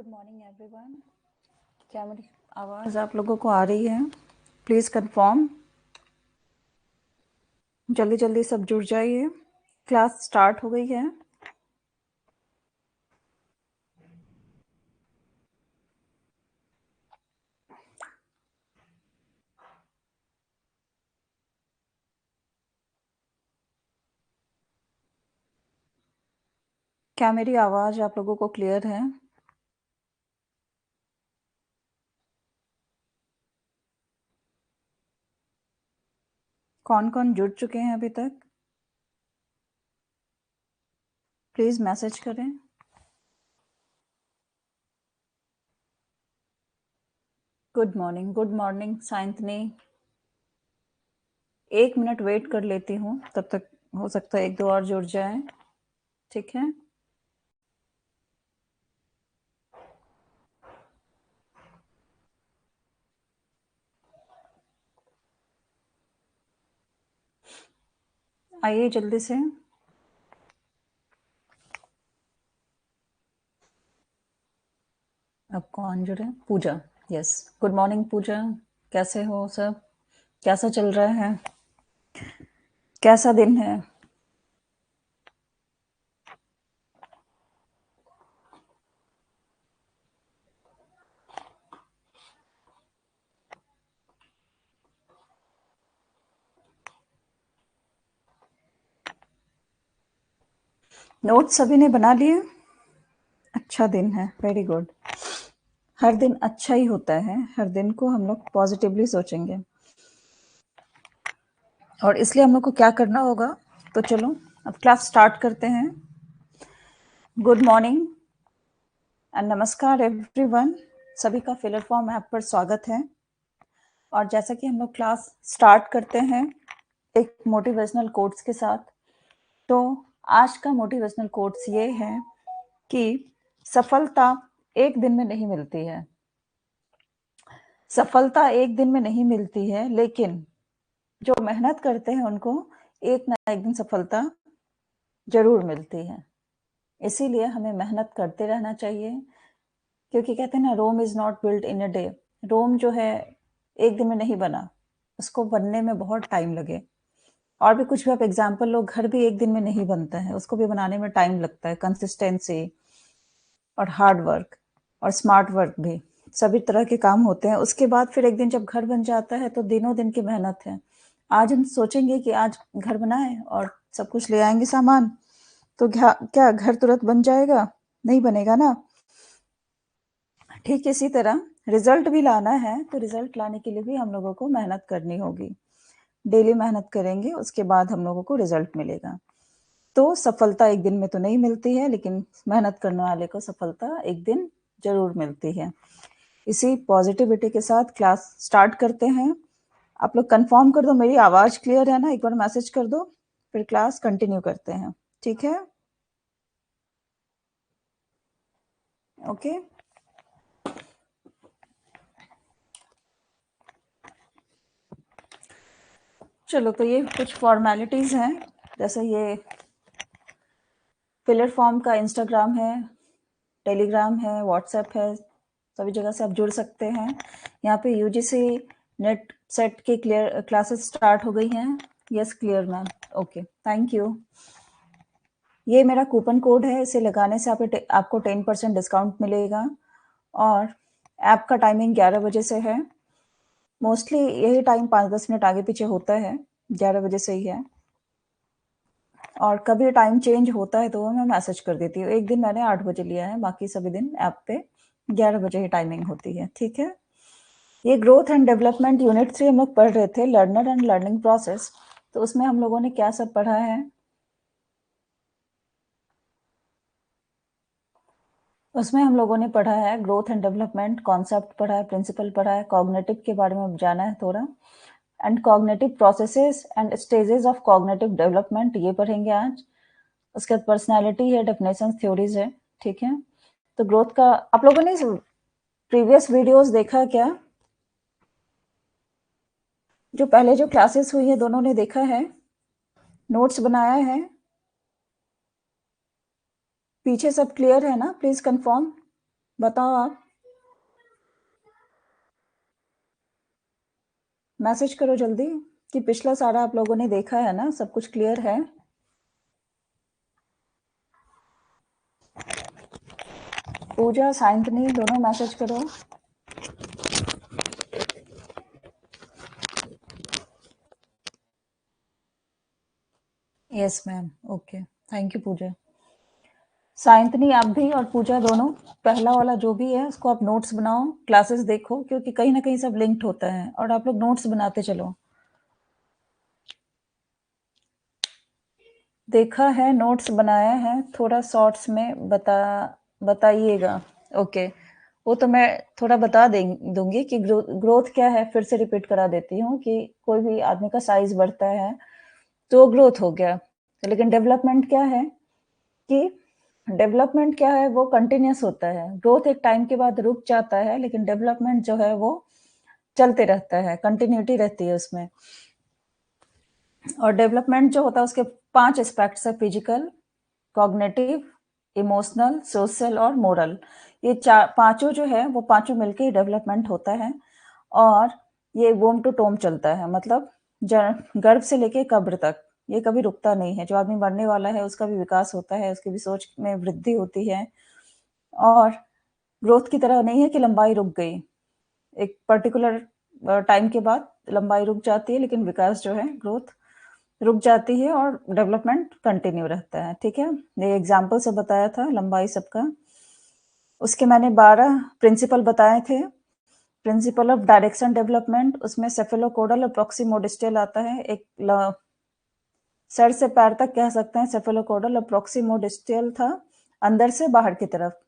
Good morning everyone. क्या मेरी आवाज़ आप लोगों को आ रही है? Please confirm. जल्दी जल्दी सब जुड़ जाइए, क्लास स्टार्ट हो गई है। क्या मेरी आवाज़ आप लोगों को क्लियर है? कौन कौन जुड़ चुके हैं अभी तक? प्लीज़ मैसेज करें। Good morning Sayantani. 1 minute wait कर लेती हूँ, तब तक हो सकता है एक दो और जुड़ जाए। ठीक है, आइए जल्दी से। अब कौन जुड़े? पूजा। यस, गुड मॉर्निंग पूजा। कैसे हो सब? कैसा चल रहा है? कैसा दिन है? नोट्स सभी ने बना लिए? अच्छा दिन है, वेरी गुड। हर दिन अच्छा ही होता है, हर दिन को हम लोग पॉजिटिवली सोचेंगे। और इसलिए हम लोग को क्या करना होगा, तो चलो अब क्लास स्टार्ट करते हैं। गुड मॉर्निंग एंड नमस्कार एवरीवन। सभी का फिलर फॉर्म ऐप पर स्वागत है। और जैसा कि हम लोग क्लास स्टार्ट करते हैं एक मोटिवेशनल कोट्स के साथ, तो आज का मोटिवेशनल कोट्स ये है कि सफलता एक दिन में नहीं मिलती है। सफलता एक दिन में नहीं मिलती है, लेकिन जो मेहनत करते हैं उनको एक ना एक दिन सफलता जरूर मिलती है। इसीलिए हमें मेहनत करते रहना चाहिए, क्योंकि कहते हैं ना, Rome is not built in a day. Rome जो है एक दिन में नहीं बना, उसको बनने में बहुत टाइम लगे। और भी कुछ भी आप एग्जाम्पल लो, घर भी एक दिन में नहीं बनता है, उसको भी बनाने में टाइम लगता है। कंसिस्टेंसी और हार्ड वर्क और स्मार्ट वर्क भी, सभी तरह के काम होते हैं। उसके बाद फिर एक दिन जब घर बन जाता है तो दिनों दिन की मेहनत है। आज हम सोचेंगे कि आज घर बनाए और सब कुछ ले आएंगे सामान, तो क्या घर तुरंत बन जाएगा? नहीं बनेगा ना। ठीक इसी तरह रिजल्ट भी लाना है, तो रिजल्ट लाने के लिए भी हम लोगों को मेहनत करनी होगी। डेली मेहनत करेंगे, उसके बाद हम लोगों को रिजल्ट मिलेगा। तो सफलता एक दिन में तो नहीं मिलती है, लेकिन मेहनत करने वाले को सफलता एक दिन जरूर मिलती है। इसी पॉजिटिविटी के साथ क्लास स्टार्ट करते हैं। आप लोग कंफर्म कर दो मेरी आवाज क्लियर है ना, एक बार मैसेज कर दो, फिर क्लास कंटिन्यू करते हैं। ठीक है, ओके। चलो, तो ये कुछ फॉर्मेलिटीज हैं। जैसे ये फिलर फॉर्म का इंस्टाग्राम है, टेलीग्राम है, व्हाट्सएप है, सभी जगह से आप जुड़ सकते हैं। यहाँ पे यूजीसी नेट सेट की क्लियर क्लासेस स्टार्ट हो गई हैं। Yes clear ma'am, okay, thank you. ये मेरा कूपन कोड है, इसे लगाने से आपको 10% डिस्काउंट मिलेगा। और ऐप का टाइमिंग 11 बजे से है। मोस्टली यही टाइम 5-10 मिनट आगे पीछे होता है, 11 बजे से ही है। और कभी टाइम चेंज होता है तो वो मैं मैसेज कर देती हूँ। एक दिन मैंने 8 बजे लिया है, बाकी सभी दिन ऐप पे 11 बजे ही टाइमिंग होती है। ठीक है, ये ग्रोथ एंड डेवलपमेंट यूनिट 3 हम लोग पढ़ रहे थे, लर्नर एंड लर्निंग प्रोसेस। तो उसमें हम लोगों ने क्या सब पढ़ा है? उसमें हम लोगों ने पढ़ा है ग्रोथ एंड डेवलपमेंट, कॉन्सेप्ट पढ़ा है, प्रिंसिपल पढ़ा है, कॉग्निटिव के बारे में जाना है थोड़ा, and cognitive processes and stages of cognitive development, ये पढ़ेंगे आज। उसके बाद पर्सनैलिटी है, डेफिनेशन, थ्योरीज है। ठीक है, तो ग्रोथ का आप लोगों ने प्रीवियस वीडियोस देखा क्या? जो पहले जो क्लासेस हुई है दोनों ने देखा है? नोट्स बनाया है? पीछे सब क्लियर है ना? Please confirm. बताओ आप, मैसेज करो जल्दी कि पिछला सारा आप लोगों ने देखा है ना, सब कुछ क्लियर है। पूजा, साइंतनी दोनों मैसेज करो। Yes ma'am, okay, thank you Pooja. Sayantani आप भी और पूजा दोनों, पहला वाला जो भी है उसको आप नोट्स बनाओ, क्लासेस देखो, क्योंकि कहीं ना कहीं सब लिंक्ड होता है, और आप लोग नोट्स बनाते चलो। देखा है, नोट्स बनाया है, थोड़ा शॉर्ट्स में बताइएगा। ओके, वो तो मैं थोड़ा बता दूंगी कि ग्रोथ क्या है, फिर से रिपीट करा देती हूँ कि कोई भी आदमी का साइज बढ़ता है तो ग्रोथ हो गया, लेकिन डेवलपमेंट क्या है कि डेवलपमेंट क्या है, वो कंटिन्यूस होता है। ग्रोथ एक टाइम के बाद रुक जाता है, लेकिन डेवलपमेंट जो है वो चलते रहता है, कंटिन्यूटी रहती है उसमें। और डेवलपमेंट जो होता है उसके 5 एस्पेक्ट्स है: फिजिकल, कॉग्निटिव, इमोशनल, सोशल और मोरल। ये पांचों जो है वो पांचों मिलके डेवलपमेंट होता है, और ये वोम टू टोम चलता है, मतलब गर्भ से लेके कब्र तक ये कभी रुकता नहीं है। जो आदमी मरने वाला है उसका भी विकास होता है, उसकी भी सोच में वृद्धि होती है, और ग्रोथ की तरह नहीं है कि लंबाई रुक गई। एक पर्टिकुलर टाइम के बाद लंबाई रुक जाती है, लेकिन विकास जो है, ग्रोथ रुक जाती है और डेवलपमेंट कंटिन्यू रहता है। ठीक है, ये एग्जाम्पल से बताया था लंबाई सबका। उसके मैंने 12 प्रिंसिपल बताए थे। प्रिंसिपल ऑफ डायरेक्शन डेवलपमेंट, उसमें सेफेलोकोडल और प्रॉक्सिमोडिस्टल आता है। एक सर से पैर तक कह सकते हैं सेफेलोकोडल, और प्रॉक्सिमोडिस्टल था अंदर से बाहर की तरफ।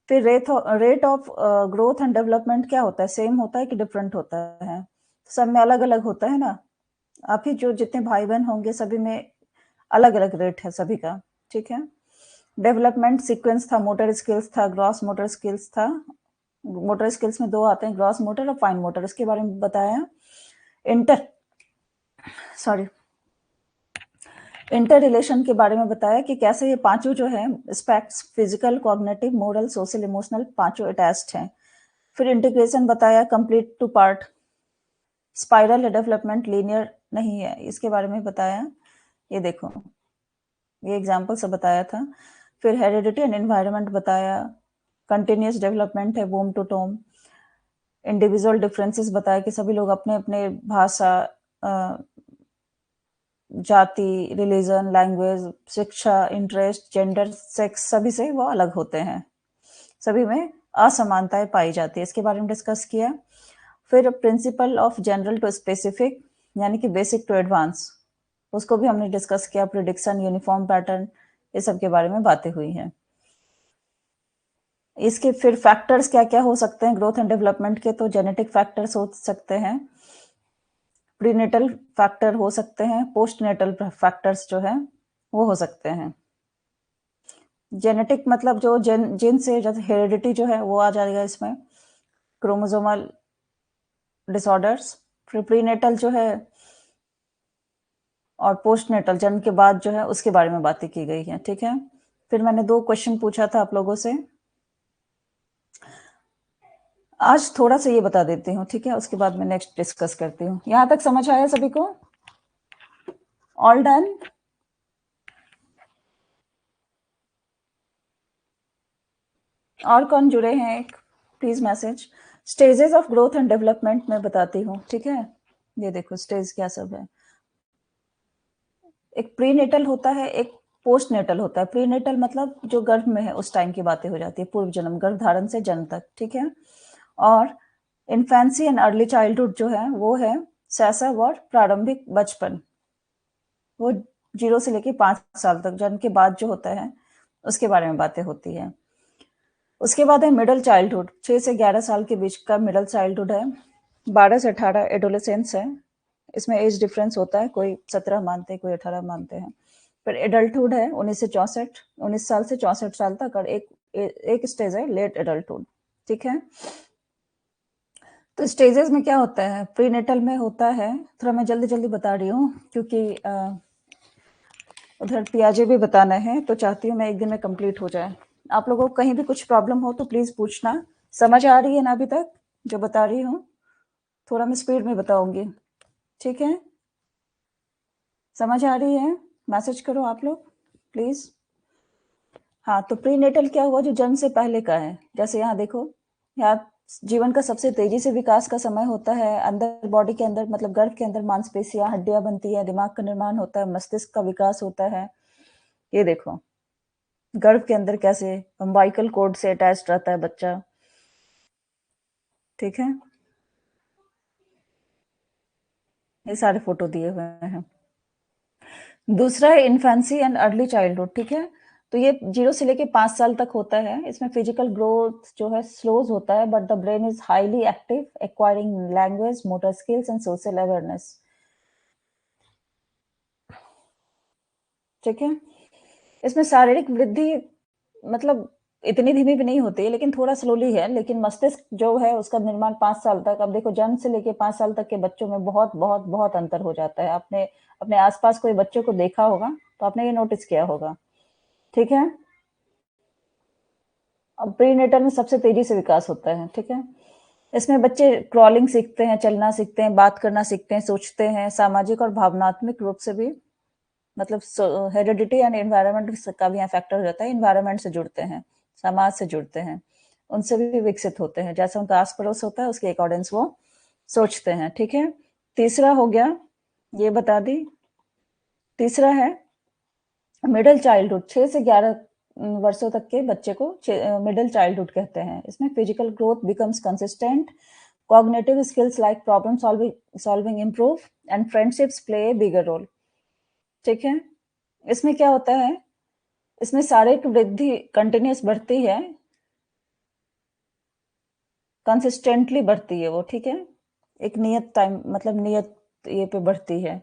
फिर rate of growth and development क्या होता है, सेम होता है कि डिफरेंट होता है? सब में अलग अलग होता है ना। आप ही जो जितने भाई बहन होंगे सभी में अलग अलग रेट है सभी का। ठीक है, डेवलपमेंट सीक्वेंस था, मोटर स्किल्स था, ग्रॉस मोटर स्किल्स था। मोटर स्किल्स में 2 आते हैं, ग्रॉस मोटर और फाइन मोटर, उसके बारे में बताया। इंटर सॉरी इंटर रिलेशन के बारे में बताया कि कैसे ये पांचों जो है aspects, physical, cognitive, moral, social, emotional, पांचों अटैच्ड हैं। फिर इंटीग्रेशन बताया, complete to part, spiral development linear नहीं है, इसके बारे में बताया। ये देखो, ये एग्जाम्पल से बताया था। फिर हेरिडिटी एंड एनवायरनमेंट बताया, कंटिन्यूस डेवलपमेंट है, वोम टू टोम। इंडिविजुअल डिफरेंसेस बताया कि सभी लोग अपने अपने भाषा, जाति, रिलीजन, लैंग्वेज, शिक्षा, इंटरेस्ट, जेंडर, सेक्स, सभी से वो अलग होते हैं, सभी में असमानताएं पाई जाती है, इसके बारे में डिस्कस किया। फिर principle of general to specific, यानी कि बेसिक टू एडवांस, उसको भी हमने डिस्कस किया। प्रिडिक्शन, यूनिफॉर्म पैटर्न, ये सब के बारे में बातें हुई हैं। इसके फिर फैक्टर्स क्या क्या हो सकते हैं ग्रोथ एंड डेवलपमेंट के, तो जेनेटिक फैक्टर्स हो सकते हैं, प्रीनेटल फैक्टर हो सकते हैं, पोस्टनेटल फैक्टर्स जो है वो हो सकते हैं। जेनेटिक मतलब जो जिन से, जैसे हेरिडिटी जो है वो आ जाएगा इसमें, क्रोमोसोमल डिसऑर्डर्स। फिर प्रीनेटल जो है और पोस्टनेटल, जन्म के बाद जो है उसके बारे में बातें की गई है। ठीक है, फिर मैंने 2 क्वेश्चन पूछा था आप लोगों से, आज थोड़ा सा ये बता देती हूँ। ठीक है, उसके बाद मैं नेक्स्ट डिस्कस करती हूँ। यहाँ तक समझ आया सभी को? All done? और कौन जुड़े हैं, एक please message. Stages of growth and development मैं बताती हूँ। ठीक है, ये देखो स्टेज क्या सब है। एक प्रीनेटल होता है, एक पोस्ट नेटल होता है। प्रीनेटल मतलब जो गर्भ में है उस टाइम की बातें हो जाती है, पूर्व जन्म, गर्भ धारण से जन्म तक। ठीक है, और इन्फेंसी एंड अर्ली चाइल्डहुड जो है वो है शैशव और प्रारंभिक बचपन, वो 0 से लेके 5 साल तक, जन्म के बाद जो होता है उसके बारे में बातें होती है। उसके बाद है मिडिल चाइल्डहुड, 6 से 11 साल के बीच का मिडिल चाइल्डहुड है। 12 से 18 एडोलेसेंस है, इसमें एज डिफरेंस होता है, कोई 17 मानते हैं, कोई 18 मानते हैं। फिर एडल्टहुड है 19 साल से 64 साल तक, और एक स्टेज है लेट एडल्टहुड। ठीक है, तो स्टेजेस में क्या होता है, प्रीनेटल में होता है, थोड़ा मैं जल्दी जल्दी बता रही हूँ क्योंकि उधर पियाजे भी बताना है, तो चाहती हूँ मैं एक दिन में कंप्लीट हो जाए। आप लोगों को कहीं भी कुछ प्रॉब्लम हो तो प्लीज़ पूछना। समझ आ रही है ना अभी तक जो बता रही हूँ? थोड़ा मैं स्पीड में बताऊँगी, ठीक है? समझ आ रही है? मैसेज करो आप लोग प्लीज़। हाँ, तो प्रीनेटल क्या हुआ जो जन्म से पहले का है। जैसे यहाँ देखो, यहाँ जीवन का सबसे तेज़ी से विकास का समय होता है। अंदर बॉडी के अंदर मतलब गर्भ के अंदर मांसपेशियाँ, हड्डियाँ बनती हैं, दिमाग का निर्माण होता है, मस्तिष्क का विकास होता है। ये देखो, गर्भ के अंदर कैसे अम्बाइकल कोर्ड से अटैच्ड रहता है बच्चा, ठीक है? ये सारे फोटो दिए हुए हैं। दूसरा है इन्फेंसी एंड अर्ली चाइल्डहुड, ठीक है? तो ये 0 से लेके 5 साल तक होता है। इसमें फिजिकल ग्रोथ जो है स्लोज होता है, but the brain is highly active, acquiring language, motor skills and social awareness, ठीक है? इसमें शारीरिक वृद्धि मतलब इतनी धीमी भी नहीं होती है, लेकिन थोड़ा स्लोली है। लेकिन मस्तिष्क जो है उसका निर्माण 5 साल तक, अब देखो जन्म से लेके 5 साल तक के बच्चों में बहुत बहुत बहुत अंतर हो जाता है। आपने अपने आसपास कोई बच्चों को देखा होगा तो आपने ये नोटिस किया होगा, ठीक है? अब प्रीनेटल में सबसे तेजी से विकास होता है, ठीक है? इसमें बच्चे क्रॉलिंग सीखते हैं, चलना सीखते हैं, बात करना सीखते हैं, सोचते हैं, सामाजिक और भावनात्मक रूप से भी मतलब हेरिडिटी एंड एनवायरनमेंट का भी यहाँ फैक्टर हो जाता है। एनवायरनमेंट से जुड़ते हैं, समाज से जुड़ते हैं, उनसे भी विकसित होते हैं। जैसा उनका आस पड़ोस होता है उसके अकॉर्डिंग्स वो सोचते हैं, ठीक है? तीसरा हो गया, ये बता दी। तीसरा है मिडिल चाइल्डहुड, 6 से 11 वर्षों तक के बच्चे को मिडिल चाइल्डहुड कहते हैं। इसमें physical growth becomes consistent, cognitive skills like problem solving improve and friendships play a bigger role, ठीक है? इसमें क्या होता है, इसमें शारीरिक वृद्धि कंटिन्यूस बढ़ती है, कंसिस्टेंटली बढ़ती है वो, ठीक है? एक नियत टाइम मतलब नियत ये पे बढ़ती है।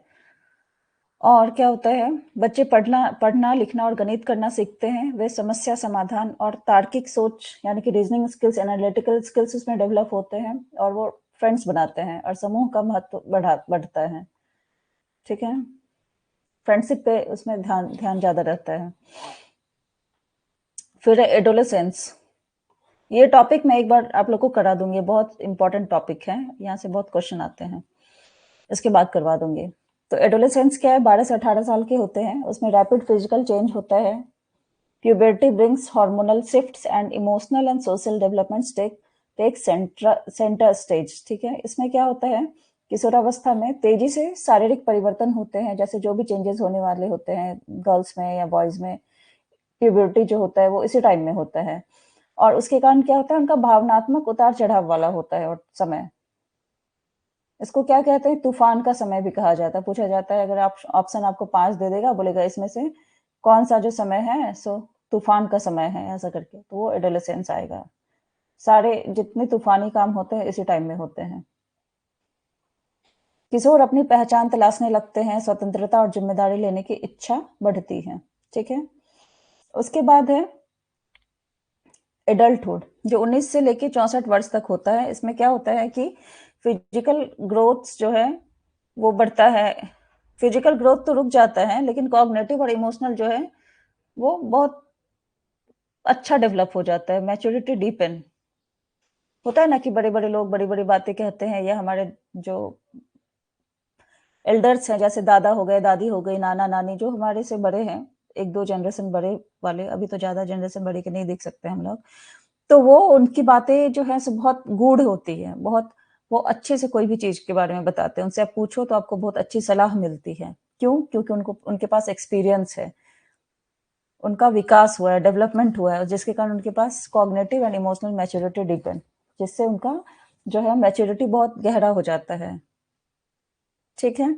और क्या होता है, बच्चे पढ़ना लिखना और गणित करना सीखते हैं। वे समस्या समाधान और तार्किक सोच यानी कि रीजनिंग स्किल्स, एनालिटिकल स्किल्स उसमें डेवलप होते हैं और वो फ्रेंड्स बनाते हैं और समूह का महत्व बढ़ता है, ठीक है? फ्रेंडशिप पे उसमें ध्यान ध्यान ज्यादा रहता है। फिर एडोलेसेंस, ये टॉपिक मैं एक बार आप लोग को करा दूंगी, बहुत इंपॉर्टेंट टॉपिक है, यहाँ से बहुत क्वेश्चन आते हैं, इसके बाद करवा दूंगी। तो एडोलेसेंस क्या है, 12 से 18 साल के होते हैं। उसमें रैपिड फिजिकल चेंज होता है, puberty brings hormonal shifts and emotional and social developments take center stage, ठीक है? इसमें क्या होता है, किशोरावस्था में तेजी से शारीरिक परिवर्तन होते हैं, जैसे जो भी चेंजेस होने वाले होते हैं गर्ल्स में या बॉयज में, प्यूबर्टी जो होता है वो इसी टाइम में होता है। और उसके कारण क्या होता है, उनका भावनात्मक उतार चढ़ाव वाला होता है और समय। इसको क्या कहते हैं, तूफान का समय भी कहा जाता है। पूछा जाता है, अगर आप ऑप्शन आपको 5 दे देगा, बोलेगा इसमें से कौन सा जो समय है सो तूफान का समय है, ऐसा करके, तो वो एडोलेसेंस आएगा। सारे जितने तूफानी काम होते हैं इसी टाइम में होते हैं। किशोर अपनी पहचान तलाशने लगते हैं, स्वतंत्रता और जिम्मेदारी लेने की इच्छा बढ़ती है, ठीक है? उसके बाद है एडल्टहुड, जो 19 से लेके 64 वर्ष तक होता है। इसमें क्या होता है कि फिजिकल ग्रोथ जो है वो बढ़ता है। फिजिकल ग्रोथ तो रुक जाता है, लेकिन कॉग्निटिव और इमोशनल जो है वो बहुत अच्छा डेवलप हो जाता है। मैच्योरिटी डीपन होता है ना कि बड़े बड़े लोग बड़ी बड़ी बातें कहते हैं, या हमारे जो एल्डर्स हैं, जैसे दादा हो गए, दादी हो गई, नाना नानी, जो हमारे से बड़े हैं, एक दो जनरेशन बड़े वाले, अभी तो ज्यादा जनरेशन बड़े के नहीं देख सकते हम लोग, तो वो उनकी बातें जो है सो बहुत गूढ़ होती है, बहुत वो अच्छे से कोई भी चीज के बारे में बताते हैं। उनसे आप पूछो तो आपको बहुत अच्छी सलाह मिलती है। क्यों? क्योंकि उनको उनके पास एक्सपीरियंस है, उनका विकास हुआ है, डेवलपमेंट हुआ है, जिसके कारण उनके पास cognitive and emotional maturity depend, जिससे उनका जो है मैच्योरिटी बहुत गहरा हो जाता है, ठीक है?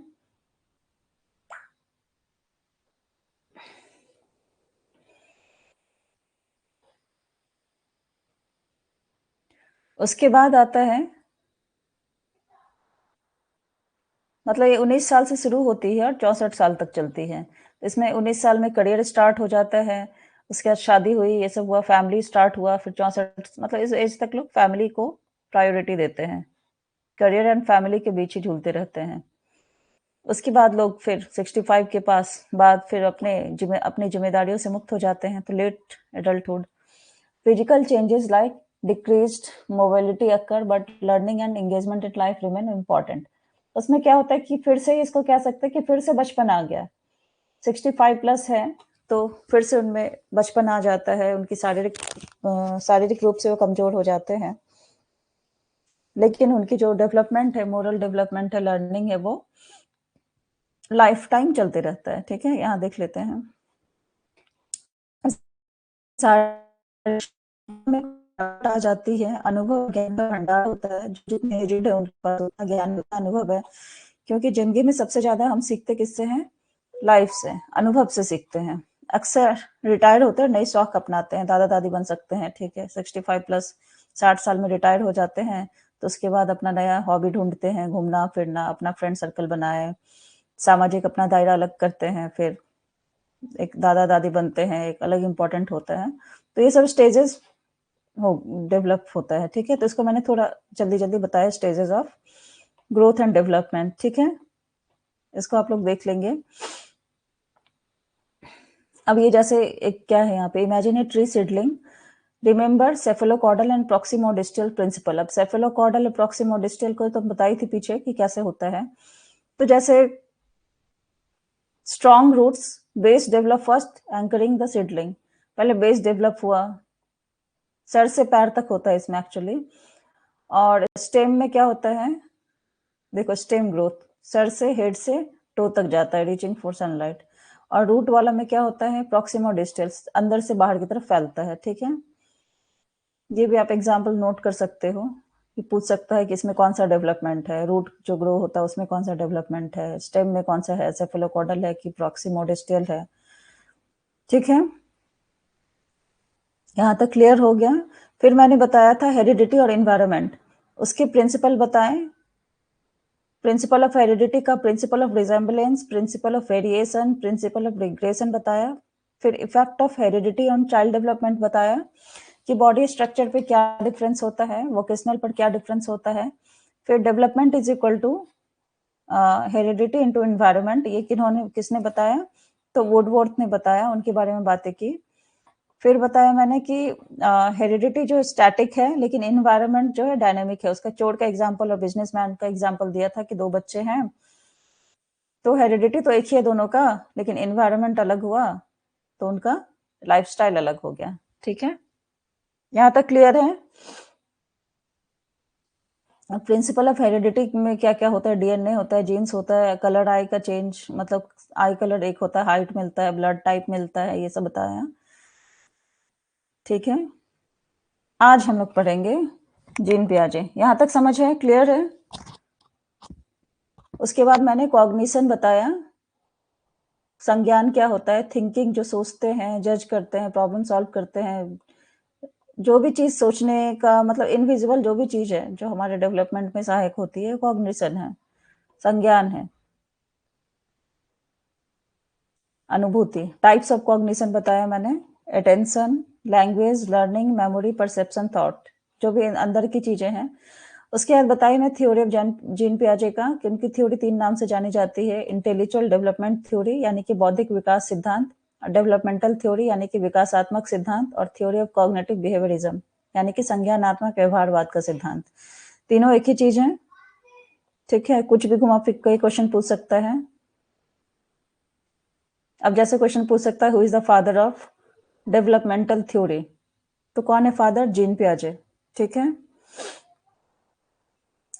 उसके बाद आता है, मतलब ये 19 साल से शुरू होती है और 64 साल तक चलती है। इसमें 19 साल में करियर स्टार्ट हो जाता है, उसके बाद शादी हुई, ये सब हुआ, फैमिली स्टार्ट हुआ, फिर 64 मतलब इस एज तक लोग फैमिली को प्रायोरिटी देते हैं, करियर एंड फैमिली के बीच ही झूलते रहते हैं। उसके बाद लोग फिर 65 के पास बाद फिर अपनी जिम्मेदारियों से मुक्त हो जाते हैं, तो late adulthood. Physical changes like decreased mobility occur but learning and engagement in life remain important. उसमें क्या होता है कि फिर से इसको कह सकते हैं कि फिर से बचपन आ गया, 65 प्लस है तो फिर से उनमें बचपन आ जाता है, उनकी शारीरिक रूप से वो कमजोर हो जाते हैं, लेकिन उनकी जो डेवलपमेंट है, मोरल डेवलपमेंट है, लर्निंग है, वो लाइफ टाइम चलते रहता है। ठीक है, यहाँ देख लेते हैं। आ जाती है, अनुभव ज्ञान का भंडार होता है, जितने एजेड है उनके पास उतना ज्ञान उतना अनुभव है, क्योंकि जिंदगी में सबसे ज्यादा हम सीखते किससे हैं? लाइफ से, अनुभव से सीखते हैं। अक्सर रिटायर होते हैं, नई शौक अपनाते हैं, दादा दादी बन सकते हैं। ठीक है, 65 प्लस 60 साल में रिटायर हो जाते हैं, तो उसके बाद अपना नया हॉबी ढूंढते हैं, घूमना फिरना, अपना फ्रेंड सर्कल बनाए, सामाजिक अपना दायरा अलग करते हैं, फिर एक दादा दादी बनते हैं, एक अलग इम्पोर्टेंट होता है। तो ये सब स्टेजेस हो डेवलप होता है। ठीक है, तो इसको मैंने थोड़ा जल्दी जल्दी बताया, stages of growth and development. ठीक है, इसको आप लोग देख लेंगे। अब ये जैसे एक क्या है यहाँ पे, इमेजिनेटरी सीडलिंग, remember cephalocaudal and proximodistal principle. अब सेफेलोकॉर्डल और प्रॉक्सिमोडिस्टल को तो बताई थी पीछे कि कैसे होता है। तो जैसे strong roots, base develop first anchoring the seedling, पहले बेस डेवलप हुआ, सर से पैर तक होता है इसमें एक्चुअली। और स्टेम में क्या होता है, देखो स्टेम ग्रोथ, सर से हेड से टो तक जाता है, रीचिंग फॉर सनलाइट। और रूट वाला में क्या होता है, प्रॉक्सिमा डिस्टल, अंदर से बाहर की तरफ फैलता है। ठीक है, ये भी आप एग्जाम्पल नोट कर सकते हो कि पूछ सकता है कि इसमें कौन सा डेवलपमेंट है, रूट जो ग्रो होता है उसमें कौन सा डेवलपमेंट है, स्टेम में कौन सा है, सेफेलोकॉर्डल है कि प्रॉक्सिमोडिस्टल है। ठीक है, यहाँ तक क्लियर हो गया। फिर मैंने बताया था हेरिडिटी और एनवायरनमेंट, उसके प्रिंसिपल बताएं। प्रिंसिपल ऑफ हेरिडिटी का principle of resemblance, principle of variation, principle of regression बताया। फिर effect of heredity on child development बताया कि बॉडी स्ट्रक्चर पे क्या डिफरेंस होता है, वोकेशनल पर क्या डिफरेंस होता है। फिर development is equal to heredity into environment, ये किसने बताया, तो वुडवर्थ ने बताया, उनके बारे में बातें की। फिर बताया मैंने कि हेरिडिटी जो स्टैटिक है लेकिन एनवायरनमेंट जो है डायनेमिक है। उसका चोर का एग्जांपल और बिजनेसमैन का एग्जांपल दिया था कि दो बच्चे हैं, तो हेरिडिटी तो एक ही है दोनों का, लेकिन एनवायरनमेंट अलग हुआ तो उनका लाइफस्टाइल अलग हो गया। ठीक है, यहाँ तक क्लियर है। प्रिंसिपल ऑफ हेरिडिटी में क्या क्या होता है, डीएनए होता है, जीन्स होता है, कलर आई का चेंज, मतलब आई कलर एक होता है, हाइट मिलता है, ब्लड टाइप मिलता है, ये सब बताया। ठीक है, आज हम लोग पढ़ेंगे जीन पियाजे। यहाँ तक समझ है, क्लियर है। उसके बाद मैंने कॉग्निशन बताया, संज्ञान क्या होता है, थिंकिंग जो सोचते हैं, जज करते हैं, प्रॉब्लम सॉल्व करते हैं, जो भी चीज सोचने का मतलब इनविजिबल जो भी चीज है जो हमारे डेवलपमेंट में सहायक होती है, कॉग्निशन है, संज्ञान है। अनुभूति, टाइप्स ऑफ कॉग्निशन बताया मैंने, attention, language, learning, memory, perception, thought, जो भी अंदर की चीजें हैं। उसके बाद बताई मैं थ्योरी ऑफ जीन पियाजे का, कि उनकी थ्योरी 3 नाम से जानी जाती है, इंटेलेक्चुअल डेवलपमेंट थ्योरी यानी कि बौद्धिक विकास सिद्धांत, डेवलपमेंटल थ्योरी यानी कि विकासात्मक सिद्धांत, और थ्योरी ऑफ कॉग्निटिव बिहेवियरिज्म यानी कि संज्ञानात्मक व्यवहारवाद का सिद्धांत। तीनों एक ही चीज है। ठीक है, कुछ भी घुमा फिर के क्वेश्चन पूछ सकता है। अब जैसे क्वेश्चन पूछ सकता है, who is the father of developmental theory, तो कौन है फादर? जीन पियाजे। ठीक है,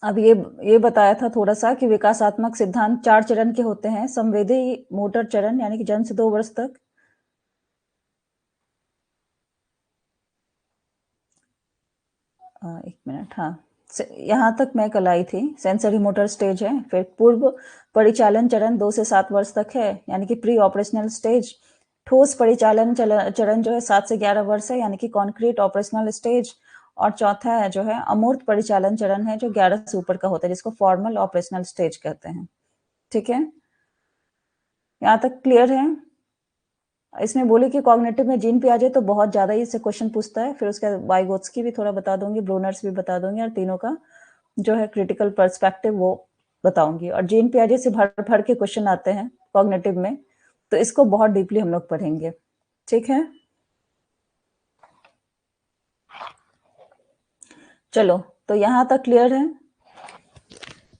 अब ये बताया था थोड़ा सा कि विकासात्मक सिद्धांत 4 चरण के होते हैं, संवेदी मोटर चरण यानी कि जन्म से 2 वर्ष तक, एक मिनट, हाँ, यहाँ तक मैं कल आई थी, सेंसरी मोटर स्टेज है। फिर पूर्व परिचालन चरण 2 से 7 वर्ष तक है यानी कि प्री ऑपरेशनल स्टेज। ठोस परिचालन चरण जो है 7 से 11 वर्ष है यानी कि कॉन्क्रीट ऑपरेशनल स्टेज। और चौथा है जो है अमूर्त परिचालन चरण है, जो 11 से ऊपर का होता है, जिसको फॉर्मल ऑपरेशनल स्टेज कहते हैं। ठीक है, यहाँ तक क्लियर है। इसमें बोले कि कॉग्निटिव में जीन पियाजे तो बहुत ज्यादा ही इससे क्वेश्चन पूछता है। फिर उसके बाद वाइगोत्स्की भी थोड़ा बता दूंगी, ब्रूनर्स भी बता दूंगी, और तीनों का जो है क्रिटिकल पर्सपेक्टिव वो बताऊंगी। और जीन पियाजे से भर भर के क्वेश्चन आते हैं कॉग्निटिव में, तो इसको बहुत डीपली हम लोग पढ़ेंगे। ठीक है, चलो, तो यहाँ तक क्लियर है?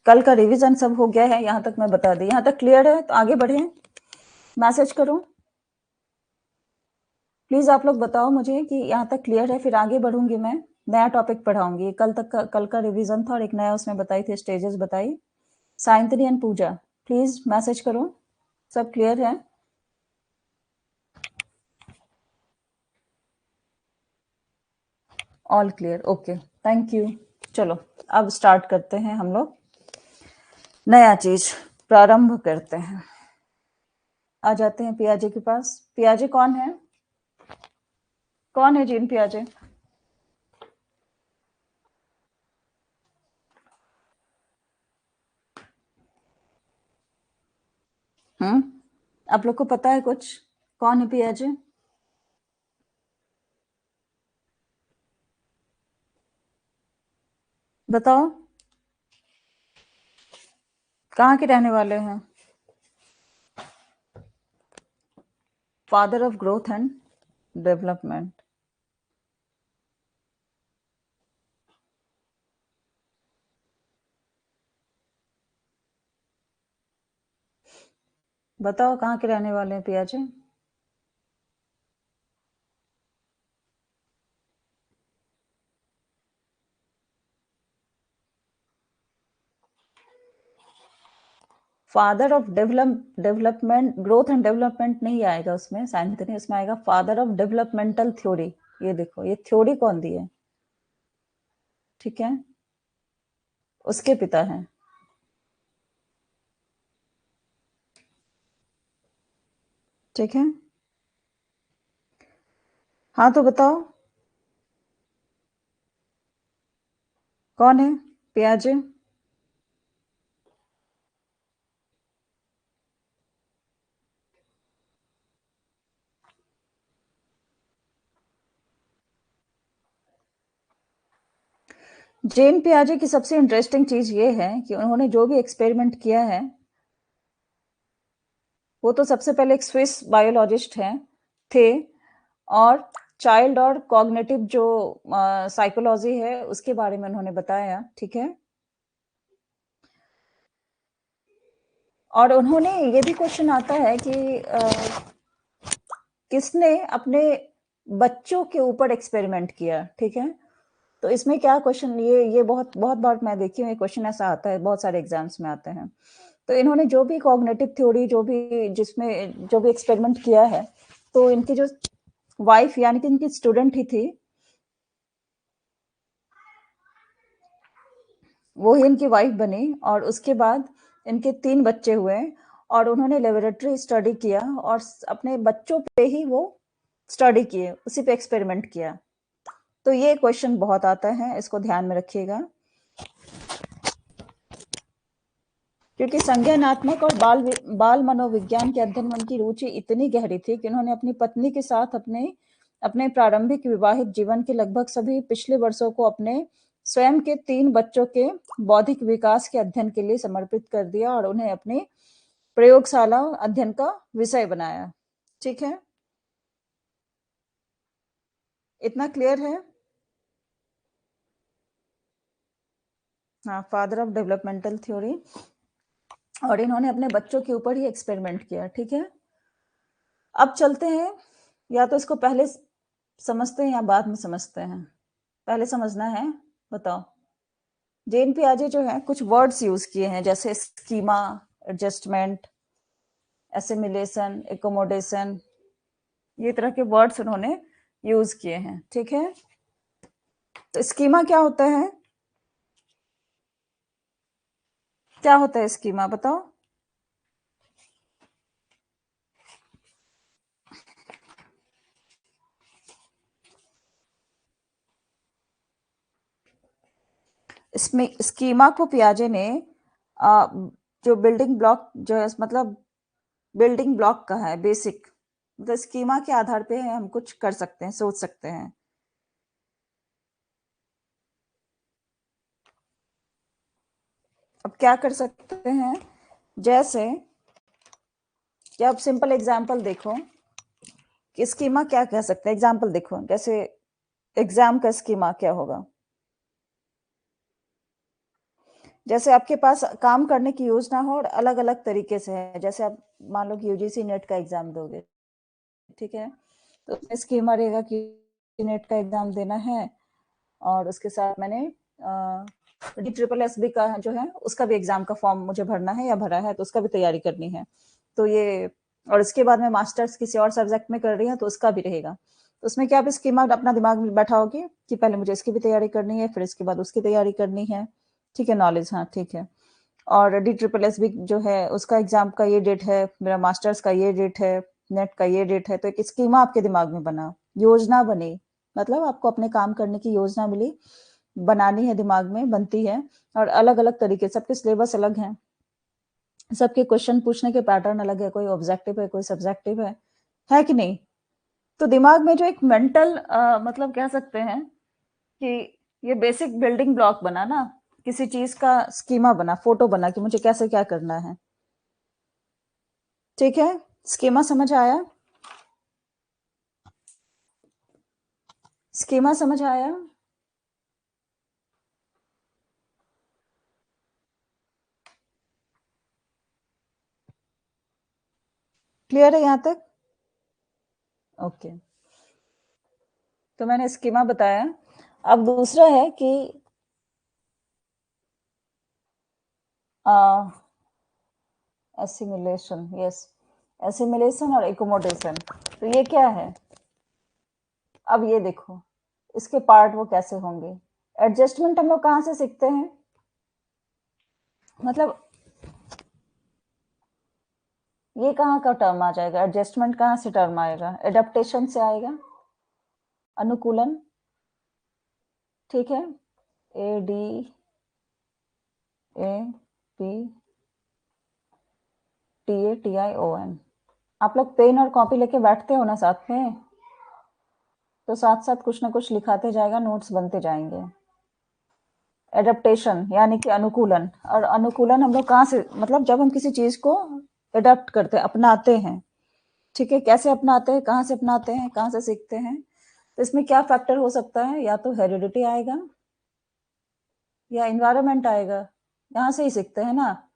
कल का रिवीजन सब हो गया है, यहाँ तक मैं बता दी। यहाँ तक क्लियर है तो आगे बढ़े, मैसेज करो प्लीज। आप लोग बताओ मुझे कि यहाँ तक क्लियर है, फिर आगे बढ़ूंगी मैं, नया टॉपिक पढ़ाऊंगी। कल का रिवीजन था और एक नया उसमें बताई थी, स्टेजेस बताई। साइंतनी एंड पूजा, प्लीज मैसेज करो, सब क्लियर है? All clear, okay, thank you. चलो अब स्टार्ट करते हैं हम लोग, नया चीज प्रारंभ करते हैं। आ जाते हैं पियाजे के पास। पियाजे कौन है? कौन है जीन पियाजे? आप लोग को पता है कुछ, कौन है पियाजे? बताओ, कहाँ के रहने वाले हैं? Father of growth and development. बताओ कहाँ के रहने वाले हैं पियाजे? Father of development, growth and development नहीं आएगा उसमें, साइंस नहीं, उसमें आएगा फादर ऑफ डेवलपमेंटल थ्योरी। ये देखो, ये थ्योरी कौन दी है? ठीक है, उसके पिता हैं। ठीक है, हाँ तो बताओ कौन है पियाजे? जेन पियाजे की सबसे इंटरेस्टिंग चीज ये है कि उन्होंने जो भी एक्सपेरिमेंट किया है, वो तो सबसे पहले एक स्विस बायोलॉजिस्ट हैं थे, और चाइल्ड और कॉग्निटिव जो साइकोलॉजी है उसके बारे में उन्होंने बताया। ठीक है, और उन्होंने ये भी क्वेश्चन आता है कि किसने अपने बच्चों के ऊपर एक्सपेरिमेंट किया। ठीक है, तो इसमें क्या क्वेश्चन, ये बहुत बहुत बार मैं देखी हूँ, ये क्वेश्चन ऐसा आता है, बहुत सारे एग्जाम्स में आते हैं। तो इन्होंने जो भी कॉग्निटिव थ्योरी, जो भी जिसमें जो भी एक्सपेरिमेंट किया है, तो इनकी जो वाइफ यानी कि इनकी स्टूडेंट ही थी, वो ही इनकी वाइफ बनी, और उसके बाद इनके 3 बच्चे हुए, और उन्होंने लेबोरेटरी स्टडी किया और अपने बच्चों पे ही वो स्टडी किए, उसी पे एक्सपेरिमेंट किया। तो ये क्वेश्चन बहुत आता है, इसको ध्यान में रखिएगा, क्योंकि संज्ञानात्मक और बाल मनोविज्ञान के अध्ययन में उनकी रुचि इतनी गहरी थी कि उन्होंने अपनी पत्नी के साथ अपने अपने प्रारंभिक विवाहित जीवन के लगभग सभी पिछले वर्षों को अपने स्वयं के 3 बच्चों के बौद्धिक विकास के अध्ययन के लिए समर्पित कर दिया और उन्हें अपने प्रयोगशाला अध्ययन का विषय बनाया। ठीक है, इतना क्लियर है? हाँ, फादर ऑफ डेवलपमेंटल थ्योरी, और इन्होंने अपने बच्चों के ऊपर ही एक्सपेरिमेंट किया। ठीक है, अब चलते हैं, या तो इसको पहले समझते हैं या बाद में समझते हैं? पहले समझना है, बताओ। जेन पियाजे जो है कुछ वर्ड्स यूज किए हैं, जैसे स्कीमा, एडजस्टमेंट, एसिमिलेशन, एकोमोडेशन, ये तरह के वर्ड्स उन्होंने यूज किए हैं। ठीक है, तो स्कीमा क्या होता है? क्या होता है स्कीमा, बताओ। इसमें स्कीमा को पियाजे ने जो बिल्डिंग ब्लॉक जो है, मतलब बिल्डिंग ब्लॉक का है, बेसिक, मतलब स्कीमा के आधार पे हम कुछ कर सकते हैं, सोच सकते हैं। अब क्या कर सकते हैं, जैसे कि अब सिंपल एग्जांपल देखो कि स्कीमा क्या कह सकते हैं। एग्जांपल देखो, जैसे एग्जाम का स्कीमा क्या होगा? जैसे आपके पास काम करने की योजना हो और अलग-अलग तरीके से है, जैसे आप मान लो कि यूजीसी नेट का एग्ज़ाम दोगे, ठीक है? तो उसमें स्कीमा रहेगा कि नेट का एग्ज़ाम देना है और उसके साथ मैंने DSSS का जो है उसका भी एग्ज़ाम का फॉर्म मुझे भरना है या भरा है, तो उसका भी तैयारी करनी है। तो ये और इसके बाद मैं मास्टर्स किसी और सब्जेक्ट में कर रही हूँ, तो उसका भी रहेगा। तो उसमें क्या आप स्कीमा अपना दिमाग में बैठाओगे कि पहले मुझे इसकी भी तैयारी करनी है, फिर इसके बाद उसकी तैयारी करनी है। ठीक है, नॉलेज, हाँ, ठीक है। और DSSS भी जो है उसका एग्ज़ाम का ये डेट है, मेरा मास्टर्स का ये डेट है, नेट का ये डेट है, तो एक स्कीमा आपके दिमाग में बना, योजना बनी, मतलब आपको अपने काम करने की योजना मिली, बनानी है, दिमाग में बनती है और अलग-अलग तरीके, सबके सिलेबस अलग हैं, सबके क्वेश्चन पूछने के पैटर्न अलग है, कोई ऑब्जेक्टिव है, कोई सब्जेक्टिव है कि नहीं? तो दिमाग में जो एक मेंटल मतलब कह सकते हैं कि ये बेसिक बिल्डिंग ब्लॉक बना ना, किसी चीज का स्कीमा बना, फोटो बना कि मुझे कैसे क्या करना है। ठीक है, स्कीमा समझ आया? स्कीमा समझ आया? क्लियर है यहाँ तक? ओके, तो मैंने स्कीमा बताया। अब दूसरा है कि एसिमिलेशन, यस, एसिमिलेशन और एकोमोडेशन। तो ये क्या है? अब ये देखो, इसके पार्ट वो कैसे होंगे। एडजस्टमेंट हम लोग कहाँ से सीखते हैं? मतलब ये कहाँ का टर्म आ जाएगा? एडजस्टमेंट कहाँ से टर्म आएगा? एडेप्टेशन से आएगा, अनुकूलन। ठीक है, ADAPTATION। आप लोग पेन और कॉपी लेके बैठते हो ना साथ में, तो साथ साथ कुछ ना कुछ लिखाते जाएगा, नोट्स बनते जाएंगे। एडेप्टेशन यानी कि अनुकूलन, और अनुकूलन हम लोग कहाँ से, मतलब जब हम किसी चीज को एडप्ट करते हैं, अपनाते हैं। ठीक है, कैसे अपनाते हैं, कहाँ से अपनाते हैं, कहाँ से सीखते हैं? तो इसमें क्या फैक्टर हो सकता है? या तो हेरिडिटी आएगा या इन्वायरमेंट आएगा। यहाँ से ही सीखते हैं ना,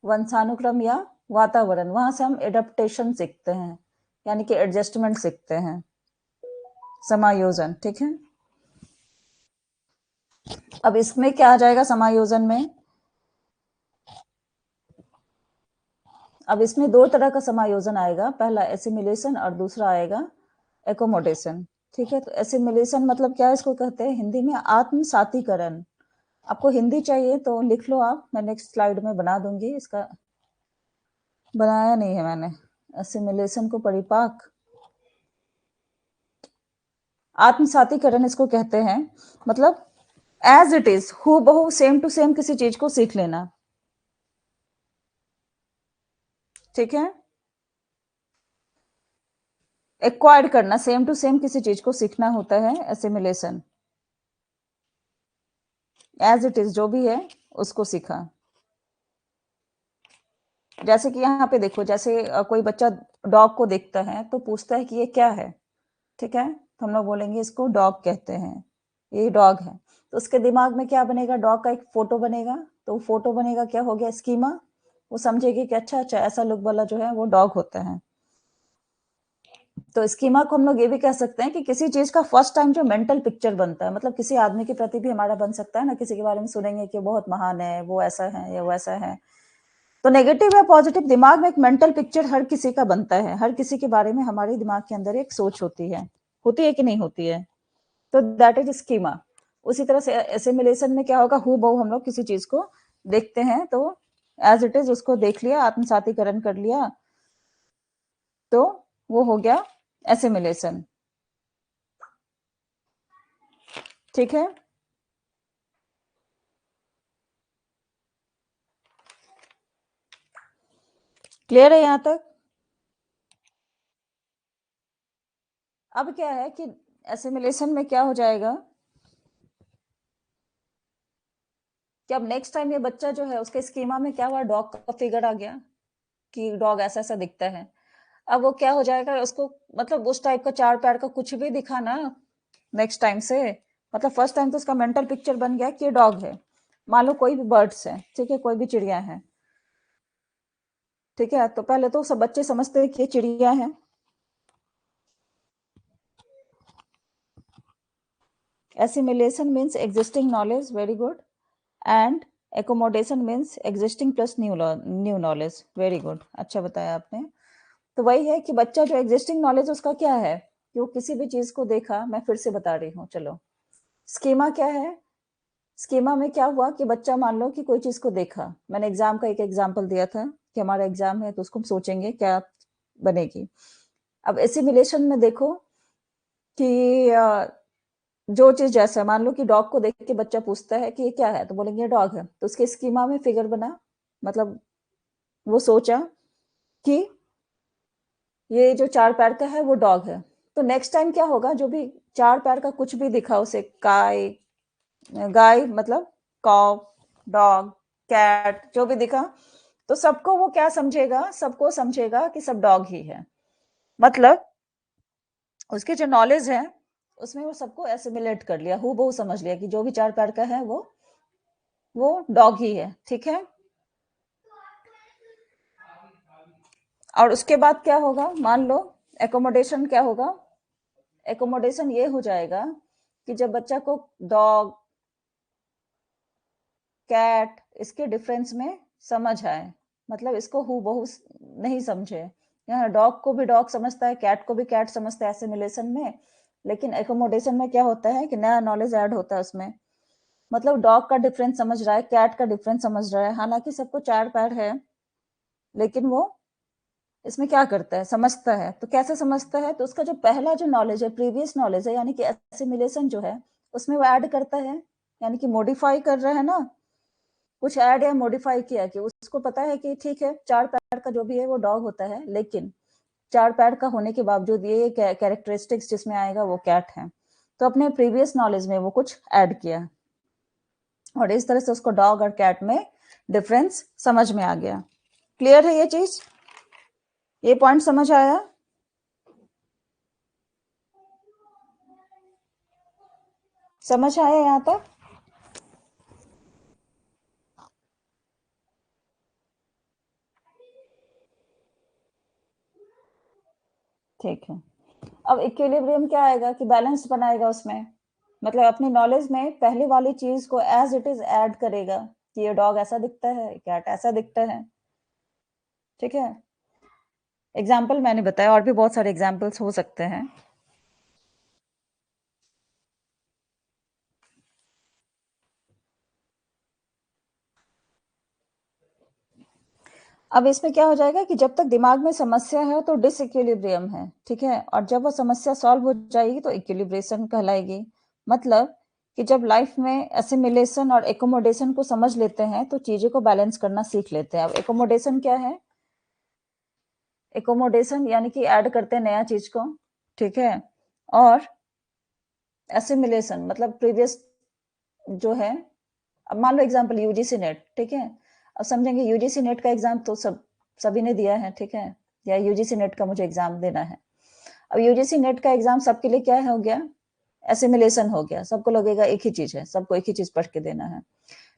वंशानुक्रम या वातावरण, वहां से हम एडेप्टेशन सीखते हैं, यानी कि एडजस्टमेंट सीखते हैं, समायोजन। ठीक है, अब इसमें क्या आ जाएगा समायोजन में? अब इसमें दो तरह का समायोजन आएगा, पहला एसिमिलेशन और दूसरा आएगा एकोमोडेशन। ठीक है, तो एसिमिलेशन मतलब क्या, इसको कहते हैं हिंदी में आत्मसातीकरण। आपको हिंदी चाहिए तो लिख लो आप, मैं नेक्स्ट स्लाइड में बना दूंगी, इसका बनाया नहीं है मैंने। एसिमिलेशन को परिपाक, आत्मसातीकरण इसको कहते हैं, मतलब एज इट इज, हु बहु सेम टू सेम किसी चीज को सीख लेना। ठीक है, एक्वायर्ड करना, सेम टू सेम किसी चीज को सीखना होता है एसिमिलेशन। एज इट इज जो भी है उसको सीखा। जैसे कि यहाँ पे देखो, जैसे कोई बच्चा डॉग को देखता है तो पूछता है कि ये क्या है। ठीक है, तो हम लोग बोलेंगे इसको डॉग कहते हैं, ये डॉग है। तो उसके दिमाग में क्या बनेगा? डॉग का एक फोटो बनेगा। तो फोटो बनेगा, क्या हो गया? स्कीमा। वो समझेगी कि अच्छा अच्छा ऐसा लुक वाला जो है वो डॉग होता है। तो स्कीमा को हम लोग ये भी कह सकते हैं कि किसी चीज का फर्स्ट टाइम जो मेंटल पिक्चर बनता है, मतलब किसी आदमी के प्रति भी हमारा बन सकता है ना, किसी के बारे में सुनेंगे कि बहुत महान है, वो ऐसा है या वैसा है। तो नेगेटिव या पॉजिटिव, दिमाग में एक मेंटल पिक्चर हर किसी का बनता है, हर किसी के बारे में हमारे दिमाग के अंदर एक सोच होती है कि नहीं होती है? तो दैट इज स्कीमा। उसी तरह से एसिमिलेशन में क्या होगा? हु बहु हम लोग किसी चीज को देखते हैं तो एज इट इज उसको देख लिया, आत्मसातीकरण कर लिया, तो वो हो गया एसिमिलेशन। ठीक है, क्लियर है यहाँ तक? अब क्या है कि एसिमिलेशन में क्या हो जाएगा कि अब नेक्स्ट टाइम ये बच्चा जो है उसके स्कीमा में क्या हुआ, डॉग का फिगर आ गया कि डॉग ऐसा ऐसा दिखता है। अब वो क्या हो जाएगा, उसको मतलब उस टाइप का चार पैर का कुछ भी दिखा ना नेक्स्ट टाइम से, मतलब फर्स्ट टाइम तो उसका मेंटल पिक्चर बन गया कि ये डॉग है। मान लो कोई भी बर्ड्स है, ठीक है, कोई भी चिड़िया है, ठीक है, तो पहले तो सब बच्चे समझते हैं कि ये चिड़िया है। Assimilation means existing knowledge, very good. And accommodation means existing plus new knowledge, very good, अच्छा बताया आपने। तो वही है कि बच्चा जो एग्जिस्टिंग नॉलेज उसका क्या है कि वो किसी भी चीज को देखा, मैं फिर से बता रही हूँ, चलो स्कीमा क्या है। स्कीमा में क्या हुआ कि बच्चा मान लो कि कोई चीज को देखा, मैंने एग्जाम का एक एग्जाम्पल दिया था कि हमारा एग्जाम है तो उसको हम सोचेंगे क्या बनेगी। अब एसिमिलेशन में देखो कि जो चीज जैसा मान लो कि डॉग को देख के बच्चा पूछता है कि ये क्या है, तो बोलेंगे ये डॉग है, तो उसके स्कीमा में फिगर बना, मतलब वो सोचा कि ये जो 4 पैर का है वो डॉग है। तो नेक्स्ट टाइम क्या होगा, जो भी 4 पैर का कुछ भी दिखा उसे, गाय मतलब कॉव, डॉग, कैट, जो भी दिखा, तो सबको वो क्या समझेगा, सबको समझेगा कि सब डॉग ही है। मतलब उसकी जो नॉलेज है उसमें वो सबको एसिमिलेट कर लिया, हूबहू समझ लिया कि जो भी 4 पैर का है वो डॉग ही है, ठीक है। और उसके बाद क्या होगा, मान लो एकोमोडेशन क्या होगा, एकोमोडेशन ये हो जाएगा कि जब बच्चा को डॉग, कैट, इसके डिफरेंस में समझ आए, मतलब इसको हूबहू नहीं समझे। यहाँ डॉग को भी डॉग समझता है, कैट को भी कैट समझता है एसिमिलेशन में, लेकिन एकोमोडेशन में क्या होता है कि नया नॉलेज ऐड होता है उसमें। मतलब डॉग का डिफरेंस समझ रहा है, कैट का डिफरेंस समझ रहा है, हालांकि सबको 4 पैर है, लेकिन वो इसमें क्या करता है, समझता है। तो कैसे समझता है, तो उसका जो पहला जो नॉलेज है, प्रीवियस नॉलेज है, यानी कि एसिमिलेशन जो है उसमें वो ऐड करता है, यानी कि मॉडिफाई कर रहा है ना, कुछ ऐड या मॉडिफाई किया कि उसको पता है कि ठीक है 4 पैर का जो भी है वो डॉग होता है, लेकिन 4 पैर का होने के बावजूद ये कैरेक्टरिस्टिक्स जिसमें आएगा वो कैट है। तो अपने प्रीवियस नॉलेज में वो कुछ ऐड किया और इस तरह से उसको डॉग और कैट में डिफरेंस समझ में आ गया। क्लियर है ये चीज, ये पॉइंट समझ आया? समझ आया यहाँ तक? ठीक है। अब इक्विलिब्रियम क्या आएगा कि बैलेंस बनाएगा उसमें, मतलब अपनी नॉलेज में पहले वाली चीज को एज इट इज ऐड करेगा कि ये डॉग ऐसा दिखता है, कैट ऐसा दिखता है, ठीक है। एग्जाम्पल मैंने बताया, और भी बहुत सारे एग्जाम्पल्स हो सकते हैं। अब इसमें क्या हो जाएगा कि जब तक दिमाग में समस्या है तो डिसइक्विलिब्रियम है, ठीक है, और जब वो समस्या सॉल्व हो जाएगी तो इक्विलिब्रेशन कहलाएगी। मतलब कि जब लाइफ में असिमिलेशन और एकोमोडेशन को समझ लेते हैं तो चीजों को बैलेंस करना सीख लेते हैं। अब एकोमोडेशन क्या है, एकोमोडेशन यानी कि ऐड करते हैं नया चीज को, ठीक है, और एसिमिलेशन मतलब प्रीवियस जो है। अब मान लो एग्जांपल यूजीसी नेट, ठीक है, अब समझेंगे यूजीसी नेट का एग्जाम तो सभी ने दिया है, ठीक है, या यूजीसी नेट का मुझे एग्जाम देना है। अब यूजीसी नेट का एग्जाम सबके लिए क्या हो गया, एसिमिलेशन हो गया, सबको लगेगा एक ही चीज है, सबको एक ही चीज पढ़ के देना है।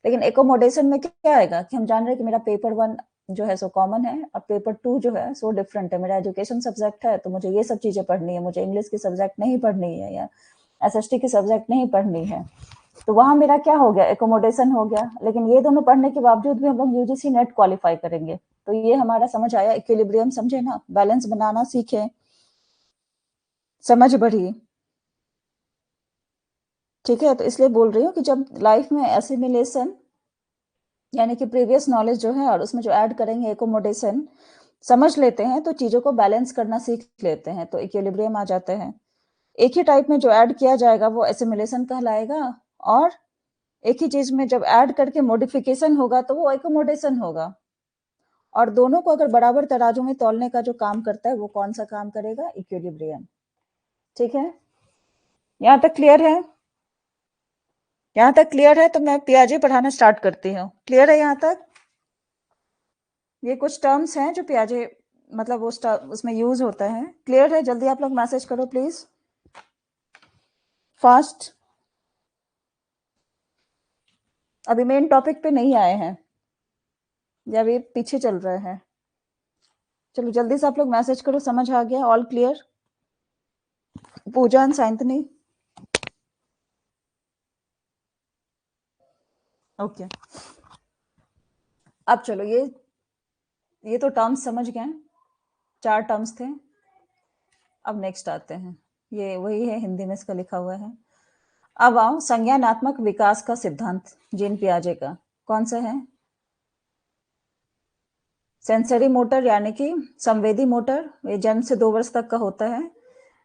लेकिन एकोमोडेशन में क्या आएगा कि हम जान रहे हैं कि मेरा पेपर 1 जो है सो कॉमन है और पेपर 2 जो है सो डिफरेंट है, मेरा एजुकेशन सब्जेक्ट है तो मुझे ये सब चीजें पढ़नी है, मुझे इंग्लिश की सब्जेक्ट नहीं पढ़नी है या एसएसटी की सब्जेक्ट नहीं पढ़नी है। तो वहां मेरा क्या हो गया, एकोमोडेशन हो गया। लेकिन ये दोनों पढ़ने के बावजूद भी हम लोग यूजीसी नेट क्वालिफाई करेंगे, तो ये हमारा समझ आया, इक्विलिब्रियम समझे ना, बैलेंस बनाना सीखे, समझ बढ़ी, ठीक है। तो इसलिए बोल रही हूँ कि जब लाइफ में एसिमिलेशन यानी कि प्रीवियस नॉलेज जो है और उसमें जो ऐड करेंगे एकोमोडेशन समझ लेते हैं तो चीजों को बैलेंस करना सीख लेते हैं, तो इक्विलिब्रियम आ जाते हैं। एक ही टाइप में जो ऐड किया जाएगा वो एसिमिलेशन कहलाएगा, और एक ही चीज में जब ऐड करके मॉडिफिकेशन होगा तो वो एकोमोडेशन होगा। और दोनों को अगर बराबर तराजू में तौलने का जो काम करता है वो कौन सा काम करेगा, इक्विलिब्रियम, ठीक है। यहाँ तक क्लियर है? यहाँ तक क्लियर है तो मैं पियाजे पढ़ाना स्टार्ट करती हूँ। क्लियर है यहाँ तक? ये कुछ टर्म्स हैं जो पियाजे मतलब वो उसमें यूज होता है। क्लियर है? जल्दी आप लोग मैसेज करो प्लीज, फास्ट। अभी मेन टॉपिक पे नहीं आए हैं या अभी पीछे चल रहे हैं? चलो जल्दी से आप लोग मैसेज करो, समझ आ गया, all clear? Pooja and Sayantani, okay. अब चलो ये तो टर्म्स समझ गए, 4 टर्म्स थे। अब नेक्स्ट आते हैं, ये वही है, हिंदी में इसका लिखा हुआ है। अब आओ संज्ञानात्मक विकास का सिद्धांत, जीन पियाजे का, कौन सा है? सेंसरी मोटर यानी कि संवेदी मोटर, ये जन्म से 2 वर्ष तक का होता है।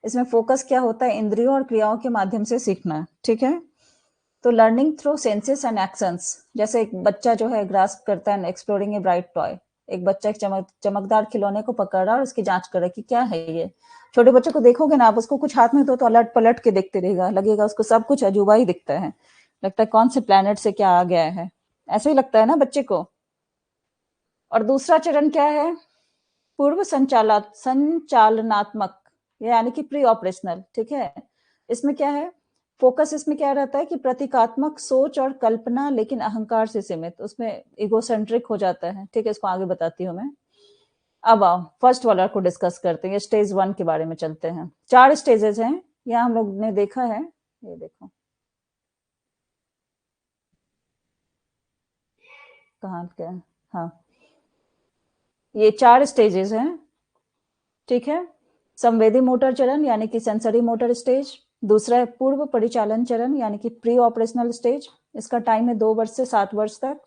इसमें फोकस क्या होता है? इंद्रियों और क्रियाओं के माध्यम से सीखना, ठीक है। तो learning through senses and actions, जैसे एक बच्चा जो है ग्रास्प करता है, एक्सप्लोरिंग ए ब्राइट टॉय, एक बच्चा एक चमकदार खिलौने को पकड़ा और उसकी जांच करे कि क्या है ये। छोटे बच्चे को देखोगे ना आप, उसको कुछ हाथ में तो अलट पलट के देखते रहेगा, लगेगा उसको सब कुछ अजूबा ही दिखता है, लगता है कौन से प्लेनेट से क्या आ गया है, ऐसे ही लगता है ना बच्चे को। और दूसरा चरण क्या है? पूर्व संचालनात्मक, यानी कि प्री ऑपरेशनल, ठीक है। इसमें क्या है? फोकस इसमें क्या रहता है कि प्रतीकात्मक सोच और कल्पना, लेकिन अहंकार से सीमित, उसमें इगोसेंट्रिक हो जाता है, ठीक है। इसको आगे बताती हूँ मैं। अब आओ फर्स्ट वाला को डिस्कस करते हैं, स्टेज 1 के बारे में चलते हैं। 4 स्टेजेस हैं, यहाँ हम लोग ने देखा है, ये देखो कहाँ क्या है? हाँ, ये 4 स्टेजेस हैं, ठीक है। संवेदी मोटर चरण यानी कि सेंसरी मोटर स्टेज, दूसरा है पूर्व परिचालन चरण यानी कि प्री ऑपरेशनल स्टेज, इसका टाइम है 2 वर्ष से 7 वर्ष तक।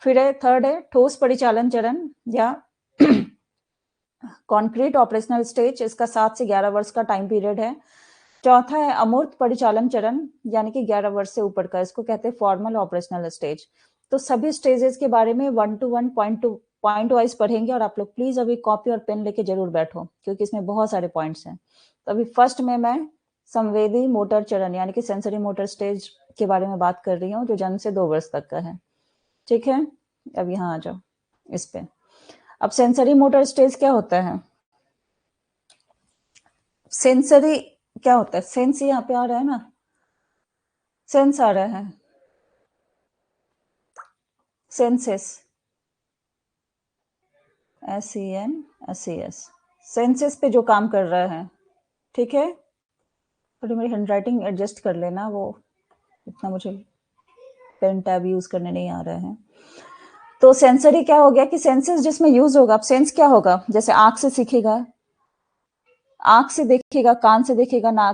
फिर है थर्ड है ठोस परिचालन चरण या कॉन्क्रीट ऑपरेशनल स्टेज, इसका 7 से 11 वर्ष का टाइम पीरियड है। चौथा है अमूर्त परिचालन चरण यानी कि 11 वर्ष से ऊपर का, इसको कहते हैं फॉर्मल ऑपरेशनल स्टेज। तो सभी स्टेजेस के बारे में 1 to 1 पॉइंट वाइज पढ़ेंगे, और आप लोग प्लीज अभी कॉपी और पेन लेके जरूर बैठो, क्योंकि इसमें बहुत सारे पॉइंट्स हैं। तो अभी फर्स्ट में मैं संवेदी मोटर चरण यानी कि सेंसरी मोटर स्टेज के बारे में बात कर रही हूँ, जो जन्म से 2 वर्ष तक का है, ठीक है। अब यहाँ आ जाओ इस पे। अब सेंसरी मोटर स्टेज क्या होता है? सेंसरी क्या होता है? सेंस यहाँ पे आ रहा है ना, सेंस आ रहा है, सेंसेस, SENSES, सेंसेस पे जो काम कर रहा है, ठीक है। थोड़ी मेरी हैंडराइटिंग एडजस्ट कर लेना, वो इतना मुझे पेन टैब यूज करने नहीं आ रहा है। तो सेंसरी क्या हो गया कि सेंसेस जिसमें यूज होगा। अब सेंस क्या होगा? जैसे आंख से सीखेगा, आंख से देखेगा, कान से देखेगा,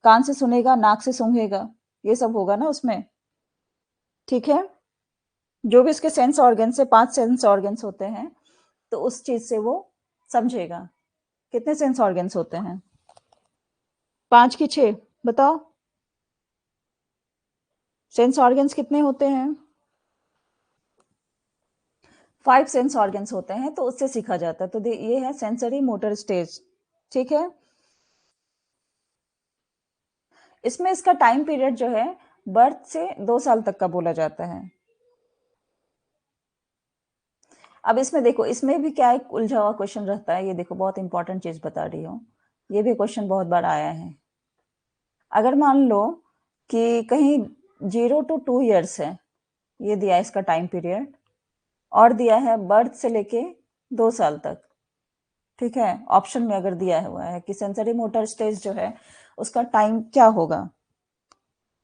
कान से सुनेगा, नाक से सूंघेगा, ये सब होगा ना उसमें, ठीक है। जो भी उसके सेंस ऑर्गन से 5 सेंस ऑर्गन्स होते हैं, तो उस चीज से वो समझेगा। कितने सेंस ऑर्गन्स होते हैं? 5 की 6? बताओ सेंस ऑर्गन्स कितने होते हैं? 5 सेंस ऑर्गन्स होते हैं, तो उससे सीखा जाता है। तो ये है सेंसरी मोटर स्टेज, ठीक है। इसमें इसका टाइम पीरियड जो है बर्थ से 2 साल तक का बोला जाता है। अब इसमें देखो, इसमें भी क्या एक उलझा हुआ क्वेश्चन रहता है, ये देखो बहुत इंपॉर्टेंट चीज बता रही हूँ, ये भी क्वेश्चन बहुत बार आया है। अगर मान लो कि कहीं 0 to 2 ईयर्स है, ये दिया है इसका टाइम पीरियड, और दिया है बर्थ से लेके 2 साल तक, ठीक है। ऑप्शन में अगर दिया हुआ है कि सेंसरी मोटर स्टेज जो है उसका टाइम क्या होगा,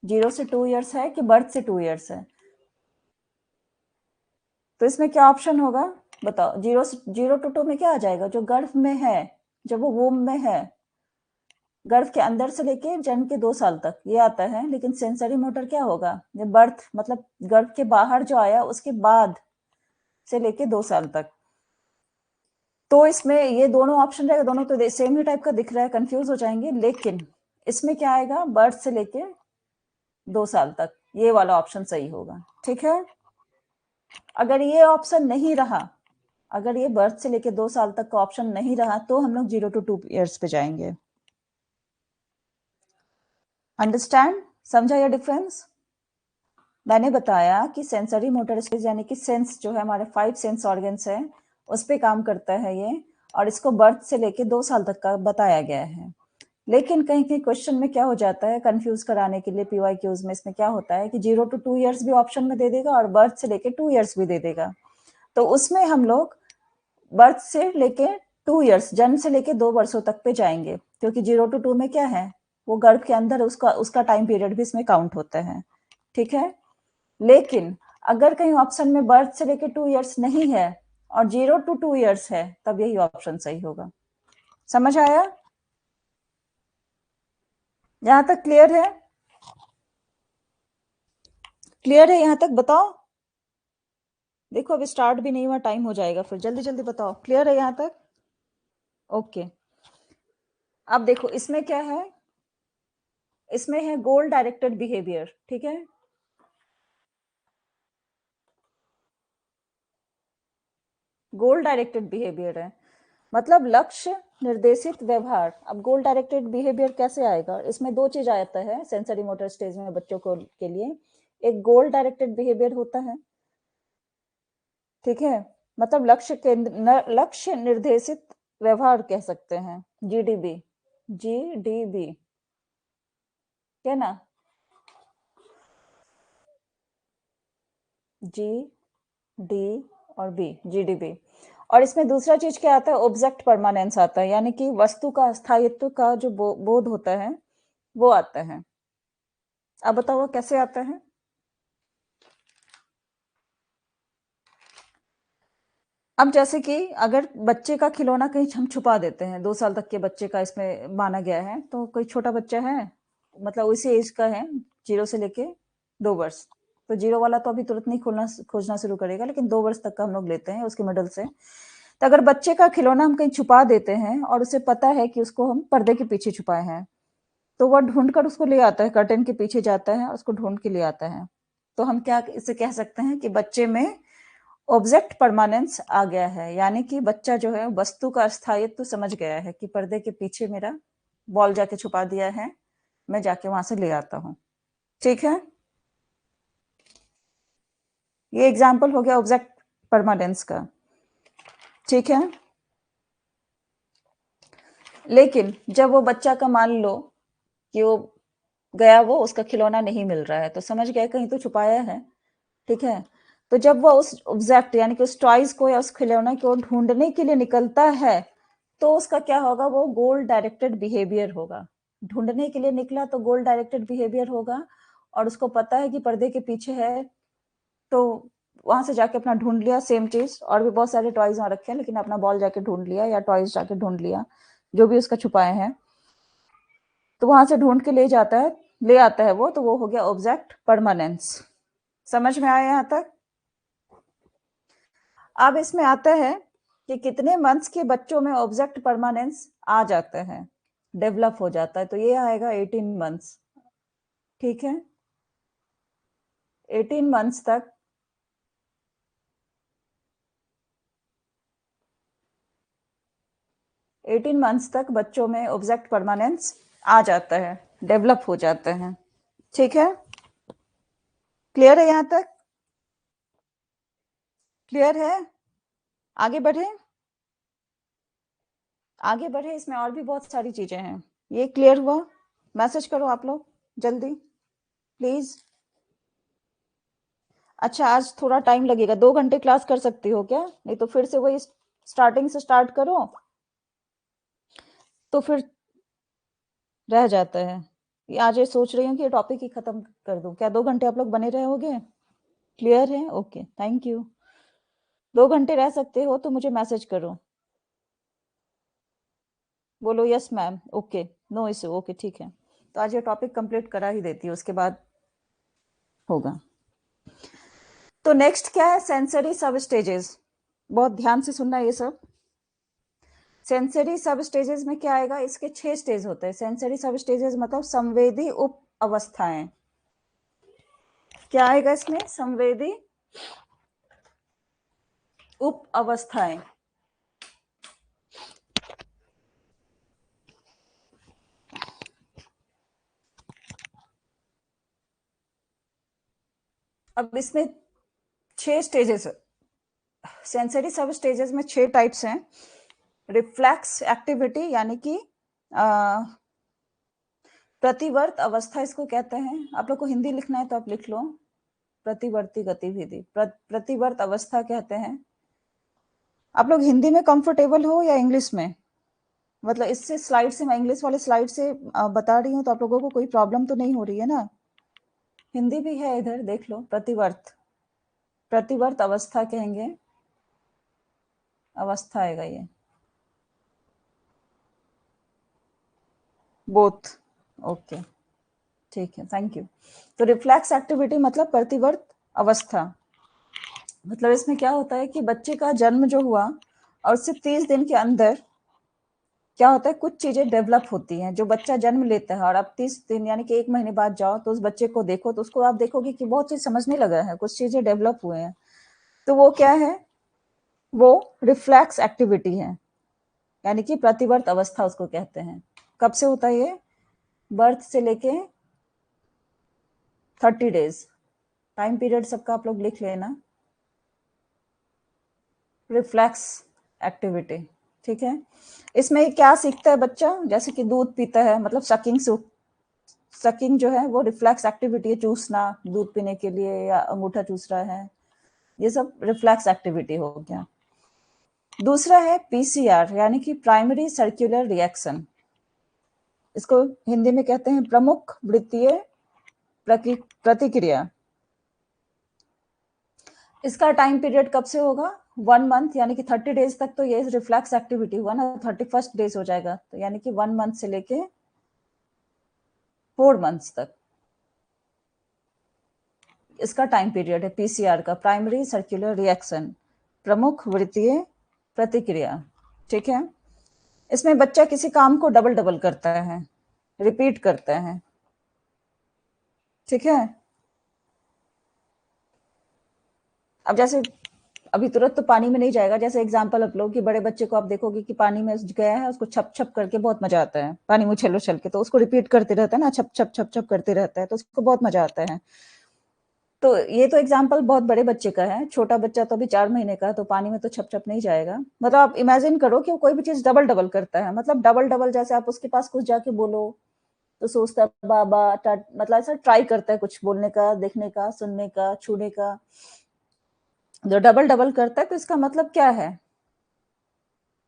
0 से 2 ईयर्स है कि बर्थ से 2 ईयर्स है, तो इसमें क्या ऑप्शन होगा बताओ? 0 to 2 में क्या आ जाएगा? जो गर्भ में है, जब वो वोम में है, गर्भ के अंदर से लेके जन्म के 2 साल तक, ये आता है। लेकिन सेंसरी मोटर क्या होगा? ये बर्थ मतलब गर्भ के बाहर जो आया उसके बाद से लेके 2 साल तक। तो इसमें ये दोनों ऑप्शन रहेगा, दोनों तो सेम ही टाइप का दिख रहा है, कंफ्यूज हो जाएंगे। लेकिन इसमें क्या आएगा? बर्थ से लेके 2 साल तक, ये वाला ऑप्शन सही होगा, ठीक है। अगर ये ऑप्शन नहीं रहा, अगर ये बर्थ से लेके 2 साल तक का ऑप्शन नहीं रहा, तो हम लोग 0 to 2 ईयर्स पे जाएंगे। अंडरस्टैंड? समझा ये डिफरेंस? मैंने बताया कि सेंसरी मोटर स्टेज यानी कि सेंस जो है हमारे 5 सेंस ऑर्गन्स है, उस पे काम करता है ये, और इसको बर्थ से लेके 2 साल तक का बताया गया है। लेकिन कहीं कहीं क्वेश्चन में क्या हो जाता है, कंफ्यूज कराने के लिए पीवाईक्यूज में इसमें क्या होता है कि 0 to 2 years भी ऑप्शन में दे देगा और बर्थ से लेके 2 years भी दे देगा। तो उसमें हम लोग बर्थ से लेके 2 years, जन्म से लेके 2 वर्षों तक पे जाएंगे, क्योंकि 0 to 2 में क्या है, वो गर्भ के अंदर उसका उसका टाइम पीरियड भी इसमें काउंट होता है। ठीक है। लेकिन अगर कहीं ऑप्शन में बर्थ से लेके 2 years नहीं है और 0 to 2 years है, तब यही ऑप्शन सही होगा। समझ आया? यहां तक क्लियर है? क्लियर है यहां तक? बताओ। देखो अभी स्टार्ट भी नहीं हुआ, टाइम हो जाएगा फिर। जल्दी जल्दी बताओ, क्लियर है यहां तक? ओके। अब देखो इसमें क्या है, इसमें है गोल डायरेक्टेड बिहेवियर। ठीक है, गोल डायरेक्टेड बिहेवियर है, मतलब लक्ष्य निर्देशित व्यवहार। अब गोल डायरेक्टेड बिहेवियर कैसे आएगा, इसमें दो चीज आता है सेंसरी मोटर स्टेज में बच्चों को के लिए। एक गोल डायरेक्टेड बिहेवियर होता है, ठीक है, मतलब लक्ष्य निर्देशित व्यवहार कह सकते हैं, जीडीबी। जीडीबी, क्या ना, जी डी और बी, जीडीबी। और इसमें दूसरा चीज क्या आता है, ऑब्जेक्ट परमानेंस आता है, यानी कि वस्तु का स्थायित्व का जो बोध होता है वो आता है। अब बताओ वो कैसे आता है। अब जैसे कि अगर बच्चे का खिलौना कहीं हम छुपा देते हैं, 2 साल तक के बच्चे का इसमें माना गया है, तो कोई छोटा बच्चा है, मतलब उसी एज का है, 0 से लेके 2 वर्ष, तो 0 वाला तो अभी तुरंत नहीं खोजना शुरू करेगा, लेकिन 2 वर्ष तक का हम लोग लेते हैं उसके मिडल से। तो अगर बच्चे का खिलौना हम कहीं छुपा देते हैं और उसे पता है कि उसको हम पर्दे के पीछे छुपाए हैं, तो वह ढूंढ कर उसको ले आता है, कर्टन के पीछे जाता है, उसको ढूंढ के ले आता है। तो हम क्या इसे कह सकते हैं कि बच्चे में ऑब्जेक्ट परमानेंस आ गया है, यानी कि बच्चा जो है वस्तु का स्थायित्व तो समझ गया है कि पर्दे के पीछे मेरा बॉल जाके छुपा दिया है, मैं जाके वहां से ले आता हूँ। ठीक है, ये एग्जाम्पल हो गया ऑब्जेक्ट परमानेंस का। ठीक है, लेकिन जब वो बच्चा का मान लो कि वो गया, वो उसका खिलौना नहीं मिल रहा है, तो समझ गया कहीं तो छुपाया है। ठीक है, तो जब वो उस ऑब्जेक्ट यानी कि उस टॉयज को या उस खिलौने को ढूंढने के लिए निकलता है, तो उसका क्या होगा, वो गोल डायरेक्टेड बिहेवियर होगा। ढूंढने के लिए निकला तो गोल डायरेक्टेड बिहेवियर होगा, और उसको पता है कि पर्दे के पीछे है, तो वहां से जाके अपना ढूंढ लिया सेम चीज। और भी बहुत सारे टॉयज वहां रखे हैं, लेकिन अपना बॉल जाके ढूंढ लिया या टॉयज जाके ढूंढ लिया, जो भी उसका छुपाए हैं, तो वहां से ढूंढ के ले जाता है, ले आता है वो, तो वो हो गया ऑब्जेक्ट परमानेंस। समझ में आया यहां तक? अब इसमें आता है कि कितने मंथ्स के बच्चों में ऑब्जेक्ट परमानेंस आ जाता है, डेवलप हो जाता है, तो ये आएगा 18 मंथ्स। ठीक है, 18 मंथ्स तक 18 मंथ्स तक बच्चों में ऑब्जेक्ट परमानेंस आ जाता है, डेवलप हो जाता है। ठीक है, क्लियर है यहां तक? क्लियर है? आगे बढ़े, आगे बढ़े, इसमें और भी बहुत सारी चीजें हैं। ये क्लियर हुआ? मैसेज करो आप लोग जल्दी प्लीज। अच्छा, आज थोड़ा टाइम लगेगा, 2 घंटे क्लास कर सकती हो क्या? नहीं तो फिर से वही स्टार्टिंग से स्टार्ट करो, तो फिर रह जाता है। ये आज ये सोच रही हूँ कि ये टॉपिक ही खत्म कर दूं। क्या 2 घंटे आप लोग बने रहोगे? क्लियर है? Okay, thank you. 2 घंटे रह सकते हो तो मुझे मैसेज करो, बोलो yes ma'am, okay, no issue, okay ठीक है। तो आज ये टॉपिक कंप्लीट करा ही देती हूँ, उसके बाद होगा। तो नेक्स्ट क्या है, सेंसरी सब स्टेजेस। बहुत ध्यान से सुनना ये सब। सेंसरी सब स्टेजेस में क्या आएगा, इसके 6 स्टेज होते हैं। सेंसरी सब स्टेजेस मतलब संवेदी उप अवस्थाएं। क्या आएगा इसमें, संवेदी उप अवस्थाएं। अब इसमें 6 स्टेजेस, सेंसरी सब स्टेजेस में 6 टाइप्स हैं। रिफ्लेक्स एक्टिविटी, यानी कि प्रतिवर्त अवस्था इसको कहते हैं। आप लोग को हिंदी लिखना है तो आप लिख लो, प्रतिवर्ती गतिविधि, प्रतिवर्त अवस्था कहते हैं। आप लोग हिंदी में कंफर्टेबल हो या इंग्लिश में? मतलब इससे स्लाइड से, मैं इंग्लिश वाले स्लाइड से बता रही हूँ, तो आप लोगों को कोई प्रॉब्लम तो नहीं हो रही है ना? हिंदी भी है इधर, देख लो। प्रतिवर्त, प्रतिवर्त अवस्था कहेंगे, अवस्था आएगा ये, बोथ। ओके, ठीक है, थैंक यू। तो रिफ्लेक्स एक्टिविटी मतलब प्रतिवर्त अवस्था, मतलब इसमें क्या होता है कि बच्चे का जन्म जो हुआ और उससे 30 दिन के अंदर क्या होता है, कुछ चीजें डेवलप होती हैं। जो बच्चा जन्म लेता है और अब 30 दिन यानी कि 1 महीने बाद जाओ तो उस बच्चे को देखो, तो उसको आप देखोगे कि बहुत चीज समझने लगा है, कुछ चीजें डेवलप हुए हैं। तो वो क्या है, वो रिफ्लेक्स एक्टिविटी है, यानी कि प्रतिवर्त अवस्था उसको कहते हैं। कब से होता है ये? बर्थ से लेके 30 डेज। टाइम पीरियड सबका आप लोग लिख लेना। रिफ्लेक्स एक्टिविटी, ठीक है। इसमें क्या सीखता है बच्चा? जैसे कि दूध पीता है, मतलब सकिंग से, सकिंग जो है वो रिफ्लेक्स एक्टिविटी है, चूसना दूध पीने के लिए, या अंगूठा चूस रहा है, ये सब रिफ्लेक्स एक्टिविटी हो गया। दूसरा है पीसीआर, यानी कि प्राइमरी सर्कुलर रिएक्शन। इसको हिंदी में कहते हैं प्रमुख वृत्तीय प्रतिक्रिया। इसका टाइम पीरियड कब से होगा? 1 मंथ, यानी कि 30 डेज तक तो ये रिफ्लेक्स एक्टिविटी हुआ ना, 31st डेज हो जाएगा, तो यानी कि 1 मंथ से लेके 4 मंथ्स तक इसका टाइम पीरियड है पीसीआर का, प्राइमरी सर्कुलर रिएक्शन, प्रमुख वृत्तीय प्रतिक्रिया, ठीक है। इसमें बच्चा किसी काम को डबल डबल करता है, रिपीट करता है, ठीक है। अब जैसे अभी तुरंत तो पानी में नहीं जाएगा, जैसे एग्जांपल आप लो कि बड़े बच्चे को आप देखोगे कि पानी में गया है, उसको छप छप करके बहुत मजा आता है, पानी में उछल उछल के, तो उसको रिपीट करते रहता है ना, छप छप छप छप करते रहता है, तो उसको बहुत मजा आता है। तो ये तो एग्जाम्पल बहुत बड़े बच्चे का है, छोटा बच्चा तो अभी 4 महीने का, तो पानी में तो छप छप नहीं जाएगा। मतलब आप इमेजिन करो कि वो कोई भी चीज डबल डबल करता है, मतलब डबल डबल, जैसे आप उसके पास कुछ जाके बोलो तो सोचता है बाबा, मतलब ऐसा ट्राई करता है कुछ बोलने का, देखने का, सुनने का, छूने का। जो डबल डबल करता है तो इसका मतलब क्या है?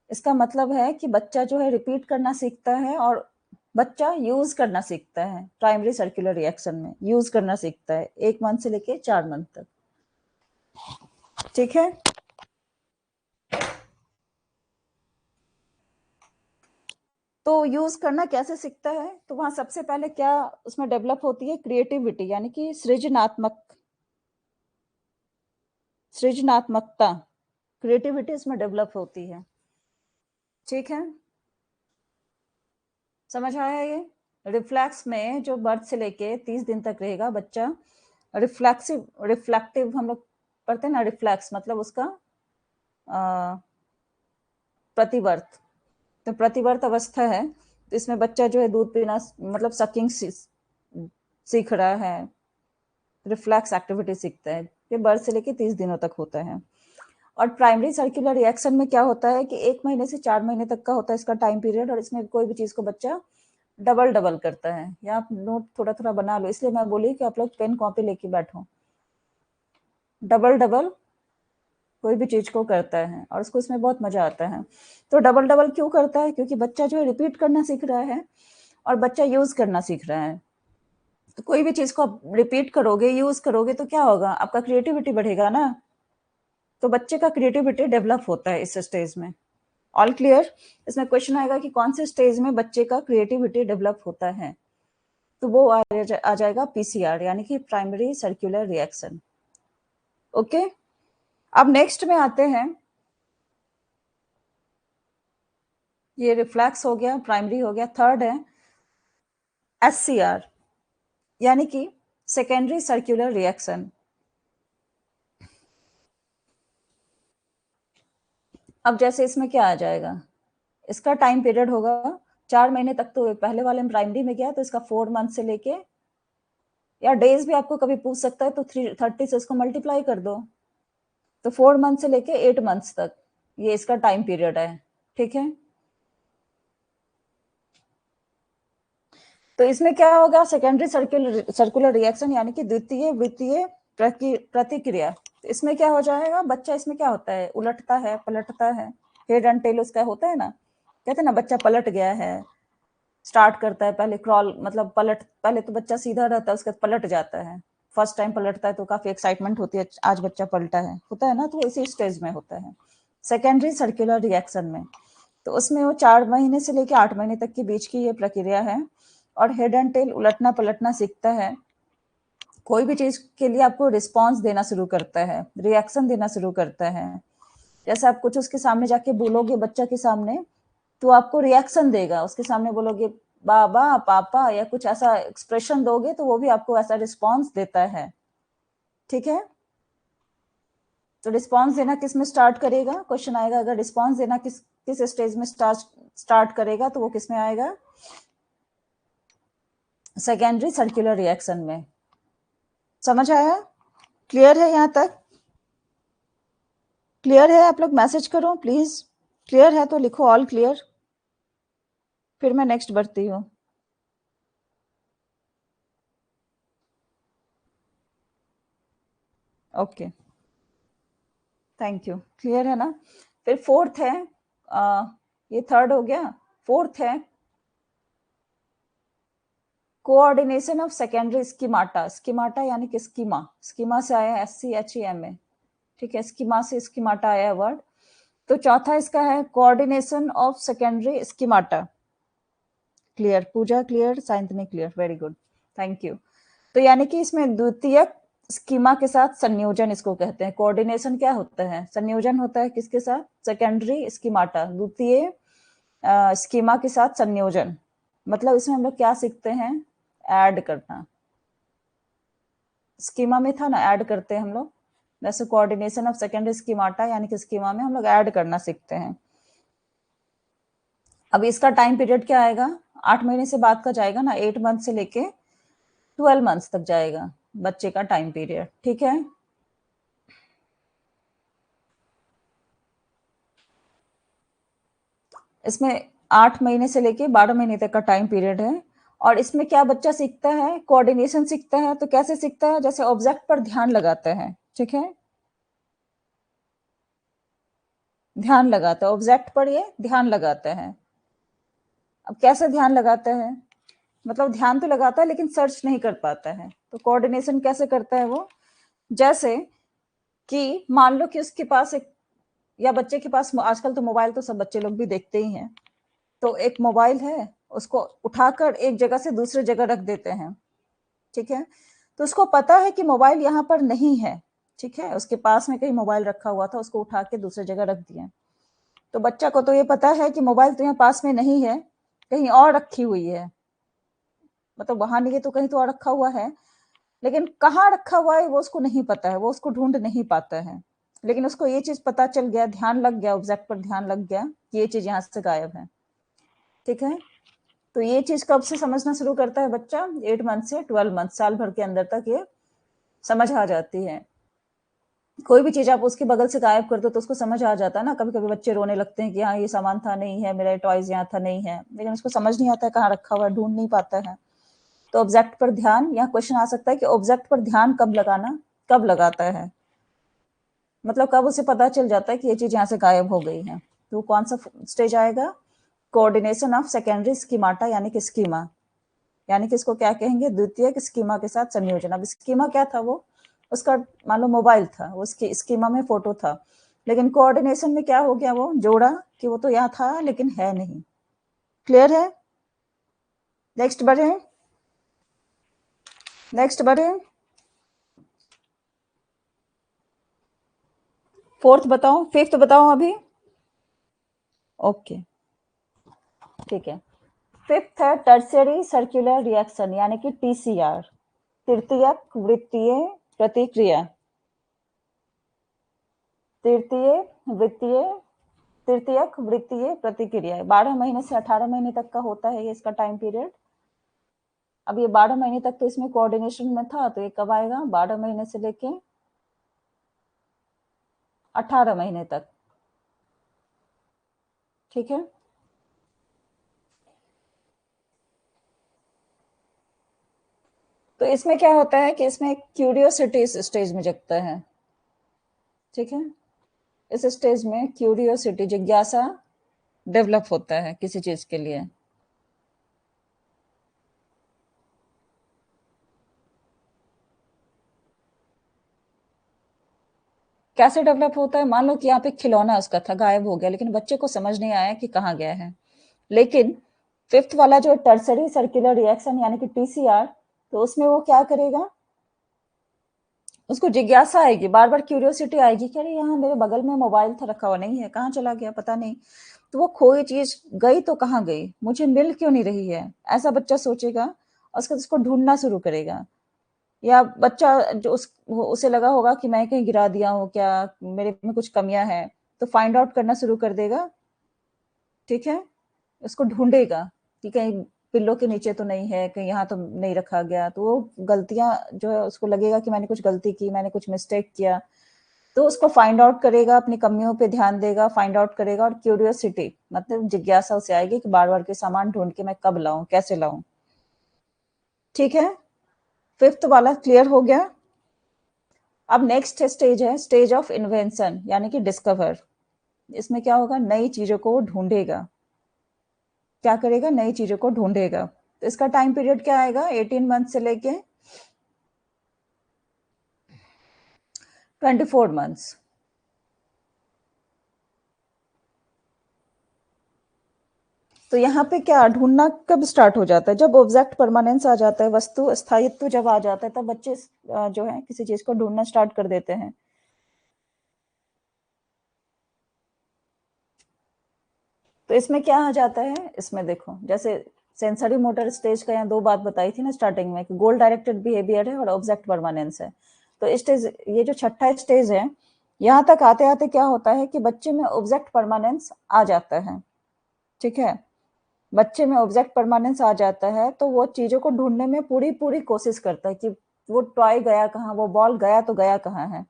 इसका मतलब है कि बच्चा जो है रिपीट करना सीखता है, और बच्चा यूज करना सीखता है, प्राइमरी सर्कुलर रिएक्शन में यूज करना सीखता है 1 मंथ से लेके 4 मंथ तक, ठीक है। तो यूज करना कैसे सीखता है? तो वहां सबसे पहले क्या उसमें डेवलप होती है? क्रिएटिविटी, यानी कि सृजनात्मकता, क्रिएटिविटी इसमें डेवलप होती है, ठीक है। समझ आया ये? रिफ्लेक्स में जो बर्थ से लेके 30 दिन तक रहेगा बच्चा, रिफ्लेक्टिव हम लोग पढ़ते हैं ना, रिफ्लेक्स मतलब उसका प्रतिवर्त, तो प्रतिवर्त अवस्था है। तो इसमें बच्चा जो है दूध पीना, मतलब सकिंग सीख रहा है, रिफ्लेक्स एक्टिविटी सीखता है। ये बर्थ से लेके 30 दिनों तक होता है। और प्राइमरी सर्कुलर रिएक्शन में क्या होता है कि 1 महीने से 4 महीने तक का होता है इसका टाइम पीरियड, और इसमें कोई भी चीज को बच्चा डबल डबल करता है। या आप नोट थोड़ा थोड़ा बना लो, इसलिए मैं बोली कि आप लोग पेन कॉपी लेके बैठो। डबल डबल कोई भी चीज को करता है और उसको इसमें बहुत मजा आता है। तो डबल डबल क्यों करता है? क्योंकि बच्चा जो है रिपीट करना सीख रहा है और बच्चा यूज करना सीख रहा है। तो कोई भी चीज को आप रिपीट करोगे, यूज करोगे, तो क्या होगा? आपका क्रिएटिविटी बढ़ेगा ना। तो बच्चे का क्रिएटिविटी डेवलप होता है इस स्टेज में। All clear? इसमें क्वेश्चन आएगा कि कौन से स्टेज में बच्चे का क्रिएटिविटी डेवलप होता है, तो वो आ जाएगा पीसीआर, यानी कि प्राइमरी सर्कुलर रिएक्शन। ओके, अब नेक्स्ट में आते हैं। ये रिफ्लेक्स हो गया, प्राइमरी हो गया। थर्ड है एससीआर, यानी कि सेकेंडरी सर्कुलर रिएक्शन। अब जैसे इसमें क्या आ जाएगा, इसका टाइम पीरियड होगा 4 महीने तक। तो पहले वाले में प्राइमरी में गया, तो इसका 4 मंथ से लेके, या डेज भी आपको कभी पूछ सकता है, तो 30 से इसको मल्टीप्लाई कर दो, तो 4 मंथ से लेके 8 मंथ्स तक ये इसका टाइम पीरियड है, ठीक है। तो इसमें क्या होगा, सेकेंडरी सर्कुलर रिएक्शन यानी कि द्वितीय वृत्तीय प्रतिक्रिया। इसमें क्या हो जाएगा, बच्चा इसमें क्या होता है, उलटता है, पलटता है, हेड एंड टेल उसका होता है ना, कहते हैं ना बच्चा पलट गया है, स्टार्ट करता है पहले क्रॉल, मतलब पलट, पहले तो बच्चा सीधा रहता है, उसके बाद पलट जाता है, फर्स्ट टाइम पलटता है तो काफी एक्साइटमेंट होती है, आज बच्चा पलटा है, होता है ना, तो इसी स्टेज में होता है सेकेंडरी सर्कुलर रिएक्शन में। तो उसमें वो 4 महीने से लेकर 8 महीने तक के बीच की ये प्रक्रिया है, और हेड एंड टेल उलटना पलटना सीखता है, कोई भी चीज के लिए आपको रिस्पॉन्स देना शुरू करता है, रिएक्शन देना शुरू करता है। जैसे आप कुछ उसके सामने जाके बोलोगे बच्चा के सामने, तो आपको रिएक्शन देगा, उसके सामने बोलोगे बाबा पापा या कुछ ऐसा एक्सप्रेशन दोगे तो वो भी आपको ऐसा रिस्पॉन्स देता है, ठीक है। तो रिस्पॉन्स देना किस में स्टार्ट करेगा, क्वेश्चन आएगा, अगर रिस्पॉन्स देना किस किस स्टेज में स्टार्ट करेगा तो वो किस में आएगा, सेकेंडरी सर्कुलर रिएक्शन में। समझ आया, क्लियर है यहाँ तक, क्लियर है, आप लोग मैसेज करो प्लीज, क्लियर है तो लिखो ऑल क्लियर, फिर मैं नेक्स्ट बढ़ती हूँ। ओके, थैंक यू, क्लियर है ना। फिर फोर्थ है, ये थर्ड हो गया, फोर्थ है coordination of secondary schemata. Schemata यानी कि स्कीमा, स्कीमा से आया SCHEMA, ठीक है, स्कीमा से स्कीमाटा आया वर्ड। तो चौथा इसका है coordination of secondary schemata. Clear Pooja, clear Sayantani, clear, very good, thank you. तो यानी कि इसमें द्वितीयक स्कीमा के साथ संयोजन इसको कहते हैं। कोऑर्डिनेशन क्या होता है, संयोजन होता है किसके साथ, सेकेंडरी स्कीमाटा, द्वितीय स्कीमा के साथ संयोजन। मतलब इसमें हम लोग क्या सीखते हैं, ऐड करना, स्कीमा में था ना ऐड करते हैं हम लोग, वैसे कोऑर्डिनेशन ऑफ सेकेंडरी स्कीमाटा यानी कि स्कीमा में हम लोग ऐड करना सीखते हैं। अब इसका टाइम पीरियड क्या आएगा, 8 महीने से बाद का जाएगा ना, 8 मंथ से लेके 12 मंथ्स तक जाएगा बच्चे का टाइम पीरियड, ठीक है। इसमें 8 महीने से लेके 12 महीने तक का टाइम पीरियड है। और इसमें क्या बच्चा सीखता है, कोऑर्डिनेशन सीखता है। तो कैसे सीखता है, जैसे ऑब्जेक्ट पर ध्यान लगाता है, ठीक है, ध्यान लगाता है, ऑब्जेक्ट पर ये ध्यान लगाता है। अब कैसे ध्यान लगाता है, मतलब ध्यान तो लगाता है लेकिन सर्च नहीं कर पाता है, तो कोऑर्डिनेशन कैसे करता है वो, जैसे कि मान लो कि उसके पास एक, या बच्चे के पास, आजकल तो मोबाइल तो सब बच्चे लोग भी देखते ही हैं, तो एक मोबाइल है, उसको उठाकर एक जगह से दूसरे जगह रख देते हैं, ठीक है। तो उसको पता है कि मोबाइल यहाँ पर नहीं है, ठीक है, उसके पास में कहीं मोबाइल रखा हुआ था, उसको उठा के दूसरी जगह रख दिया। तो बच्चा को तो ये पता है कि मोबाइल तो यहाँ पास में नहीं है, कहीं और रखी हुई है, मतलब वहां नहीं है तो कहीं तो और रखा हुआ है, लेकिन कहाँ रखा हुआ है वो उसको नहीं पता है, वो उसको ढूंढ नहीं पाता है। लेकिन उसको ये चीज पता चल गया, ध्यान लग गया, ऑब्जेक्ट पर ध्यान लग गया कि ये चीज यहाँ से गायब है, ठीक है। तो ये चीज कब से समझना शुरू करता है बच्चा, 8 मंथ से 12 मंथ, साल भर के अंदर तक ये समझ आ जाती है। कोई भी चीज आप उसके बगल से गायब कर दो तो उसको समझ आ जाता है ना। कभी कभी बच्चे रोने लगते हैं कि हाँ ये सामान था नहीं है, मेरा टॉयज यहाँ था नहीं है, लेकिन उसको समझ नहीं आता है कहाँ रखा हुआ है, ढूंढ नहीं पाता है। तो ऑब्जेक्ट पर ध्यान, यहाँ क्वेश्चन आ सकता है कि ऑब्जेक्ट पर ध्यान कब लगाना, कब लगाता है, मतलब कब उसे पता चल जाता है कि ये चीज यहाँ से गायब हो गई है। तो कौन सा स्टेज आएगा, कोऑर्डिनेशन ऑफ सेकेंडरी स्कीमाटा यानी कि स्कीमा, यानी कि इसको क्या कहेंगे, द्वितीयक स्कीमा के साथ संयोजन। अब स्कीमा क्या था, वो उसका मान लो मोबाइल था, वो उसकी स्कीमा में फोटो था, लेकिन कोऑर्डिनेशन में क्या हो गया, वो जोड़ा कि वो तो यहाँ था लेकिन है नहीं। क्लियर है, नेक्स्ट बढ़े, नेक्स्ट बढ़े, फोर्थ बताओ, फिफ्थ बताओ अभी, ओके ठीक है। फिफ्थ है टर्शियरी सर्कुलर रिएक्शन यानी कि TCR, तृतीयक वृत्तीय प्रतिक्रिया, तृतीय वृत्तीय तृतीयक वृत्तीय प्रतिक्रिया। 12 महीने से 18 महीने तक का होता है ये इसका टाइम पीरियड। अब ये 12 महीने तक तो इसमें कोऑर्डिनेशन में था, तो ये कब आएगा, 12 महीने से लेके 18 महीने तक, ठीक है। तो इसमें क्या होता है कि इसमें क्यूरियोसिटी इस स्टेज में जगता है, ठीक है। इस स्टेज में क्यूरियोसिटी, जिज्ञासा डेवलप होता है किसी चीज के लिए। कैसे डेवलप होता है? मान लो कि यहाँ पे खिलौना उसका था, गायब हो गया, लेकिन बच्चे को समझ नहीं आया कि कहाँ गया है। लेकिन फिफ्थ वाला जो टर्सरी सर्कुलर रिएक्शन यानी कि टीसीआर, तो उसमें वो क्या करेगा, उसको जिज्ञासा आएगी, बार बार क्यूरियोसिटी आएगी कि अरे यहाँ मेरे बगल में मोबाइल था रखा हुआ, नहीं है, कहाँ चला गया पता नहीं। तो वो खोई चीज गई तो कहाँ गई, मुझे मिल क्यों नहीं रही है, ऐसा बच्चा सोचेगा और उसके बाद उसको ढूंढना शुरू करेगा। या बच्चा जो उसे लगा होगा कि मैं कहीं गिरा दिया हूँ क्या, मेरे में कुछ कमियां हैं, तो फाइंड आउट करना शुरू कर देगा, ठीक है। उसको ढूंढेगा कि कहीं पिल्लों के नीचे तो नहीं है, कहीं यहाँ तो नहीं रखा गया। तो वो गलतियां जो है, उसको लगेगा कि मैंने कुछ गलती की, मैंने कुछ मिस्टेक किया, तो उसको फाइंड आउट करेगा, अपनी कमियों पे ध्यान देगा, फाइंड आउट करेगा। और क्यूरियोसिटी मतलब जिज्ञासा उसे आएगी कि बार बार के सामान ढूंढ के मैं कब लाऊं, कैसे लाऊं, ठीक है। फिफ्थ वाला क्लियर हो गया। अब नेक्स्ट स्टेज है स्टेज ऑफ इन्वेंशन यानी कि डिस्कवर। इसमें क्या होगा, नई चीजों को ढूंढेगा। क्या करेगा, नई चीजों को ढूंढेगा। तो इसका टाइम पीरियड क्या आएगा, 18 मंथ से लेके 24 मंथ्स। तो यहाँ पे क्या ढूंढना कब स्टार्ट हो जाता है, जब ऑब्जेक्ट परमानेंस आ जाता है, वस्तु स्थायित्व जब आ जाता है, तब बच्चे जो है किसी चीज को ढूंढना स्टार्ट कर देते हैं। तो इसमें क्या आ जाता है, इसमें देखो जैसे सेंसरी मोटर स्टेज का यहाँ दो बात बताई थी ना स्टार्टिंग में, कि गोल डायरेक्टेड बिहेवियर है और ऑब्जेक्ट परमानेंस है। तो स्टेज, ये जो छठा स्टेज है, यहाँ तक आते आते क्या होता है कि बच्चे में ऑब्जेक्ट परमानेंस आ जाता है, ठीक है। बच्चे में ऑब्जेक्ट परमानेंस आ जाता है तो वो चीजों को ढूंढने में पूरी पूरी कोशिश करता है कि वो टॉय गया कहाँ, वो बॉल गया तो गया कहाँ है।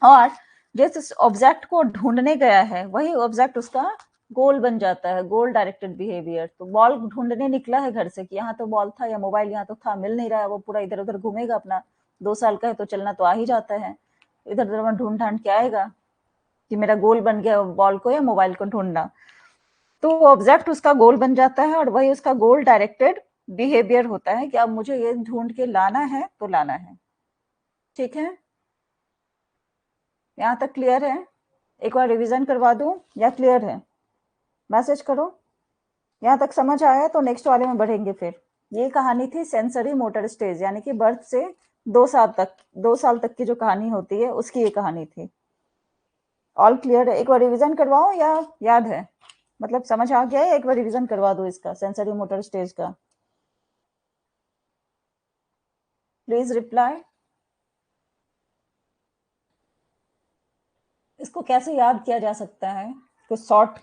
और जिस ऑब्जेक्ट को ढूंढने गया है वही ऑब्जेक्ट उसका गोल बन जाता है, गोल डायरेक्टेड बिहेवियर। तो बॉल ढूंढने निकला है घर से कि यहाँ तो बॉल था या मोबाइल यहाँ तो था, मिल नहीं रहा है, वो पूरा इधर उधर घूमेगा अपना, 2 साल का है तो चलना तो आ ही जाता है, इधर उधर ढूंढ ढांड के आएगा कि मेरा गोल बन गया बॉल को या मोबाइल को ढूंढना। तो ऑब्जेक्ट उसका गोल बन जाता है और वही उसका गोल डायरेक्टेड बिहेवियर होता है कि अब मुझे ये ढूंढ के लाना है तो लाना है, ठीक है। यहाँ तक क्लियर है? एक बार रिवीजन करवा दूं या क्लियर है, मैसेज करो। यहाँ तक समझ आया तो नेक्स्ट वाले में बढ़ेंगे फिर। ये कहानी थी सेंसरी मोटर स्टेज यानी कि बर्थ से 2 साल तक, 2 साल तक की जो कहानी होती है उसकी ये कहानी थी। ऑल क्लियर है? एक बार रिवीजन करवाओ या याद है, मतलब समझ आ गया है? एक बार रिवीजन करवा दो इसका, सेंसरी मोटर स्टेज का, प्लीज रिप्लाई। इसको कैसे याद किया जा सकता है, कुछ शॉर्ट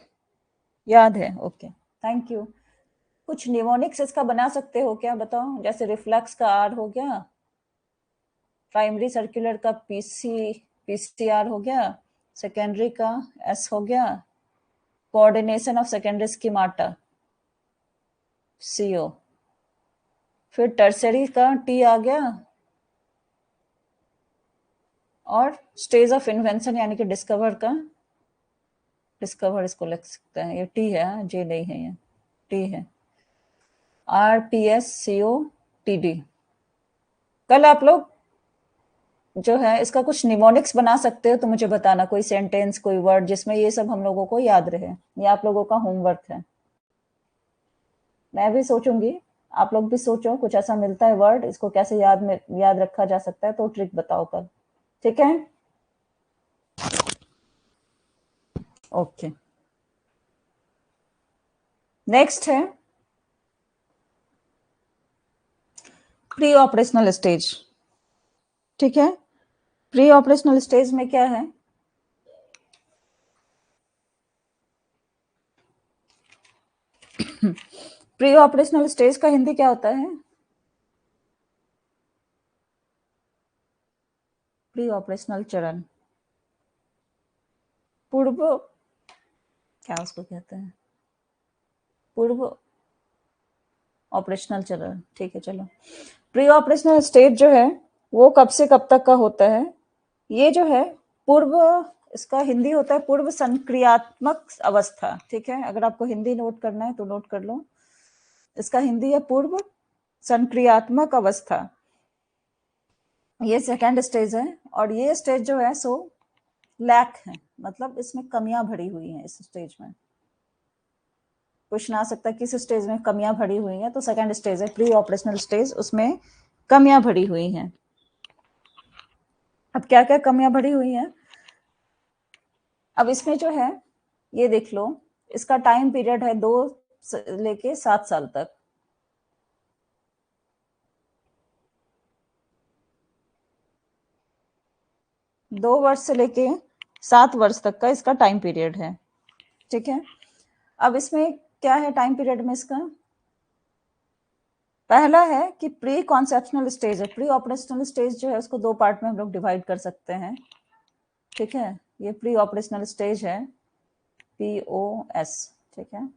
याद है? Okay, thank you. कुछ निमोनिक्स इसका बना सकते हो क्या, बताओ? जैसे रिफ्लक्स का आर हो गया, प्राइमरी सर्कुलर का पीसीआर हो गया, सेकेंडरी का एस हो गया, coordination of secondary schemata CO, फिर टर्सरी का टी आ गया, और स्टेज ऑफ इन्वेंशन यानी कि डिस्कवर का डिस्कवर इसको लिख सकते हैं, ये टी है, जे नहीं है, ये टी है, R P S C O T D. कल आप लोग जो है इसका कुछ निमोनिक्स बना सकते हो तो मुझे बताना, कोई सेंटेंस, कोई वर्ड जिसमें ये सब हम लोगों को याद रहे। ये आप लोगों का होमवर्क है। मैं भी सोचूंगी, आप लोग भी सोचो, कुछ ऐसा मिलता है वर्ड, इसको कैसे याद रखा जा सकता है, तो ट्रिक बताओ कल, ठीक है। ओके, नेक्स्ट है प्री ऑपरेशनल स्टेज, ठीक है। प्री ऑपरेशनल स्टेज में क्या है, प्री ऑपरेशनल स्टेज का हिंदी क्या होता है? प्री ऑपरेशनल चरण, पूर्व, क्या उसको कहते हैं, पूर्व ऑपरेशनल चरण, ठीक है चलो। प्री ऑपरेशनल स्टेज जो है वो कब से कब तक का होता है? ये जो है पूर्व, इसका हिंदी होता है पूर्व संक्रियात्मक अवस्था। ठीक है, अगर आपको हिंदी नोट करना है तो नोट कर लो। इसका हिंदी है पूर्व संक्रियात्मक अवस्था। ये सेकेंड स्टेज है, और ये स्टेज जो है सो लैक है, मतलब इसमें कमियां भरी हुई हैं। इस स्टेज में क्वेश्चन आ सकता है किस स्टेज में कमियां भरी हुई हैं, तो सेकेंड स्टेज है प्री ऑपरेशनल स्टेज, उसमें कमियां भरी हुई हैं। अब क्या क्या कमियां भरी हुई हैं? अब इसमें जो है ये देख लो, इसका टाइम पीरियड है 2 से लेके 7 साल तक। दो वर्ष से लेके 7 वर्ष तक का इसका टाइम पीरियड है। ठीक है, अब इसमें क्या है टाइम पीरियड में इसका? पहला है कि प्री कॉन्सेप्शनल स्टेज है। प्री ऑपरेशनल स्टेज जो है उसको 2 पार्ट में हम लोग डिवाइड कर सकते हैं। ठीक है, ये प्री ऑपरेशनल स्टेज है, POS। ठीक है,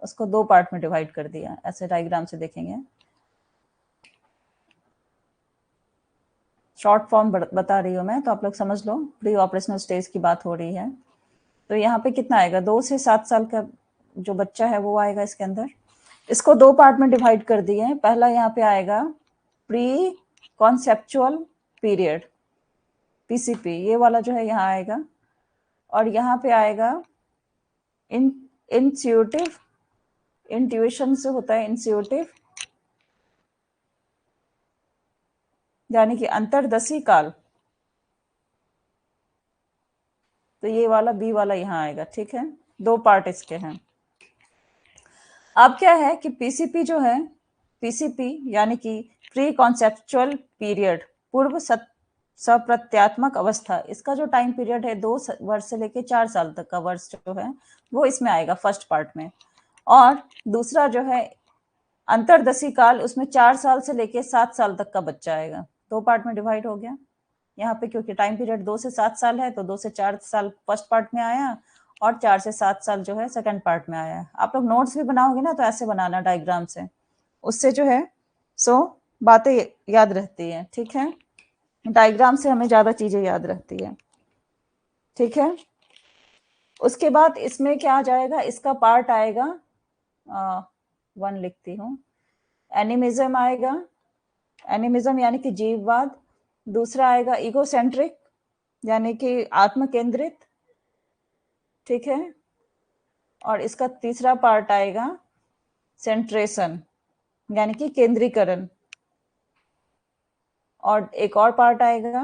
उसको 2 पार्ट में डिवाइड कर दिया, ऐसे डायग्राम से देखेंगे। शॉर्ट फॉर्म बता रही हूँ मैं, तो आप लोग समझ लो। प्री ऑपरेशनल स्टेज की बात हो रही है, तो यहाँ पे कितना आएगा? 2 से 7 साल का जो बच्चा है वो आएगा इसके अंदर। इसको 2 पार्ट में डिवाइड कर दिए हैं। पहला यहाँ पे आएगा प्री कॉन्सेप्चुअल पीरियड, PCP, ये वाला जो है यहाँ आएगा। और यहाँ पे आएगा इंट्यूटिव, इंट्यूशन से होता है इंट्यूटिव, यानी कि अंतर्दशी काल, तो ये वाला B वाला यहाँ आएगा। ठीक है, 2 पार्ट इसके हैं। अब क्या है कि PCP जो है, PCP यानी कि प्री कॉन्सेप्चुअल पीरियड, पूर्व सप्रत्यात्मक अवस्था, इसका जो टाइम पीरियड है 2 वर्ष से लेके 4 साल तक का वर्ष जो है वो इसमें आएगा फर्स्ट पार्ट में। और दूसरा जो है अंतर्दशी काल, उसमें 4 साल से लेके 7 साल तक का बच्चा आएगा। 2 पार्ट में डिवाइड हो गया यहाँ पे, क्योंकि टाइम पीरियड 2 से 7 साल है, तो 2 से 4 साल फर्स्ट पार्ट में आया और 4 से 7 साल जो है सेकंड पार्ट में आया। आप लोग नोट्स भी बनाओगे ना तो ऐसे बनाना डायग्राम से, उससे जो है सो बातें याद रहती है। ठीक है, डायग्राम से हमें ज्यादा चीजें याद रहती है। ठीक है, उसके बाद इसमें क्या आ जाएगा? इसका पार्ट आएगा 1 लिखती हूँ, एनिमिज्म आएगा। एनिमिज्म यानी कि जीववाद। दूसरा आएगा इगोसेंट्रिक, यानी कि आत्म केंद्रित। ठीक है, और इसका तीसरा पार्ट आएगा सेंट्रेशन, यानी कि केंद्रीकरण। और एक और पार्ट आएगा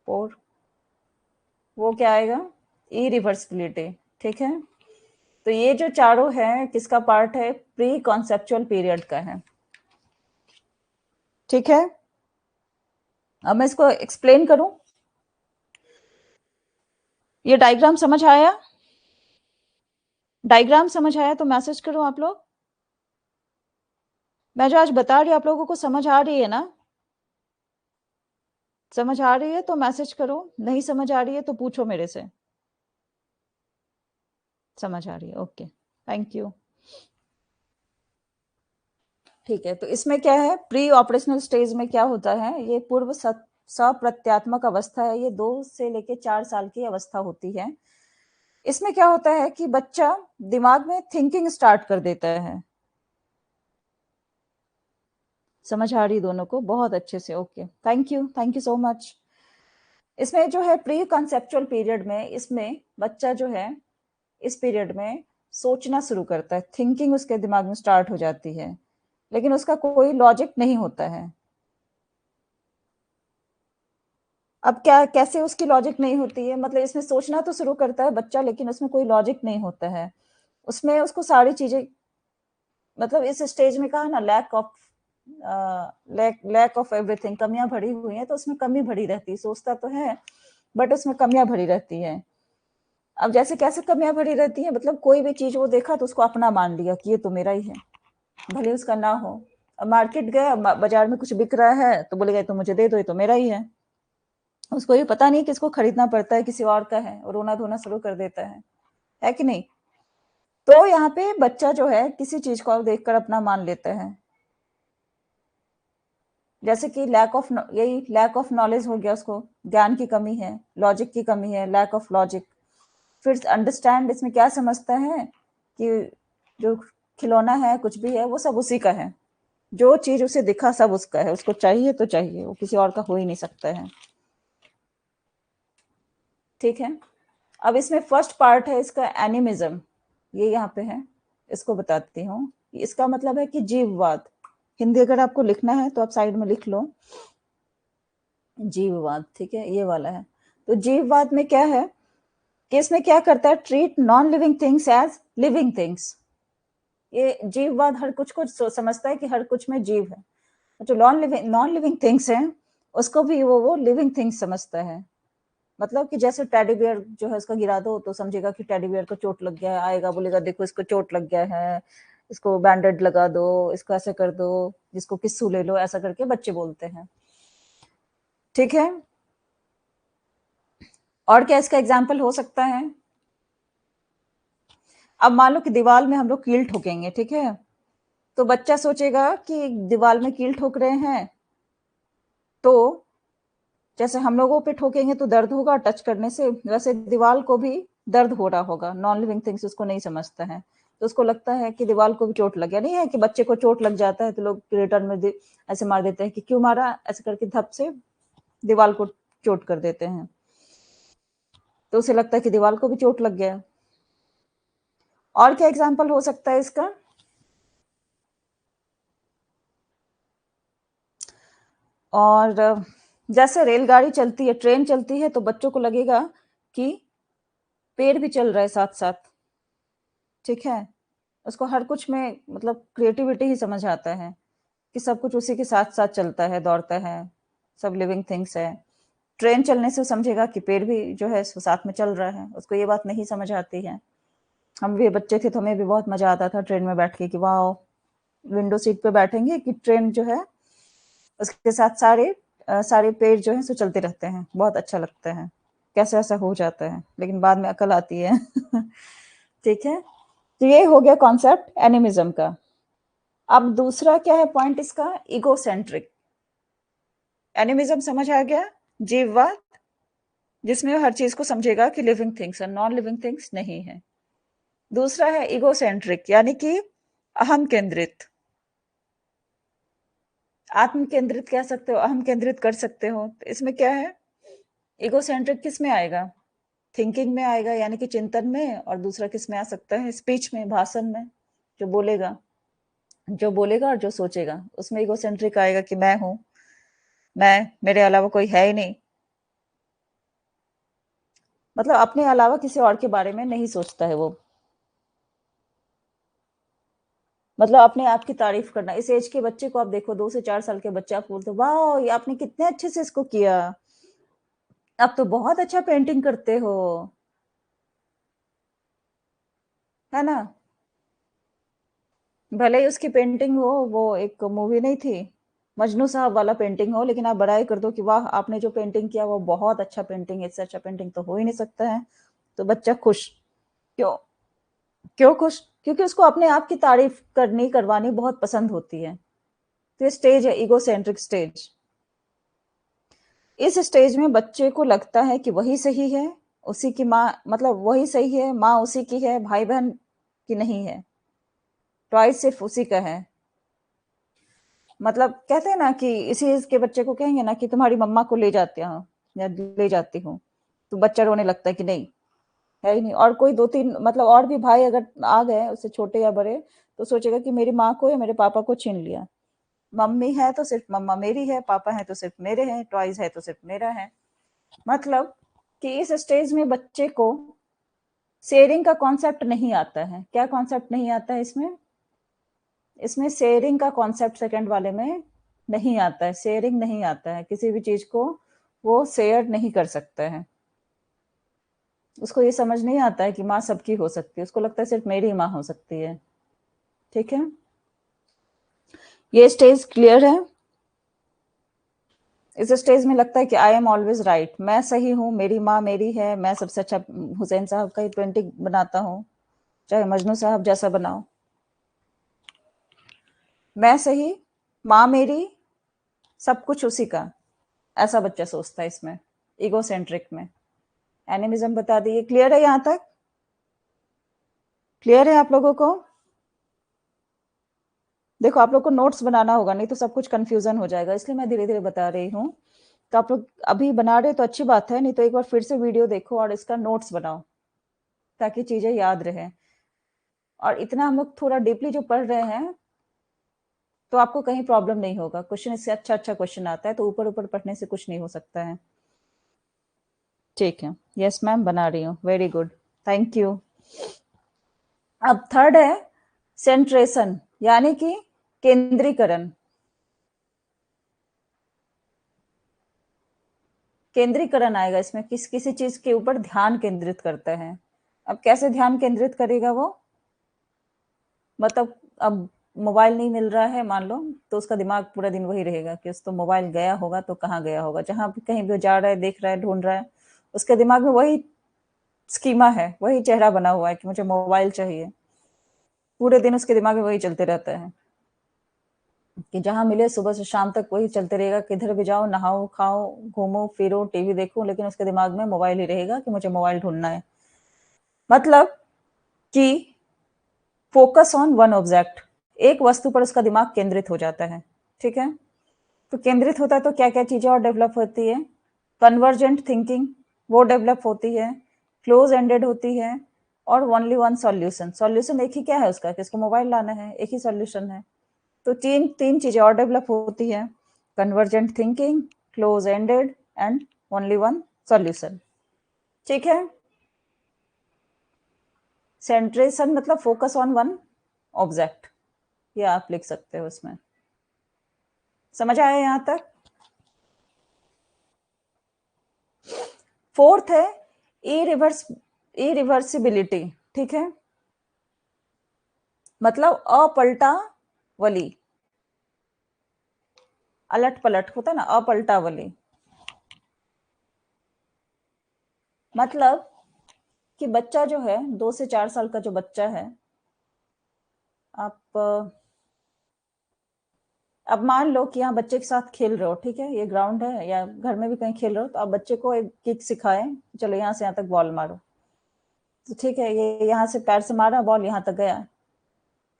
और वो क्या आएगा? इरिवर्सिबिलिटी। ठीक है, तो ये जो चारों है किसका पार्ट है? प्री कॉन्सेप्चुअल पीरियड का है। ठीक है, अब मैं इसको एक्सप्लेन करूं। ये डायग्राम समझ आया? डायग्राम समझ आया तो मैसेज करो आप लोग। मैं जो आज बता रही हूँ आप लोगों को समझ आ रही है ना? समझ आ रही है तो मैसेज करो, नहीं समझ आ रही है तो पूछो मेरे से। समझ आ रही है, ओके, थैंक यू। ठीक है, तो इसमें क्या है, प्री ऑपरेशनल स्टेज में क्या होता है? ये पूर्व सप्रत्यात्मक अवस्था है, ये 2 से लेके 4 साल की अवस्था होती है। इसमें क्या होता है कि बच्चा दिमाग में थिंकिंग स्टार्ट कर देता है। समझ आ रही दोनों को? बहुत अच्छे से, okay, thank you so much. इसमें जो है प्री कॉन्सेप्चुअल पीरियड में, इसमें बच्चा जो है इस पीरियड में सोचना शुरू करता है, थिंकिंग उसके दिमाग में स्टार्ट हो जाती है, लेकिन उसका कोई लॉजिक नहीं होता है। अब क्या, कैसे उसकी लॉजिक नहीं होती है? मतलब इसमें सोचना तो शुरू करता है बच्चा, लेकिन उसमें कोई लॉजिक नहीं होता है। उसमें उसको सारी चीजें, मतलब इस स्टेज में कहा ना, लैक ऑफ एवरीथिंग, कमियां भरी हुई है, तो उसमें कमी भरी रहती है। सोचता तो है बट उसमें कमियां भरी रहती है। अब जैसे कैसे कमियां भरी रहती है? मतलब कोई भी चीज वो देखा तो उसको अपना मान लिया कि ये तो मेरा ही है, भले उसका ना हो। अब मार्केट गया, बाजार में कुछ बिक रहा है तो बोलेगा तो मुझे दे दो, ये तो मेरा ही है। उसको ये पता नहीं कि इसको खरीदना पड़ता है, किसी और का है, और रोना धोना शुरू कर देता है कि नहीं? तो यहाँ पे बच्चा जो है किसी चीज को देखकर अपना मान लेता है। जैसे कि यही लैक ऑफ नॉलेज हो गया, उसको ज्ञान की कमी है, लॉजिक की कमी है, लैक ऑफ लॉजिक। फिर अंडरस्टैंड, इसमें क्या समझता है कि जो खिलौना है, कुछ भी है, वो सब उसी का है, जो चीज उसे दिखा सब उसका है, उसको चाहिए तो चाहिए, वो किसी और का हो ही नहीं सकता है। ठीक है, अब इसमें फर्स्ट पार्ट है इसका एनिमिज्म, ये यहाँ पे है, इसको बताती हूँ। इसका मतलब है कि जीववाद। हिंदी अगर आपको लिखना है तो आप साइड में लिख लो जीववाद, ठीक है, ये वाला है। तो जीववाद में क्या है कि इसमें क्या करता है, treat non living things as living things. ये जीववाद हर कुछ को समझता है कि हर कुछ में जीव है, जो नॉन लिविंग थिंग्स हैं उसको भी वो लिविंग थिंग्स समझता है। मतलब कि जैसे टेडी बियर जो है उसका गिरा दो तो समझेगा कि टेडी बियर को चोट लग गया है, आएगा बोलेगा देखो इसको चोट लग गया है, इसको बैंडेड लगा दो, इसको ऐसे कर दो, जिसको किस्सू ले लो, ऐसा करके बच्चे बोलते हैं। ठीक है, और क्या इसका एग्जाम्पल हो सकता है? अब मान लो कि दीवार में हम लोग कील ठोकेंगे, ठीक है, तो बच्चा सोचेगा कि दीवार में कील ठोक रहे हैं, तो जैसे हम लोगों पे ठोकेंगे तो दर्द होगा टच करने से, वैसे दीवार को भी दर्द हो रहा होगा। नॉन लिविंग थिंग्स उसको नहीं समझता है, तो उसको लगता है कि दीवार को भी चोट लग गया। नहीं है कि बच्चे को चोट लग जाता है तो लोग रिटर्न में ऐसे मार देते हैं कि क्यों मारा, ऐसे करके धप से दीवार को चोट कर देते हैं, तो उसे लगता है कि दीवार को भी चोट लग गया। और क्या एग्जाम्पल हो सकता है इसका? और जैसे रेलगाड़ी चलती है, ट्रेन चलती है, तो बच्चों को लगेगा कि पेड़ भी चल रहा है साथ साथ। ठीक है, उसको हर कुछ में मतलब क्रिएटिविटी ही समझ आता है कि सब कुछ उसी के साथ साथ चलता है, दौड़ता है, सब लिविंग थिंग्स है। ट्रेन चलने से समझेगा कि पेड़ भी जो है साथ में चल रहा है, उसको ये बात नहीं समझ आती है। हम भी बच्चे थे तो हमें भी बहुत मजा आता था ट्रेन में बैठ के कि वाह, विंडो सीट पे बैठेंगे कि ट्रेन जो है उसके साथ सारे पेड़ जो है सो चलते रहते हैं, बहुत अच्छा लगता है। कैसे ऐसा हो जाता है, लेकिन बाद में अकल आती है। ठीक है, तो ये हो गया कॉन्सेप्ट एनिमिज्म का। अब दूसरा क्या है पॉइंट इसका, इगोसेंट्रिक। एनिमिज्म समझ आ गया, जीववाद, जिसमें हर चीज को समझेगा कि लिविंग थिंग्स और नॉन लिविंग थिंग्स नहीं है। दूसरा है इगोसेंट्रिक, यानी कि अहम केंद्रित। आत्म केंद्रित कह सकते हो, अहम केंद्रित कर सकते हो। तो इसमें क्या है, इगोसेंट्रिक किस में आएगा, थिंकिंग में आएगा, यानी कि चिंतन में। और दूसरा किस में आ सकता है, स्पीच में, भाषण में, जो बोलेगा और जो सोचेगा, उसमें इगोसेंट्रिक आएगा कि मैं हूं, मेरे अलावा कोई है ही नहीं। मतलब अपने अलावा किसी और के बारे में नहीं सोचता है वो। मतलब अपने आप की तारीफ करना। इस एज के बच्चे को आप देखो, 2 से 4 साल के बच्चे, आप बोलते हो वाह ये आपने कितने अच्छे से इसको किया, आप तो बहुत अच्छा पेंटिंग करते हो, है ना। भले ही उसकी पेंटिंग हो, वो एक मूवी नहीं थी मजनू साहब वाला पेंटिंग हो, लेकिन आप बड़ाई कर दो कि वाह आपने जो पेंटिंग किया वो बहुत अच्छा पेंटिंग, इससे अच्छा पेंटिंग तो हो ही नहीं सकता है, तो बच्चा खुश। क्यों? क्यों खुश? क्योंकि उसको अपने आप की तारीफ करवानी बहुत पसंद होती है। तो ये स्टेज है, ईगोसेंट्रिक स्टेज। इस स्टेज में बच्चे को लगता है कि वही सही है, उसी की माँ, मतलब वही सही है, माँ उसी की है, भाई बहन की नहीं है, टॉयज सिर्फ उसी का है। मतलब कहते हैं ना कि इसी एज के बच्चे को कहेंगे ना कि तुम्हारी मम्मा को ले जाते हो या ले जाती हूँ, तो बच्चा रोने लगता है कि नहीं, है ही नहीं। और कोई 2-3 मतलब और भी भाई अगर आ गए उससे छोटे या बड़े, तो सोचेगा कि मेरी माँ को या मेरे पापा को छीन लिया। मम्मी है तो सिर्फ मम्मा मेरी है, पापा है तो सिर्फ मेरे हैं, टॉयज है तो सिर्फ मेरा है। मतलब कि इस स्टेज में बच्चे को शेयरिंग का कॉन्सेप्ट नहीं आता है। क्या कॉन्सेप्ट नहीं आता है इसमें? इसमें शेयरिंग का कॉन्सेप्ट सेकंड वाले में नहीं आता है, शेयरिंग नहीं आता है, किसी भी चीज को वो शेयर नहीं कर सकता है। उसको ये समझ नहीं आता है कि माँ सबकी हो सकती है, उसको लगता है सिर्फ मेरी माँ हो सकती है। ठीक है, ये स्टेज क्लियर है। इस स्टेज में लगता है कि आई एम ऑलवेज राइट, मैं सही हूँ, मेरी माँ मेरी है, मैं सबसे अच्छा हुसैन साहब का ही पेंटिंग बनाता हूँ, चाहे मजनू साहब जैसा बनाओ, मैं सही, माँ मेरी, सब कुछ उसी का, ऐसा बच्चा सोचता है इसमें, इगोसेंट्रिक में। एनिमिज्म बता दिए। क्लियर है यहाँ तक? क्लियर है आप लोगों को? देखो आप लोग को नोट्स बनाना होगा, नहीं तो सब कुछ कंफ्यूजन हो जाएगा, इसलिए मैं धीरे धीरे बता रही हूँ। तो आप लोग अभी बना रहे तो अच्छी बात है, नहीं तो एक बार फिर से वीडियो देखो और इसका नोट्स बनाओ ताकि चीजें याद रहे। और इतना हम लोग थोड़ा डीपली जो पढ़ रहे हैं तो आपको कहीं प्रॉब्लम नहीं होगा। क्वेश्चन इससे अच्छा अच्छा क्वेश्चन आता है, तो ऊपर ऊपर पढ़ने से कुछ नहीं हो सकता है। ठीक है, यस मैम बना रही हूँ, वेरी गुड, थैंक यू। अब थर्ड है सेंट्रेशन, यानी कि केंद्रीकरण। केंद्रीकरण आएगा इसमें, किसी चीज के ऊपर ध्यान केंद्रित करते हैं। अब कैसे ध्यान केंद्रित करेगा वो? मतलब अब मोबाइल नहीं मिल रहा है मान लो, तो उसका दिमाग पूरा दिन वही रहेगा कि उस तो मोबाइल गया होगा, तो कहाँ गया होगा, जहां भी कहीं भी जा रहा है, देख रहा है, ढूंढ रहा है, उसके दिमाग में वही स्कीमा है, वही चेहरा बना हुआ है कि मुझे मोबाइल चाहिए। पूरे दिन उसके दिमाग में वही चलते रहता है कि जहां मिले सुबह से शाम तक वही चलते रहेगा, किधर भी जाओ, नहाओ, खाओ, घूमो फिरो, टीवी देखो, लेकिन उसके दिमाग में मोबाइल ही रहेगा कि मुझे मोबाइल ढूंढना है। मतलब कि फोकस ऑन वन ऑब्जेक्ट, एक वस्तु पर उसका दिमाग केंद्रित हो जाता है। ठीक है, तो केंद्रित होता है तो क्या क्या चीजें और डेवलप होती है? कन्वर्जेंट थिंकिंग वो डेवलप होती है, क्लोज एंडेड होती है, और ओनली वन सॉल्यूशन। सॉल्यूशन एक ही क्या है उसका, कि इसको मोबाइल लाना है, एक ही सॉल्यूशन है। तो तीन तीन चीजें और डेवलप होती है, convergent thinking, close ended and only one solution. ठीक है, सेंट्रेशन मतलब फोकस ऑन वन ऑब्जेक्ट, ये आप लिख सकते हो उसमें। समझ आया यहां तक? फोर्थ है इरिवर्सिबिलिटी। ठीक है, मतलब अपलटावली, अलट पलट होता है ना, अपलटावली। मतलब कि बच्चा जो है, 2 से 4 साल का जो बच्चा है, आप अब मान लो कि यहाँ बच्चे के साथ खेल रहे हो, ठीक है, ये ग्राउंड है या घर में भी कहीं खेल रहे हो, तो आप बच्चे को एक किक सिखाएं, चलो यहाँ से यहाँ तक बॉल मारो। तो ठीक है, ये यहाँ से पैर से मारा, बॉल यहाँ तक गया।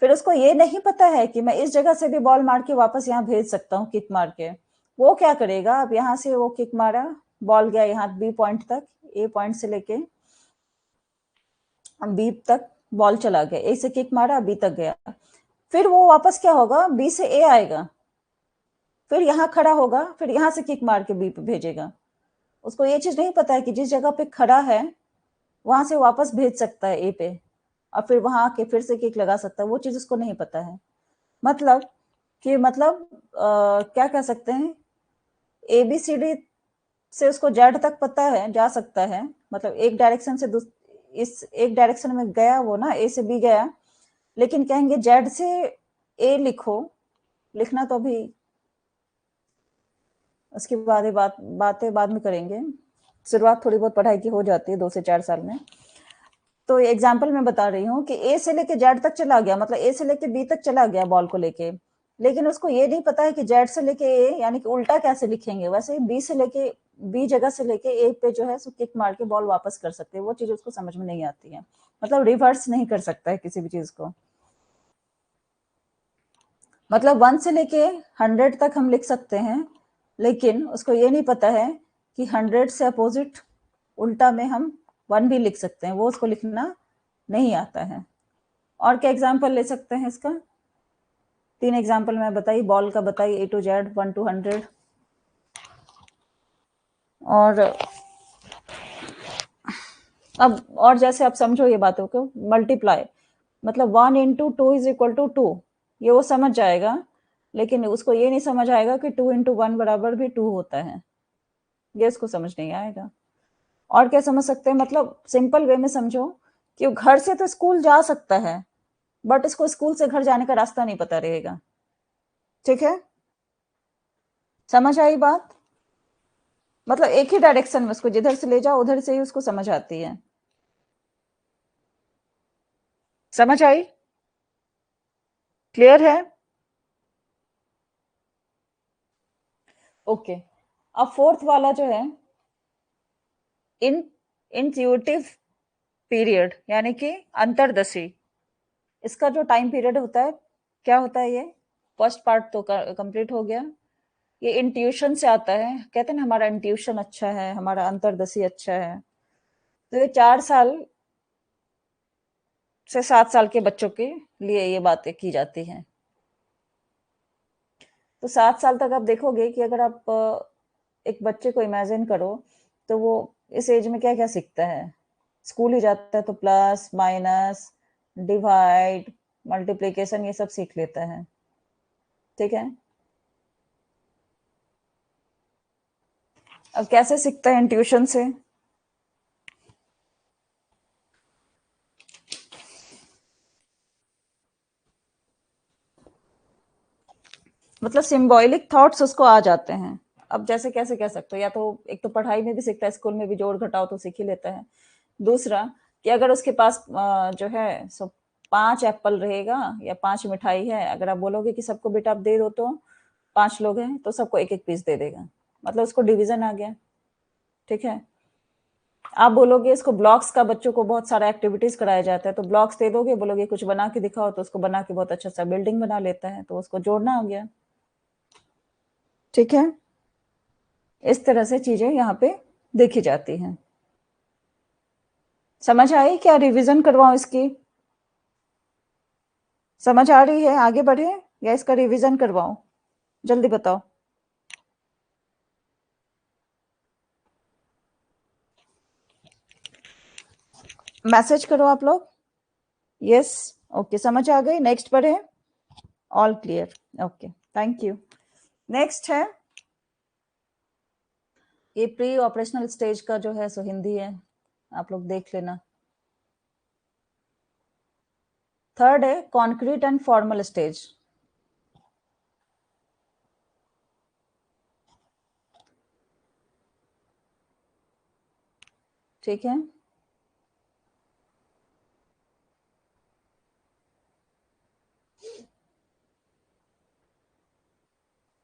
फिर उसको ये नहीं पता है कि मैं इस जगह से भी बॉल मार के वापस यहाँ भेज सकता हूँ किक मार के। वो क्या करेगा, अब यहाँ से वो किक मारा, बॉल गया यहाँ बी पॉइंट तक, ए पॉइंट से लेके बी तक बॉल चला गया, ए से किक मारा, बी तक गया। फिर वो वापस क्या होगा, बी से ए आएगा, फिर यहाँ खड़ा होगा, फिर यहाँ से किक मार के बी पे भेजेगा। उसको ये चीज नहीं पता है कि जिस जगह पे खड़ा है वहां से वापस भेज सकता है ए पे, और फिर वहां आके फिर से किक लगा सकता है। वो चीज उसको नहीं पता है। मतलब कि मतलब क्या कह सकते हैं, ABCD से उसको जेड तक पता है, जा सकता है, मतलब एक डायरेक्शन से इस एक डायरेक्शन में गया वो ना, ए से बी गया, लेकिन कहेंगे जेड से ए लिखो, लिखना तो अभी उसके बाद ही बातें बाद में करेंगे, शुरुआत थोड़ी बहुत पढ़ाई की हो जाती है 2 से 4 साल में। तो एग्जाम्पल मैं बता रही हूँ कि ए से लेके जेड तक चला गया, मतलब ए से लेके बी तक चला गया बॉल को लेके, लेकिन उसको ये नहीं पता है कि जेड से लेके ए, यानी कि उल्टा कैसे लिखेंगे। वैसे बी से लेके बी जगह से लेके ए पे जो है सो किक मार के बॉल वापस कर सकते हैं। वो चीज उसको समझ में नहीं आती है, मतलब रिवर्स नहीं कर सकता है किसी भी चीज को। मतलब 1 से लेके 100 तक हम लिख सकते हैं, लेकिन उसको ये नहीं पता है कि 100 से अपोजिट उल्टा में हम 1 भी लिख सकते हैं, वो उसको लिखना नहीं आता है। और क्या एग्जाम्पल ले सकते हैं इसका? 3 एग्जाम्पल मैं बताई, बॉल का बताई, A to Z 1 to 100। और अब और जैसे आप समझो ये बातों को, मल्टीप्लाई मतलब 1 into 2 is equal to 2, ये वो समझ जाएगा, लेकिन उसको ये नहीं समझ आएगा कि 2 into 1 बराबर भी 2 होता है, ये उसको समझ नहीं आएगा। और क्या समझ सकते हैं, मतलब सिंपल वे में समझो कि वो घर से तो स्कूल जा सकता है, बट इसको स्कूल से घर जाने का रास्ता नहीं पता रहेगा। ठीक है, समझ आई बात? मतलब एक ही डायरेक्शन में उसको जिधर से ले जाओ उधर से ही उसको समझ आती है। समझ आई? क्लियर है? ओके, अब फोर्थ वाला जो है इन इंट्यूटिव पीरियड यानी कि अंतर्दशी, इसका जो टाइम पीरियड होता है क्या होता है? ये फर्स्ट पार्ट तो कंप्लीट हो गया। ये इंट्यूशन से आता है, कहते हैं ना हमारा इंट्यूशन अच्छा है, हमारा अंतर्दशी अच्छा है। तो ये 4 साल से 7 साल के बच्चों के लिए ये बातें की जाती हैं। तो 7 साल तक आप देखोगे कि अगर आप एक बच्चे को इमेजिन करो तो वो इस एज में क्या क्या सीखता है। स्कूल ही जाता है तो प्लस माइनस डिवाइड मल्टीप्लिकेशन ये सब सीख लेता है। ठीक है, अब कैसे सीखता है इंट्यूशन से? मतलब सिंबॉलिक थॉट्स उसको आ जाते हैं। अब जैसे कैसे कह सकते हो, या तो एक तो पढ़ाई में भी सीखता है, स्कूल में भी जोड़ घटाव तो सीख ही लेता है। दूसरा कि अगर उसके पास जो है सो 5 एप्पल रहेगा या 5 मिठाई है, अगर आप बोलोगे कि सबको बेटा आप दे दो तो 5 लोग हैं तो सबको एक एक पीस दे देगा, मतलब उसको डिवीजन आ गया। ठीक है, आप बोलोगे इसको ब्लॉक्स का, बच्चों को बहुत सारा एक्टिविटीज कराया जाता है तो ब्लॉक्स दे दोगे, बोलोगे कुछ बना के दिखाओ तो उसको बना के बहुत अच्छा सा बिल्डिंग बना लेता है, तो उसको जोड़ना हो गया। ठीक है, इस तरह से चीजें यहाँ पे देखी जाती हैं। समझ आई क्या? रिवीजन करवाऊं इसकी? समझ आ रही है? आगे बढ़े या इसका रिवीजन करवाऊं? जल्दी बताओ। मैसेज करो आप लोग। यस, ओके, समझ आ गई। नेक्स्ट बढ़े। All clear, okay, thank you. Next है ये प्री ऑपरेशनल स्टेज का जो है सो हिंदी है, आप लोग देख लेना। थर्ड है कॉन्क्रीट एंड फॉर्मल स्टेज। ठीक है,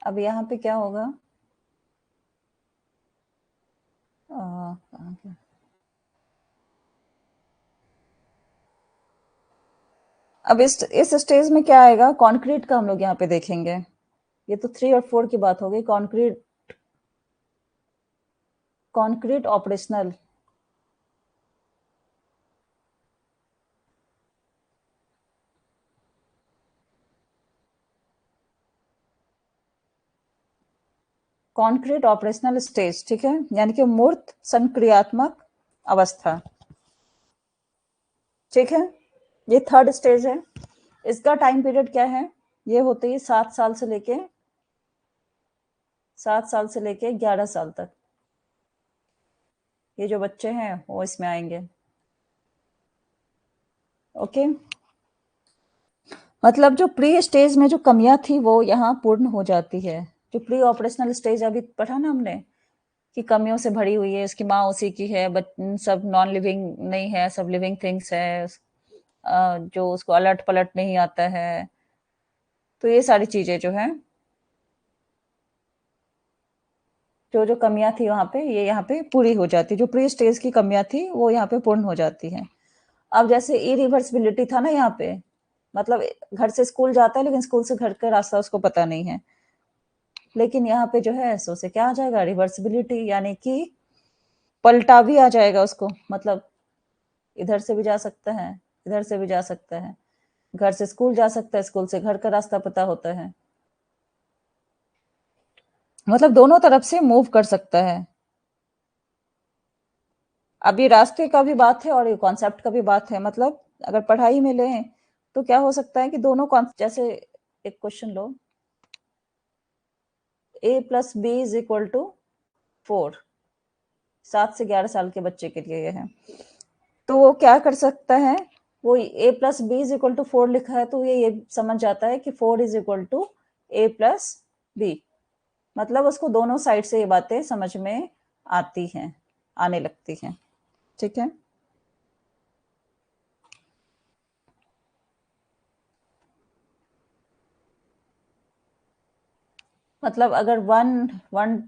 अब यहाँ पे क्या होगा? कहाँ गया? अब इस स्टेज में क्या आएगा? कॉन्क्रीट का हम लोग यहाँ पे देखेंगे। ये तो 3 और 4 की बात हो गई। Concrete, concrete operational. Concrete operational stage, ठीक है, यानी कि मूर्त संक्रियात्मक अवस्था। ठीक है, ये थर्ड स्टेज है। इसका टाइम पीरियड क्या है? ये होती है 7 साल से लेके 11 साल तक। ये जो बच्चे हैं वो इसमें आएंगे। ओके, मतलब जो प्री स्टेज में जो कमियां थी वो यहाँ पूर्ण हो जाती है। जो प्री ऑपरेशनल स्टेज अभी पढ़ा ना हमने कि कमियों से भरी हुई है, उसकी माँ उसी की है, सब नॉन लिविंग नहीं है, सब लिविंग थिंग्स है, जो उसको अलट पलट नहीं आता है। तो ये सारी चीजें जो है, जो जो कमियां थी वहां पे, ये यहाँ पे पूरी हो जाती, जो प्री स्टेज की कमियां थी वो यहाँ पे पूर्ण हो जाती हैं। अब जैसे इरिवर्सिबिलिटी था ना यहाँ पे, मतलब घर से स्कूल जाता है लेकिन स्कूल से घर का रास्ता उसको पता नहीं है, लेकिन यहाँ पे जो है सो से क्या आ जाएगा? रिवर्सिबिलिटी, यानी कि पलटा भी आ जाएगा उसको, मतलब इधर से भी जा सकता है, इधर से भी जा सकता है, घर से स्कूल जा सकता है, स्कूल से घर का रास्ता पता होता है, मतलब दोनों तरफ से मूव कर सकता है। अब ये रास्ते का भी बात है और ये कॉन्सेप्ट का भी बात है। मतलब अगर पढ़ाई में लें तो क्या हो सकता है कि दोनों जैसे एक क्वेश्चन लो, a+b = 4, 7 से 11 साल के बच्चे के लिए ये है, तो वो क्या कर सकता है? वो a+b = 4 लिखा है तो ये समझ जाता है कि 4 = a+b, मतलब उसको दोनों साइड से ये बातें समझ में आती हैं, आने लगती हैं। ठीक है, मतलब अगर वन वन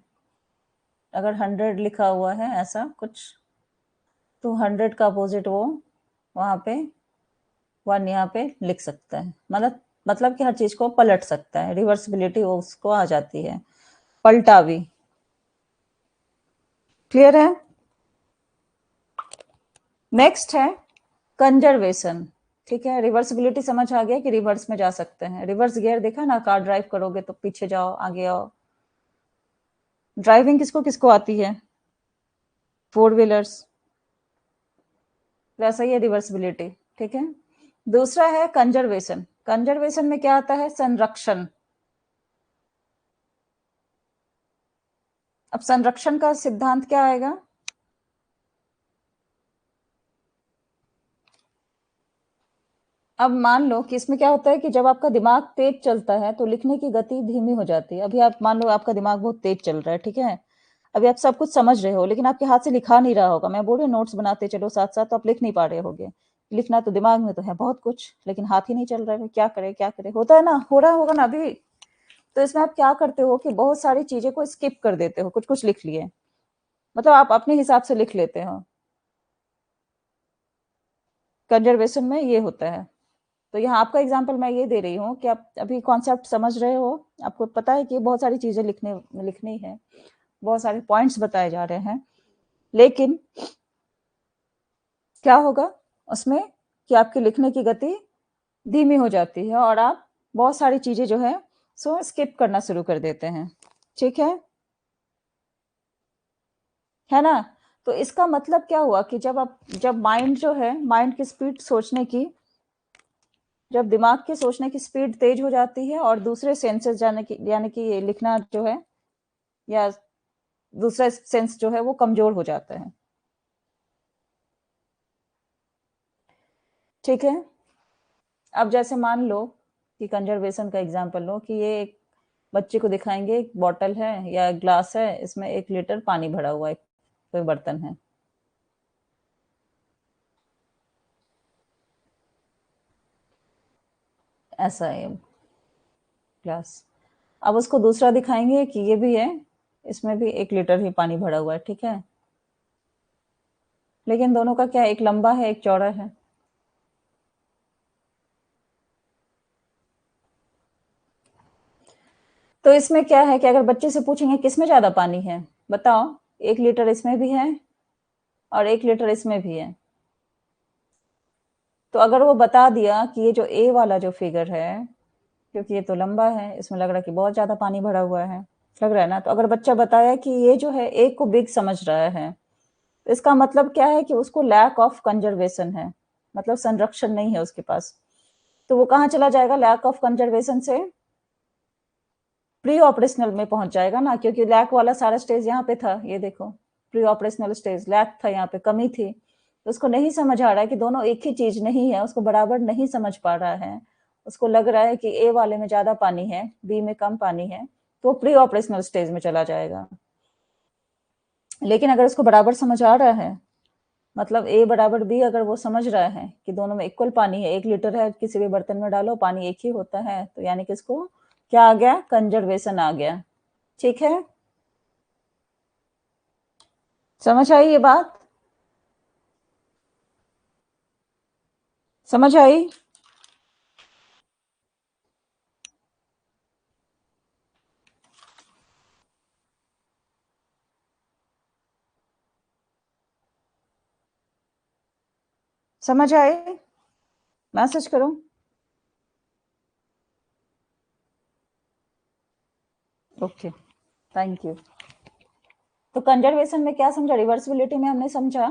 अगर 100 लिखा हुआ है ऐसा कुछ, तो 100 का अपोजिट वो वहां पे 1 यहाँ पे लिख सकता है। मतलब कि हर चीज को पलट सकता है, रिवर्सिबिलिटी उसको आ जाती है, पलटावी। क्लियर है? नेक्स्ट है कंजर्वेशन। ठीक है, रिवर्सिबिलिटी समझ आ गया कि रिवर्स में जा सकते हैं। रिवर्स गियर देखा ना, कार ड्राइव करोगे तो पीछे जाओ आगे आओ। ड्राइविंग किसको किसको आती है? 4 व्हीलर्स। वैसा ही है रिवर्सिबिलिटी। ठीक है, दूसरा है कंजर्वेशन। कंजर्वेशन में क्या आता है? संरक्षण। अब संरक्षण का सिद्धांत क्या आएगा? अब मान लो कि इसमें क्या होता है कि जब आपका दिमाग तेज चलता है तो लिखने की गति धीमी हो जाती है। अभी आप मान लो आपका दिमाग बहुत तेज चल रहा है, ठीक है, अभी आप सब कुछ समझ रहे हो लेकिन आपके हाथ से लिखा नहीं रहा होगा। मैं बोल रही हूँ नोट्स बनाते चलो साथ साथ, तो आप लिख नहीं पा रहे होगे। लिखना तो दिमाग में तो है बहुत कुछ, लेकिन हाथ ही नहीं चल रहा है, क्या करे क्या करे, होता है ना, हो रहा होगा ना अभी। तो इसमें आप क्या करते हो कि बहुत सारी चीजें को स्किप कर देते हो, कुछ कुछ लिख लिए, मतलब आप अपने हिसाब से लिख लेते हो। कंजर्वेशन में ये होता है। तो यहाँ आपका एग्जाम्पल मैं ये दे रही हूँ कि आप अभी कॉन्सेप्ट समझ रहे हो, आपको पता है कि बहुत सारी चीजें लिखनी है, बहुत सारे पॉइंट्स बताए जा रहे हैं, लेकिन क्या होगा उसमें कि आपकी लिखने की गति धीमी हो जाती है और आप बहुत सारी चीजें जो है सो स्किप करना शुरू कर देते हैं। ठीक है ना? तो इसका मतलब क्या हुआ कि जब माइंड जो है, माइंड की स्पीड सोचने की, जब दिमाग के सोचने की स्पीड तेज हो जाती है और दूसरे सेंसेस जाने की, यानी कि ये लिखना जो है या दूसरा सेंस जो है वो कमजोर हो जाता है। ठीक है, अब जैसे मान लो कि कंजर्वेशन का एग्जांपल लो कि ये एक बच्चे को दिखाएंगे, एक बॉटल है या ग्लास है, इसमें 1 लीटर पानी भरा हुआ है, कोई बर्तन है, ऐसा है ग्लास। अब उसको दूसरा दिखाएंगे कि ये भी है, इसमें भी 1 लीटर ही पानी भरा हुआ है, ठीक है, लेकिन दोनों का क्या है, एक लंबा है एक चौड़ा है। तो इसमें क्या है कि अगर बच्चे से पूछेंगे किसमें ज्यादा पानी है, बताओ, 1 लीटर इसमें भी है और 1 लीटर इसमें भी है। तो अगर वो बता दिया कि ये जो ए वाला जो फिगर है, क्योंकि ये तो लंबा है, इसमें लग रहा है कि बहुत ज्यादा पानी भरा हुआ है, लग रहा है ना, तो अगर बच्चा बताया कि ये जो है ए को बिग समझ रहा है, तो इसका मतलब क्या है कि उसको लैक ऑफ कंजर्वेशन है, मतलब संरक्षण नहीं है उसके पास। तो वो कहाँ चला जाएगा? लैक ऑफ कंजर्वेशन से प्री ऑपरेशनल में पहुंच जाएगा ना, क्योंकि लैक वाला सारा स्टेज यहाँ पे था, ये देखो प्री ऑपरेशनल स्टेज, लैक था यहाँ पे, कमी थी, तो उसको नहीं समझ आ रहा है कि दोनों एक ही चीज नहीं है, उसको बराबर नहीं समझ पा रहा है, उसको लग रहा है कि ए वाले में ज्यादा पानी है, बी में कम पानी है, तो प्री ऑपरेशनल स्टेज में चला जाएगा। लेकिन अगर उसको बराबर समझ आ रहा है, मतलब ए बराबर बी अगर वो समझ रहा है कि दोनों में इक्वल पानी है, 1 लीटर है, किसी भी बर्तन में डालो पानी एक ही होता है, तो यानी कि इसको क्या आ गया? कंजर्वेशन आ गया। ठीक है, समझ आई ये बात? समझ आई? समझ आई? मैसेज करो। Okay, thank you. तो कंजर्वेशन में क्या समझा? रिवर्सिबिलिटी में हमने समझा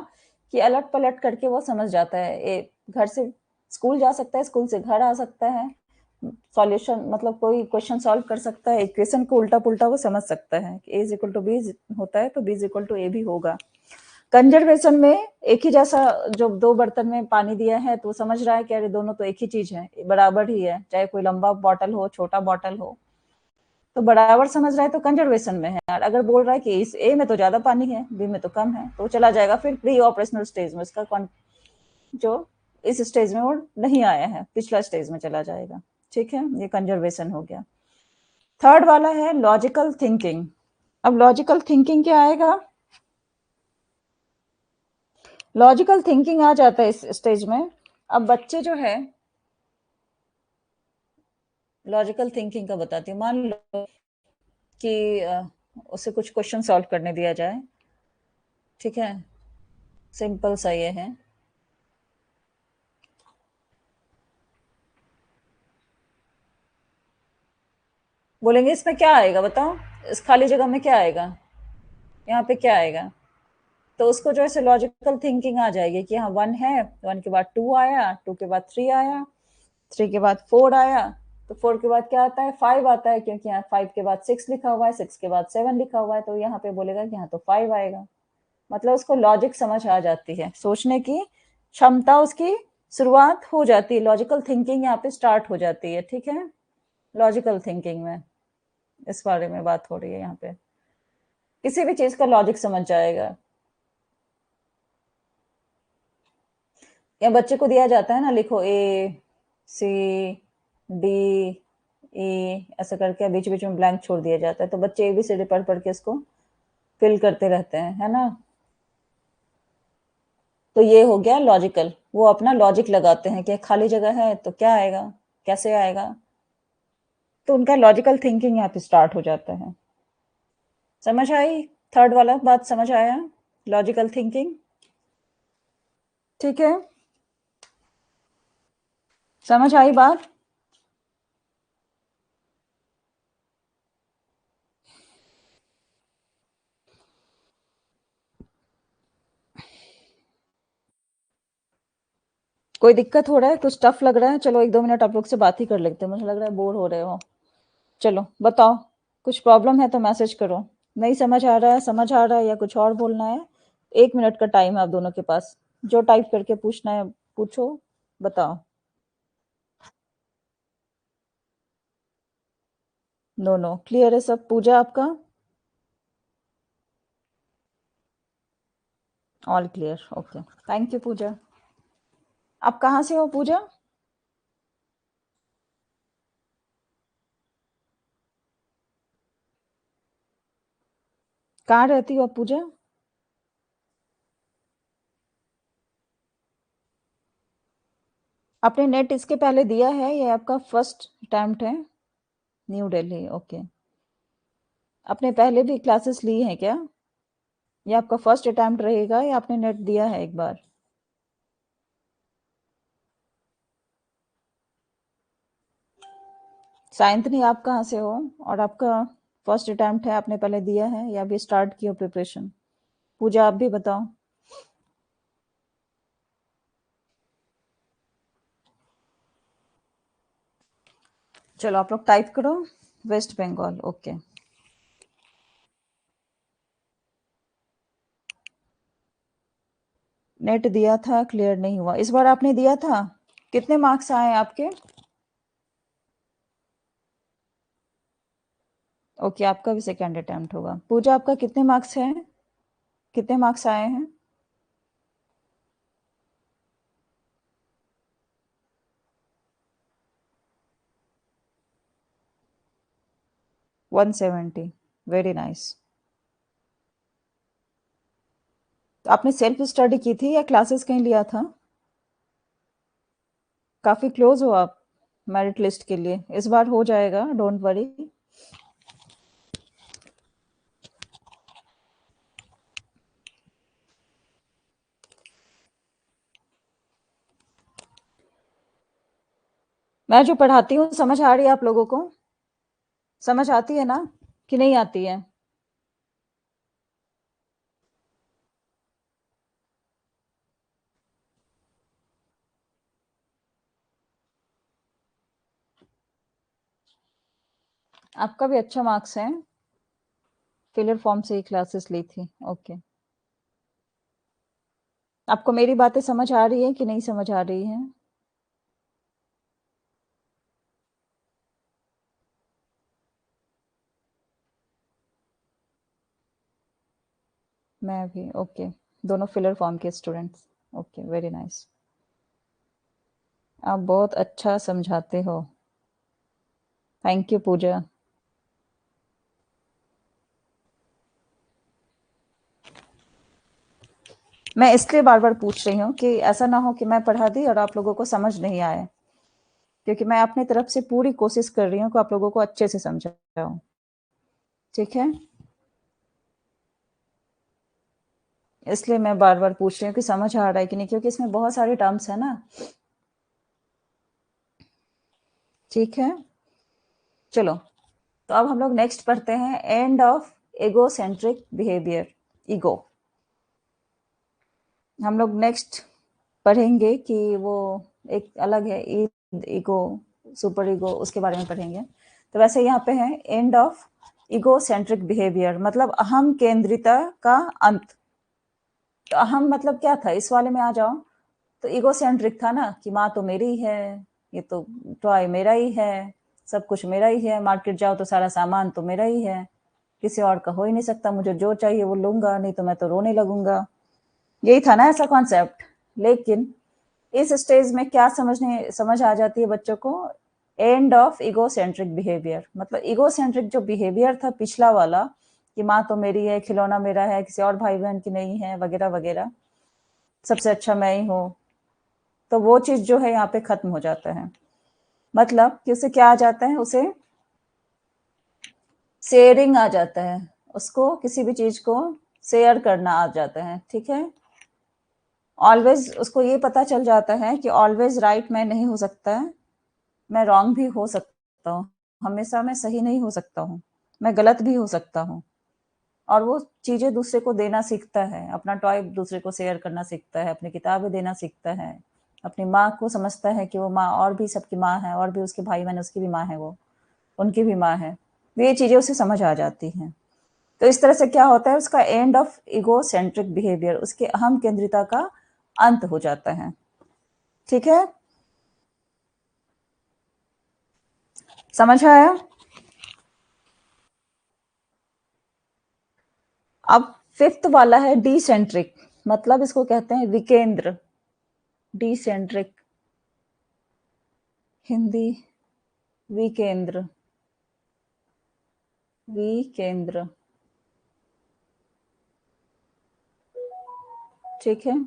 कि अलट पलट करके वो समझ जाता है, घर से स्कूल जा सकता है, स्कूल से घर आ सकता है, सॉल्यूशन मतलब कोई क्वेश्चन सॉल्व कर सकता है, इक्वेशन को उल्टा पुल्टा वो समझ सकता है कि ए इज इक्वल टू बी होता है तो बी इज इक्वल टू ए भी होगा। कंजर्वेशन में एक ही जैसा, जो दो बर्तन में पानी दिया है तो वो समझ रहा है कि अरे दोनों तो एक ही चीज है, बराबर ही है, चाहे कोई लंबा बॉटल हो छोटा बॉटल हो, तो बराबर समझ रहा है तो कंजर्वेशन में है। और अगर बोल रहा है कि इस ए में तो ज्यादा पानी है, बी में तो कम है, तो चला जाएगा फिर प्री ऑपरेशनल स्टेज में, उसका जो इस स्टेज में वो नहीं आया है, पिछला स्टेज में चला जाएगा। ठीक है, ये कंजर्वेशन हो गया। थर्ड वाला है लॉजिकल थिंकिंग। अब लॉजिकल थिंकिंग क्या आएगा? लॉजिकल थिंकिंग आ जाता है इस स्टेज में। अब बच्चे जो है, लॉजिकल थिंकिंग का बताती हूँ। मान लो कि उसे कुछ क्वेश्चन सॉल्व करने दिया जाए, ठीक है, सिंपल सा ये है। बोलेंगे इसमें क्या आएगा बताओ, इस खाली जगह में क्या आएगा, यहाँ पे क्या आएगा? तो उसको जो है लॉजिकल थिंकिंग आ जाएगी कि हाँ वन है, वन के बाद टू आया, टू के बाद थ्री आया, थ्री के बाद फोर आया, तो फोर के बाद क्या आता है, फाइव आता है, क्योंकि यहाँ फाइव के बाद सिक्स लिखा हुआ है, सिक्स के बाद सेवन लिखा हुआ है, तो यहाँ पे बोलेगा कि हाँ तो फाइव आएगा। मतलब उसको लॉजिक समझ आ जाती है, सोचने की क्षमता उसकी शुरुआत हो जाती है, लॉजिकल थिंकिंग यहाँ पे स्टार्ट हो जाती है, ठीक है। लॉजिकल थिंकिंग में इस बारे में बात हो रही है यहाँ पे, किसी भी चीज का लॉजिक समझ जाएगा। या बच्चे को दिया जाता है ना, लिखो ए सी डी ई, ऐसा करके बीच बीच में ब्लैंक छोड़ दिया जाता है, तो बच्चे एबीसीडी पढ़ पढ़ के इसको फिल करते रहते हैं, है ना। तो ये हो गया लॉजिकल, वो अपना लॉजिक लगाते हैं कि खाली जगह है तो क्या आएगा, कैसे आएगा, तो उनका लॉजिकल थिंकिंग यहाँ पे स्टार्ट हो जाता है। समझ आई? थर्ड वाला बात समझ आया, लॉजिकल थिंकिंग, ठीक है, समझ आई बात? कोई दिक्कत हो रहा है, कुछ टफ लग रहा है? चलो एक दो मिनट आप लोग से बात ही कर लेते हैं, मुझे लग रहा है बोर हो रहे हो। चलो बताओ, कुछ प्रॉब्लम है तो मैसेज करो। नहीं समझ आ रहा है, समझ आ रहा है, या कुछ और बोलना है? 1 मिनट का टाइम है आप दोनों के पास, जो टाइप करके पूछना है पूछो, बताओ। नो नो, क्लियर है सब? पूजा आपका? All clear, okay, thank you Pooja. आप कहाँ से हो पूजा? कहाँ रहती हो आप पूजा? आपने नेट इसके पहले दिया है, ये आपका फर्स्ट अटेम्प्ट है? New Delhi, okay. आपने पहले भी क्लासेस ली हैं क्या? ये आपका फर्स्ट अटेम्प्ट रहेगा या आपने नेट दिया है एक बार? सायंतनी आप कहाँ से हो, और आपका फर्स्ट अटेम्प्ट है, आपने पहले दिया है या अभी स्टार्ट की हो प्रिपरेशन? पूजा आप भी बताओ। चलो आप लोग टाइप करो, वेस्ट बंगाल, ओके। नेट दिया था, क्लियर नहीं हुआ, इस बार आपने दिया था? कितने मार्क्स आए आपके? ओके, आपका भी सेकेंड अटेम्प्ट होगा। पूजा आपका कितने मार्क्स हैं, कितने मार्क्स आए हैं? 170, वेरी नाइस। तो आपने सेल्फ स्टडी की थी या क्लासेस कहीं लिया था? काफी क्लोज हो आप मेरिट लिस्ट के लिए, इस बार हो जाएगा, डोंट वरी। मैं जो पढ़ाती हूँ समझ आ रही है आप लोगों को? समझ आती है ना, कि नहीं आती है? आपका भी अच्छा मार्क्स है, फिलर फॉर्म से ही क्लासेस ली थी, ओके। आपको मेरी बातें समझ आ रही है कि नहीं समझ आ रही है? मैं भी, ओके। दोनों फिलर फॉर्म के स्टूडेंट्स, ओके, वेरी नाइस। आप बहुत अच्छा समझाते हो, थैंक यू पूजा। मैं इसलिए बार बार पूछ रही हूँ कि ऐसा ना हो कि मैं पढ़ा दी और आप लोगों को समझ नहीं आए, क्योंकि मैं अपनी तरफ से पूरी कोशिश कर रही हूँ कि आप लोगों को अच्छे से समझाऊं। ठीक है, इसलिए मैं बार बार पूछ रही हूँ कि समझ आ रहा है कि नहीं, क्योंकि इसमें बहुत सारे टर्म्स है ना। ठीक है, चलो, तो अब हम लोग नेक्स्ट पढ़ते हैं एंड ऑफ एगोसेंट्रिक बिहेवियर, ईगो। हम लोग नेक्स्ट पढ़ेंगे कि वो एक अलग है, ईगो, सुपर ईगो, उसके बारे में पढ़ेंगे। तो वैसे यहाँ पे है एंड ऑफ ईगोसेंट्रिक बिहेवियर, मतलब अहम केंद्रिता का अंत। तो अहम मतलब क्या था, इस वाले में आ जाओ, तो ईगोसेंट्रिक था ना कि माँ तो मेरी ही है, ये तो टॉय मेरा ही है, सब कुछ मेरा ही है, मार्केट जाओ तो सारा सामान तो मेरा ही है, किसी और का हो ही नहीं सकता, मुझे जो चाहिए वो लूंगा, नहीं तो मैं तो रोने लगूंगा। यही था ना ऐसा कॉन्सेप्ट। लेकिन इस स्टेज में क्या समझ आ जाती है बच्चों को, एंड ऑफ ईगोसेंट्रिक बिहेवियर, मतलब ईगोसेंट्रिक जो बिहेवियर था पिछला वाला, कि माँ तो मेरी है, खिलौना मेरा है, किसी और भाई बहन की नहीं है, वगैरह वगैरह, सबसे अच्छा मैं ही हूँ, तो वो चीज जो है यहाँ पे खत्म हो जाता है। मतलब कि उसे क्या आ जाता है, उसे शेयरिंग आ जाता है, उसको किसी भी चीज को शेयर करना आ जाता है। ठीक है, ऑलवेज उसको ये पता चल जाता है कि ऑलवेज राइट मैं नहीं हो सकता है, मैं रॉन्ग भी हो सकता हूँ, हमेशा मैं सही नहीं हो सकता हूँ, मैं गलत भी हो सकता हूँ। और वो चीजें दूसरे को देना सीखता है, अपना टॉय दूसरे को शेयर करना सीखता है, अपनी किताबें देना सीखता है, अपनी माँ को समझता है कि वो माँ और भी सबकी माँ है, और भी उसके भाई बहन उसकी भी माँ है, वो उनकी भी माँ है। तो ये चीजें उसे समझ आ जाती हैं। तो इस तरह से क्या होता है, उसका end of ego centric behaviour, उसके अहम केंद्रिता का अंत हो जाता है। ठीक है, समझ आया? अब फिफ्थ वाला है डिसेंट्रिक, मतलब इसको कहते हैं विकेंद्र, डिसेंट्रिक, हिंदी विकेंद्र, विकेंद्र। ठीक है,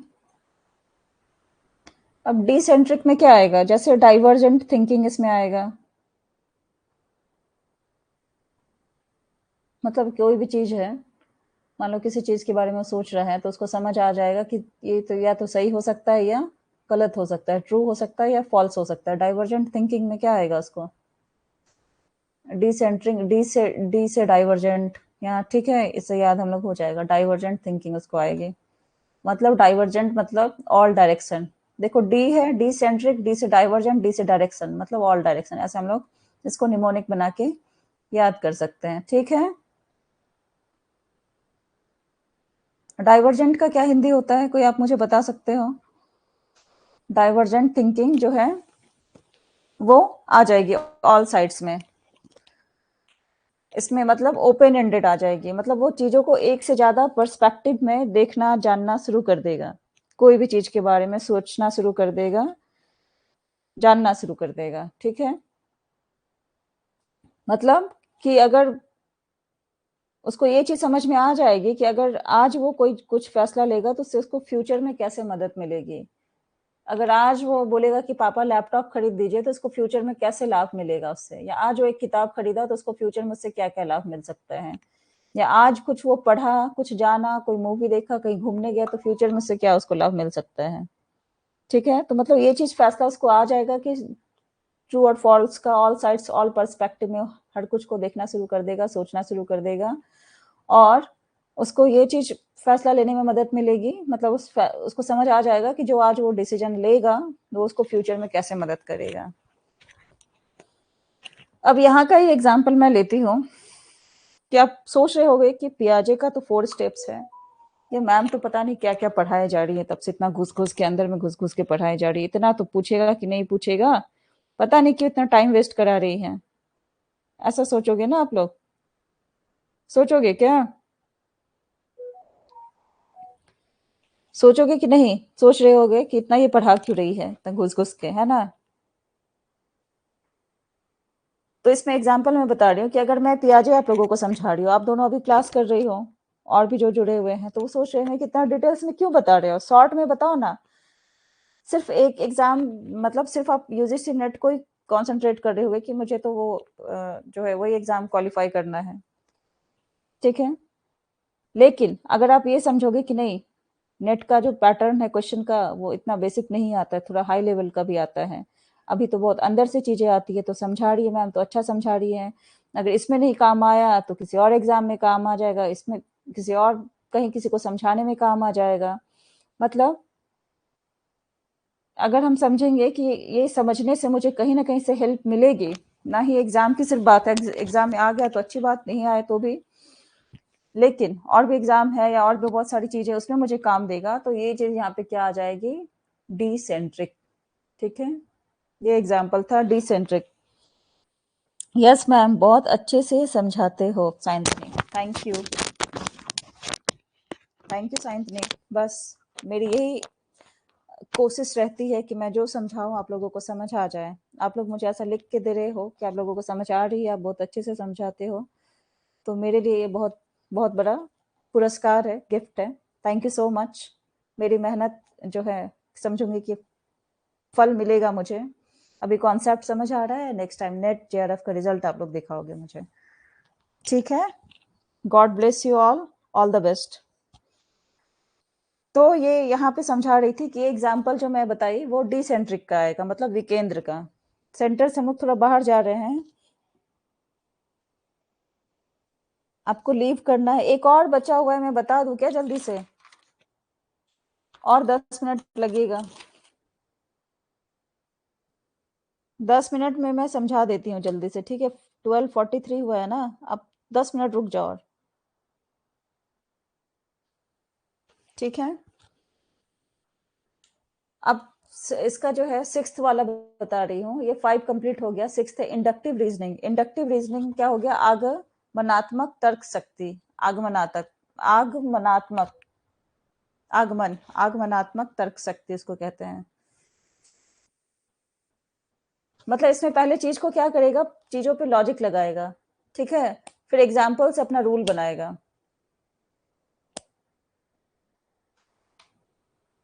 अब डिसेंट्रिक में क्या आएगा, जैसे डाइवर्जेंट थिंकिंग इसमें आएगा, मतलब कोई भी चीज है, मान लो किसी चीज के बारे में सोच रहा है, तो उसको समझ आ जाएगा कि ये तो या तो सही हो सकता है या गलत हो सकता है, ट्रू हो सकता है या फॉल्स हो सकता है। डाइवर्जेंट थिंकिंग में क्या आएगा उसको, डिसेंट्रिक, डी से डाइवर्जेंट, यहाँ ठीक है, इससे याद हम लोग हो जाएगा, डाइवर्जेंट थिंकिंग उसको आएगी। मतलब डाइवर्जेंट मतलब ऑल डायरेक्शन। देखो डी है डी सेंट्रिक, डी से डाइवर्जेंट, डी से डायरेक्शन, मतलब ऑल डायरेक्शन, ऐसे हम लोग इसको निमोनिक बना के याद कर सकते हैं। ठीक है, डाइवर्जेंट का क्या हिंदी होता है, कोई आप मुझे बता सकते हो? डाइवर्जेंट थिंकिंग जो है वो आ जाएगी ऑल साइड्स में, इसमें मतलब ओपन एंडेड आ जाएगी, मतलब वो चीजों को एक से ज्यादा पर्सपेक्टिव में देखना जानना शुरू कर देगा, कोई भी चीज के बारे में सोचना शुरू कर देगा, जानना शुरू कर देगा। ठीक है, मतलब कि अगर उसको ये चीज समझ में आ जाएगी कि अगर आज वो कोई कुछ फैसला लेगा तो उससे उसको फ्यूचर में कैसे मदद मिलेगी, अगर आज वो बोलेगा कि पापा लैपटॉप खरीद दीजिए तो उसको फ्यूचर में कैसे लाभ मिलेगा उससे, या आज वो एक किताब खरीदा तो उसको फ्यूचर में उससे क्या क्या लाभ मिल सकता है, या आज कुछ वो पढ़ा, कुछ जाना, कोई मूवी देखा, कहीं घूमने गया, तो फ्यूचर में उससे क्या उसको लाभ मिल सकता है। ठीक है, तो मतलब ये चीज फैसला उसको आ जाएगा कि ट्रू और फॉल्स का ऑल साइड्स ऑल पर्सपेक्टिव में हर कुछ को देखना शुरू कर देगा, सोचना शुरू कर देगा, और उसको ये चीज फैसला लेने में मदद मिलेगी, मतलब उसको समझ आ जाएगा कि जो आज वो डिसीजन लेगा वो उसको फ्यूचर में कैसे मदद करेगा। अब यहाँ का ही एग्जाम्पल मैं लेती हूँ कि आप सोच रहे होंगे कि पियाजे का तो 4 स्टेप्स है, ये मैम तो पता नहीं क्या क्या पढ़ाए जा रही है, तब से इतना घुस घुस के अंदर में घुस घुस के पढ़ाई जा रही है, इतना तो पूछेगा कि नहीं पूछेगा, पता नहीं क्यों इतना टाइम वेस्ट करा रही है, ऐसा सोचोगे ना आप लोग, सोचोगे क्या, सोचोगे कि नहीं, सोच रहे होगे कि इतना ये पढ़ा क्यों रही है इतना घुस घुस के, है ना? तो इसमें एग्जाम्पल मैं बता रही हूँ कि अगर मैं पियाजे आप लोगों को समझा रही हूँ, आप दोनों अभी क्लास कर रही हो, और भी जो जुड़े हुए हैं, तो वो सोच रहे हैं कि इतना डिटेल्स में क्यों बता रहे हो, शॉर्ट में बताओ ना। सिर्फ एक एग्जाम, मतलब सिर्फ आप यूजीसी नेट को ही कॉन्सेंट्रेट कर रहे हुए कि मुझे तो वो जो है वही एग्जाम क्वालिफाई करना है, ठीक है। लेकिन अगर आप ये समझोगे कि नहीं, नेट का जो पैटर्न है क्वेश्चन का वो इतना बेसिक नहीं आता है, थोड़ा हाई लेवल का भी आता है, अभी तो बहुत अंदर से चीजें आती है, तो समझा रही है मैम तो अच्छा समझा रही है, अगर इसमें नहीं काम आया तो किसी और एग्जाम में काम आ जाएगा, इसमें किसी और कहीं किसी को समझाने में काम आ जाएगा। मतलब अगर हम समझेंगे कि ये समझने से मुझे कहीं ना कहीं से हेल्प मिलेगी, ना ही एग्जाम की सिर्फ बात है, एग्जाम में आ गया तो अच्छी बात, नहीं आए तो भी, लेकिन और भी एग्जाम है या और भी बहुत सारी चीजें उसमें मुझे काम देगा, तो ये चीज यहाँ पे क्या आ जाएगी, डिसेंट्रिक, ठीक है। ये एग्जाम्पल था डिसेंट्रिक। यस मैम, बहुत अच्छे से समझाते हो साइंस में, thank you, thank you science में। बस मेरी यही कोशिश रहती है कि मैं जो समझाऊं आप लोगों को समझ आ जाए। आप लोग मुझे ऐसा लिख के दे रहे हो कि आप लोगों को समझ आ रही है, आप बहुत अच्छे से समझाते हो, तो मेरे लिए ये बहुत बहुत बड़ा पुरस्कार है, गिफ्ट है। Thank you so much. मेरी मेहनत जो है समझूंगी कि फल मिलेगा मुझे। अभी कॉन्सेप्ट समझ आ रहा है, नेक्स्ट टाइम नेट जेआरएफ का रिजल्ट आप लोग दिखाओगे मुझे, ठीक है। God bless you all the best. तो ये यहाँ पे समझा रही थी कि एग्जाम्पल जो मैं बताई वो डिसेंट्रिक का आएगा, मतलब विकेंद्र का। सेंटर से हम लोग थोड़ा बाहर जा रहे हैं, आपको लीव करना है। एक और बचा हुआ है, मैं बता दूं क्या जल्दी से, और 10 मिनट लगेगा, 10 मिनट में मैं समझा देती हूँ जल्दी से, ठीक है। 12:43 हुआ है ना, अब 10 मिनट रुक जाओ और, ठीक है। अब इसका जो है सिक्स्थ वाला बता रही हूँ, ये 5 कंप्लीट हो गया, सिक्स्थ है इंडक्टिव रीजनिंग। इंडक्टिव रीजनिंग क्या हो गया, आगमनात्मक तर्क शक्ति, आगमनात्मक आगमनात्मक आगमनात्मक तर्क शक्ति इसको कहते हैं। मतलब इसमें पहले चीज को क्या करेगा, चीजों पे लॉजिक लगाएगा, ठीक है, फिर एग्जाम्पल से अपना रूल बनाएगा।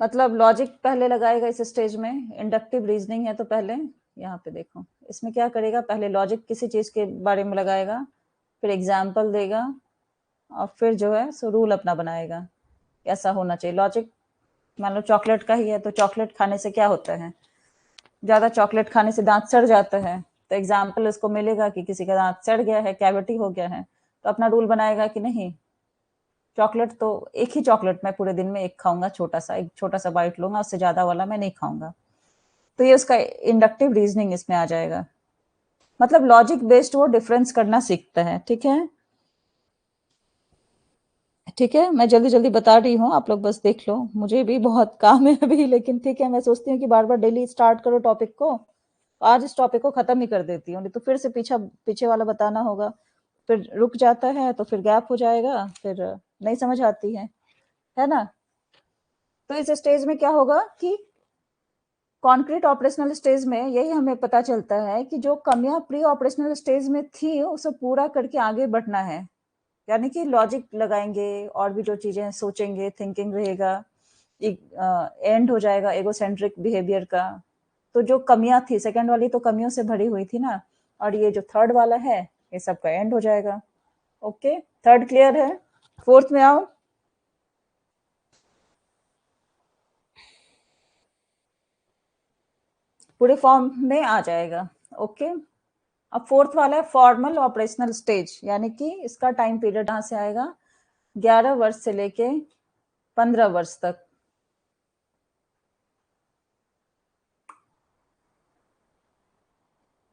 मतलब लॉजिक पहले लगाएगा इस स्टेज में, इंडक्टिव रीजनिंग है तो पहले यहाँ पे देखो, इसमें क्या करेगा, पहले लॉजिक किसी चीज के बारे में लगाएगा, फिर एग्जाम्पल देगा, और फिर जो है सो रूल अपना बनाएगा, ऐसा होना चाहिए लॉजिक। मान लो चॉकलेट का ही है, तो चॉकलेट खाने से क्या होता है, ज्यादा चॉकलेट खाने से दांत सड़ जाता है, तो एग्जाम्पल इसको मिलेगा कि किसी का दांत सड़ गया है, कैविटी हो गया है, तो अपना रूल बनाएगा कि नहीं, चॉकलेट तो एक ही चॉकलेट मैं पूरे दिन में एक खाऊंगा, एक छोटा सा बाइट लूंगा, उससे ज्यादा वाला मैं नहीं खाऊंगा। तो ये उसका इंडक्टिव रीजनिंग इसमें आ जाएगा, मतलब लॉजिक बेस्ड वो डिफरेंस करना सीखता है, ठीक है। ठीक है, मैं जल्दी जल्दी बता रही हूँ, आप लोग बस देख लो, मुझे भी बहुत काम है अभी, लेकिन ठीक है, मैं सोचती हूँ कि बार बार डेली स्टार्ट करो टॉपिक को, आज इस टॉपिक को खत्म ही कर देती हूँ, नहीं तो फिर से पीछे वाला बताना होगा, फिर रुक जाता है तो फिर गैप हो जाएगा, फिर नहीं समझ आती है ना। तो इस स्टेज में क्या होगा कि कॉन्क्रीट ऑपरेशनल स्टेज में यही हमें पता चलता है कि जो कमियां प्री ऑपरेशनल स्टेज में थी उसे पूरा करके आगे बढ़ना है, यानी कि लॉजिक लगाएंगे और भी जो चीजें सोचेंगे, थिंकिंग रहेगा, एंड हो जाएगा एगोसेंट्रिक बिहेवियर का। तो जो कमियां थी सेकंड वाली तो कमियों से भरी हुई थी ना, और ये जो थर्ड वाला है ये सब का एंड हो जाएगा। ओके, थर्ड क्लियर है। फोर्थ में आओ, पूरे फॉर्म में आ जाएगा। ओके, अब फोर्थ वाला है फॉर्मल ऑपरेशनल स्टेज, यानी कि इसका टाइम पीरियड कहाँ से आएगा, 11 वर्ष से लेके 15 वर्ष तक।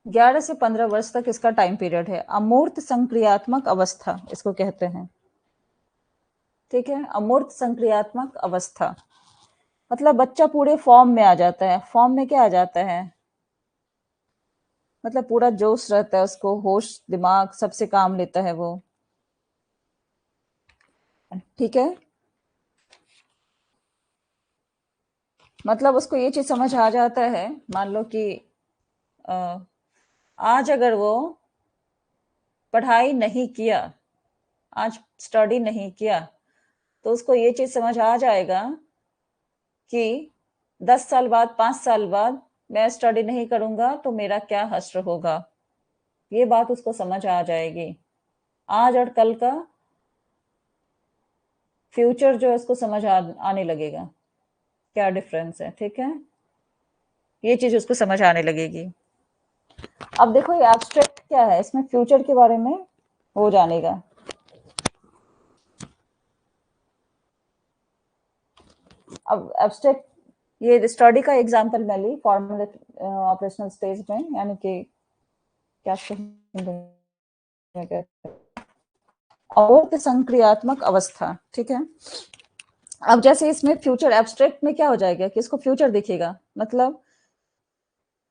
11 से 15 वर्ष तक इसका टाइम पीरियड है, अमूर्त संक्रियात्मक अवस्था इसको कहते हैं, ठीक है। अमूर्त संक्रियात्मक अवस्था मतलब बच्चा पूरे फॉर्म में आ जाता है, फॉर्म में क्या आ जाता है, मतलब पूरा जोश रहता है उसको, होश दिमाग सबसे काम लेता है वो, ठीक है। मतलब उसको ये चीज समझ आ जाता है, मान लो कि अ, आज अगर वो पढ़ाई नहीं किया, आज स्टडी नहीं किया, तो उसको ये चीज समझ आ जाएगा कि 10 साल बाद, 5 साल बाद मैं स्टडी नहीं करूंगा तो मेरा क्या हश्र होगा। ये बात उसको समझ आ जाएगी। आज और कल का फ्यूचर जो है उसको समझ आने लगेगा, क्या डिफरेंस है। ठीक है, ये चीज उसको समझ आने लगेगी। अब देखो ये एब्स्ट्रैक्ट क्या है, इसमें फ्यूचर के बारे में हो जानेगा। अब एब्स्ट्रैक्ट ये स्टडी का एग्जांपल मैं ली फॉर्मूला ऑपरेशनल स्टेज में, यानी कि क्या अमूर्त संक्रियात्मक अवस्था। ठीक है, अब जैसे इसमें फ्यूचर एब्स्ट्रैक्ट में क्या हो जाएगा कि इसको फ्यूचर दिखेगा, मतलब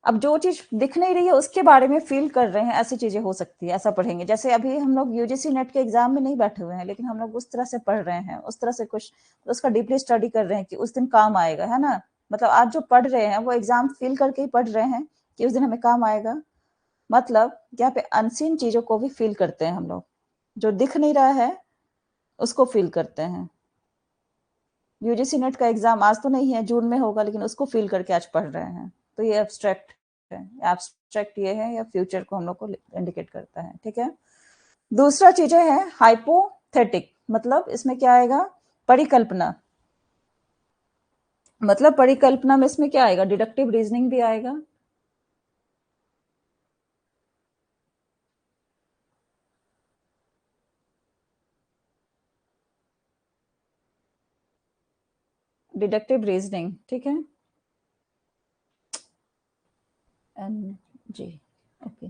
अब जो चीज दिख नहीं रही है उसके बारे में फील कर रहे हैं, ऐसी चीजें हो सकती है। ऐसा पढ़ेंगे जैसे अभी हम लोग यूजीसी नेट के एग्जाम में नहीं बैठे हुए हैं, लेकिन हम लोग उस तरह से पढ़ रहे हैं, उस तरह से कुछ उसका डीपली स्टडी कर रहे हैं कि उस दिन काम आएगा, है ना। मतलब आज जो पढ़ रहे हैं वो एग्जाम फील करके ही पढ़ रहे हैं कि उस दिन हमें काम आएगा। मतलब यहाँ पे अनसीन चीजों को भी फील करते हैं हम लोग, जो दिख नहीं रहा है उसको फील करते हैं। यूजीसी नेट का एग्जाम आज तो नहीं है, जून में होगा, लेकिन उसको फील करके आज पढ़ रहे हैं। तो ये एब्स्ट्रैक्ट है। एब्स्ट्रैक्ट ये है, या फ्यूचर को हम लोग को इंडिकेट करता है। ठीक है, दूसरा चीज है हाइपोथेटिक, मतलब इसमें क्या आएगा, परिकल्पना। मतलब परिकल्पना में इसमें क्या आएगा, डिडक्टिव रीजनिंग भी आएगा। डिडक्टिव रीजनिंग, ठीक है, N G, okay,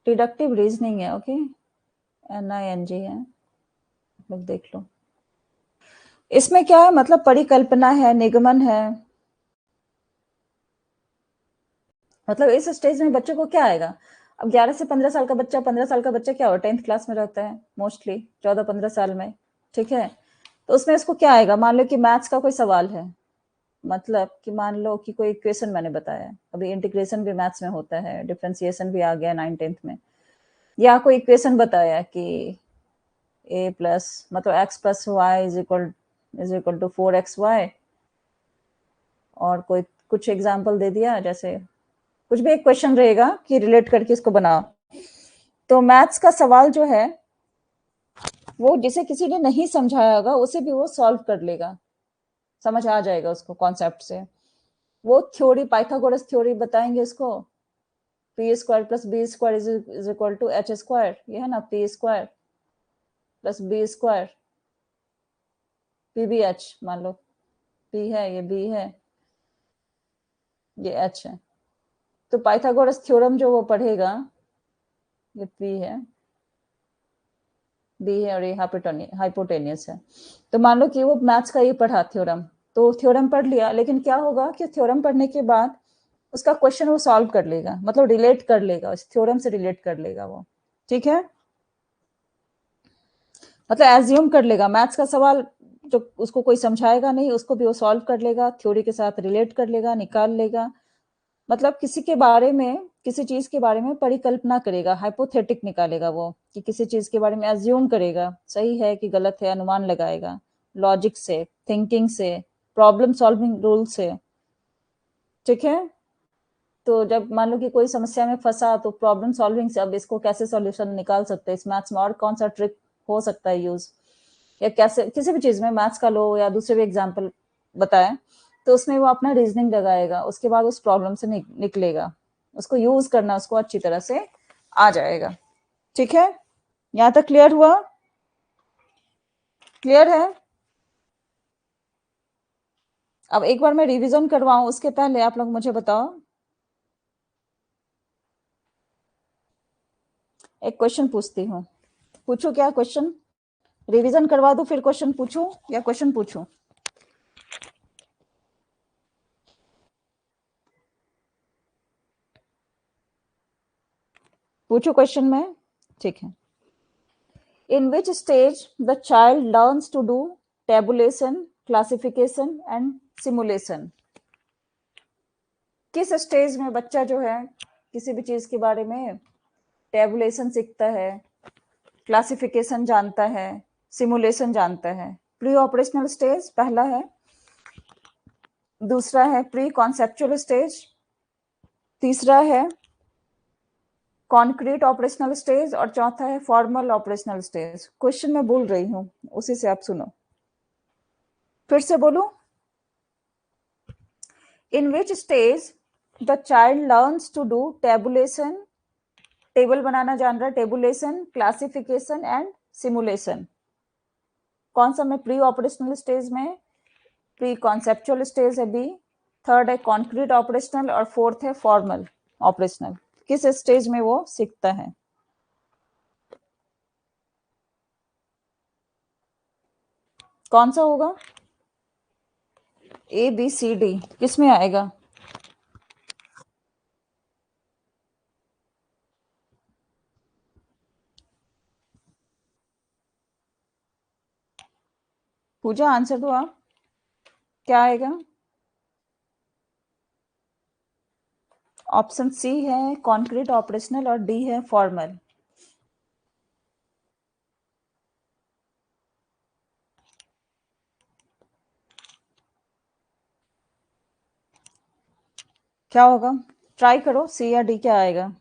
deductive reasoning है, ओके, NING है, लोग देख लो। इसमें क्या है, मतलब परिकल्पना है, निगमन है। मतलब इस स्टेज में बच्चों को क्या आएगा, अब 11 से 15 साल का बच्चा, 15 साल का बच्चा क्या हो, 10th क्लास में रहता है मोस्टली, 14-15 साल में। ठीक है, तो उसमें इसको क्या आएगा, मान लो कि मैथ्स का कोई सवाल है, मतलब कि मान लो कि कोई इक्वेशन मैंने बताया, अभी इंटीग्रेशन भी मैथ्स में होता है, डिफरेंशिएशन भी आ गया 9th-10th में, या कोई इक्वेशन बताया कि a प्लस मतलब x plus Y is equal to 4xy, और कोई कुछ एग्जाम्पल दे दिया, जैसे कुछ भी एक क्वेश्चन रहेगा कि रिलेट करके इसको बनाओ। तो मैथ्स का सवाल जो है वो जिसे किसी ने नहीं समझाया होगा उसे भी वो सॉल्व कर लेगा, समझ आ जाएगा उसको कॉन्सेप्ट से। वो थ्योरी, पाइथागोरस थ्योरी बताएंगे उसको, P square plus B square is equal to H square, ये है ना, P square plus B square, P B H, मान लो पी है, ये बी है, ये एच है। तो पाइथागोरस थ्योरम जो वो पढ़ेगा, ये पी है, बी है, और ये हाइपोटेनियस है। तो मान लो कि वो मैथ्स का ये पढ़ा थ्योरम, तो थ्योरम पढ़ लिया, लेकिन क्या होगा कि थ्योरम पढ़ने के बाद उसका क्वेश्चन वो सॉल्व कर लेगा, मतलब रिलेट कर लेगा, उस थ्योरम से रिलेट कर लेगा वो। ठीक है, मतलब एज्यूम कर लेगा मैथ्स का सवाल, जो उसको कोई समझाएगा नहीं उसको भी वो सॉल्व कर लेगा, थ्योरी के साथ रिलेट कर लेगा, निकाल लेगा। मतलब किसी के बारे में, किसी चीज के बारे में परिकल्पना करेगा, हाइपोथेटिक निकालेगा वो, कि किसी चीज के बारे में एज्यूम करेगा, सही है कि गलत है, अनुमान लगाएगा लॉजिक से, थिंकिंग से, प्रॉब्लम सॉल्विंग रूल से। ठीक है, तो जब मान लो कि कोई समस्या में फंसा तो प्रॉब्लम सॉल्विंग से अब इसको कैसे सॉल्यूशन निकाल सकते हैं, इस मैथ्स में और कौन सा ट्रिक हो सकता है यूज, या कैसे किसी भी चीज में, मैथ्स का लो या दूसरे भी एग्जाम्पल बताएं, तो उसमें वो अपना रीजनिंग लगाएगा, उसके बाद उस प्रॉब्लम से निकलेगा, उसको यूज करना उसको अच्छी तरह से आ जाएगा। ठीक है, यहाँ तक क्लियर हुआ, क्लियर है। अब एक बार मैं रिवीजन करवाऊं उसके पहले आप लोग मुझे बताओ, एक क्वेश्चन पूछती हूँ, पूछू क्या क्वेश्चन, रिवीजन करवा दो फिर क्वेश्चन पूछूं या क्वेश्चन पूछूं? पूछू क्वेश्चन में, ठीक है। In which stage the child learns to do tabulation, classification and simulation? किस स्टेज में बच्चा जो है किसी भी चीज के बारे में टेबुलेशन सीखता है, क्लासिफिकेशन जानता है, सिमुलेशन जानता है। प्री ऑपरेशनल स्टेज पहला है, दूसरा है प्री कॉन्सेप्चुअल स्टेज, तीसरा है कॉन्क्रीट ऑपरेशनल स्टेज और चौथा है फॉर्मल ऑपरेशनल स्टेज। क्वेश्चन मैं बोल रही हूँ, उसी से आप सुनो। फिर से बोलूं? In which stage the child learns to do tabulation, table बनाना जान रहा है, टेबुलेशन, क्लासिफिकेशन एंड सिमुलेशन। कौन सा में? प्री ऑपरेशनल स्टेज में। प्री कॉन्सेप्चुअल स्टेज है बी, थर्ड है कॉन्क्रीट ऑपरेशनल और फोर्थ है फॉर्मल ऑपरेशनल। किस स्टेज में वो सीखता है? कौन सा होगा? ए बी सी डी किस में आएगा? पूजा आंसर दो आप, क्या आएगा? ऑप्शन सी है कॉन्क्रीट ऑपरेशनल और डी है फॉर्मल। क्या होगा? ट्राई करो, सी या डी क्या आएगा?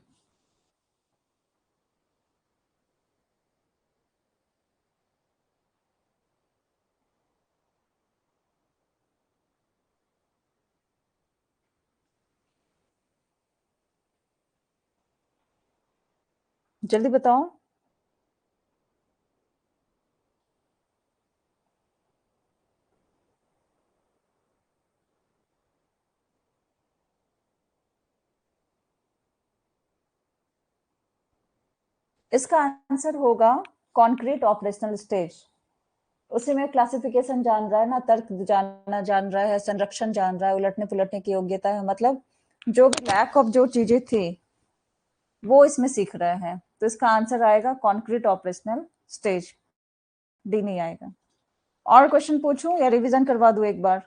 जल्दी बताओ। इसका आंसर होगा कॉन्क्रीट ऑपरेशनल स्टेज। उसी में क्लासिफिकेशन जान रहा है ना, तर्क जानना जान रहा है, संरक्षण जान रहा है, उलटने पुलटने की योग्यता है, मतलब जो भी लैक ऑफ जो चीजें थी वो इसमें सीख रहा है। तो इसका आंसर आएगा कॉन्क्रीट ऑपरेशनल स्टेज, डी नहीं आएगा। और क्वेश्चन पूछूं या रिवीजन करवा दूं एक बार,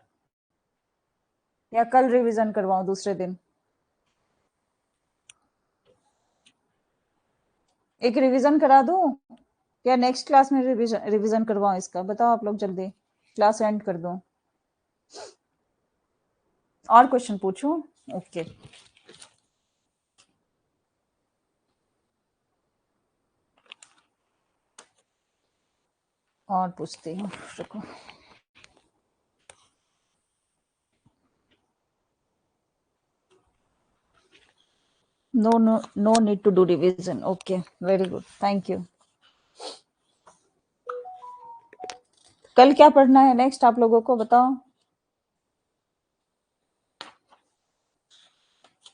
या कल रिवीजन करवाऊं दूसरे दिन? एक रिवीजन करा दूं या नेक्स्ट क्लास में रिवीजन करवाऊं इसका? बताओ आप लोग जल्दी, क्लास एंड कर दूं। और क्वेश्चन पूछूं? ओके, और पूछती हूँ, रुको। No need to do revision. Okay, very good, thank you. कल क्या पढ़ना है नेक्स्ट आप लोगों को, बताओ।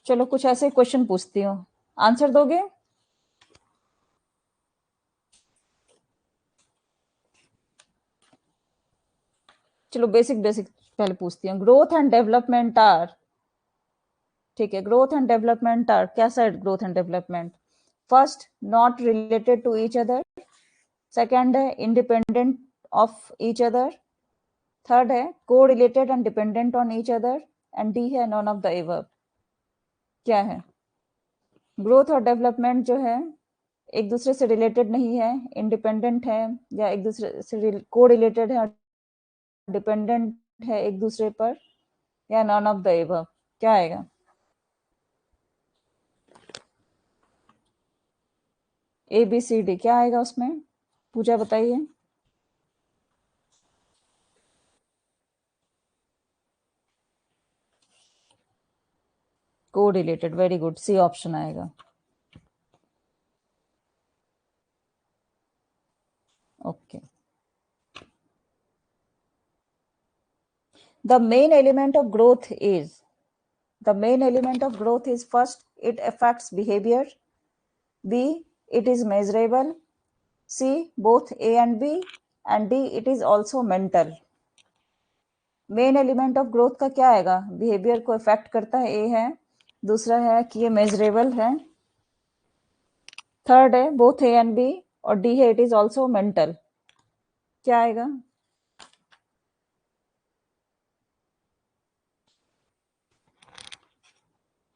चलो कुछ ऐसे क्वेश्चन पूछती हूँ, आंसर दोगे? चलो बेसिक बेसिक पहले पूछती हूँ। ग्रोथ एंड डेवलपमेंट आर, ठीक है, ग्रोथ एंड डेवलपमेंट आर, क्या साइड growth and development? First, not related to each other. Second है independent of each other. Third है correlated and dependent on each other. And D है none of the above. क्या है? Growth और development जो है एक दूसरे से रिलेटेड नहीं है, इंडिपेंडेंट है, या एक दूसरे से को रिलेटेड है, डिपेंडेंट है एक दूसरे पर, या नॉन ऑफ द एबव। क्या आएगा? ए बी सी डी क्या आएगा उसमें? पूजा बताइए। Correlated, very good, C option आएगा। Okay. The main element of growth is, the main element of growth is first, it affects behavior, b, it is measurable, c, both a and b, and d, it is also mental। Main element of growth का क्या आएगा? Behaviour को effect करता है, ए है, दूसरा है कि ये मेजरेबल है, थर्ड है बोथ ए एंड बी, और डी है इट इज ऑल्सो मेंटल। क्या आएगा?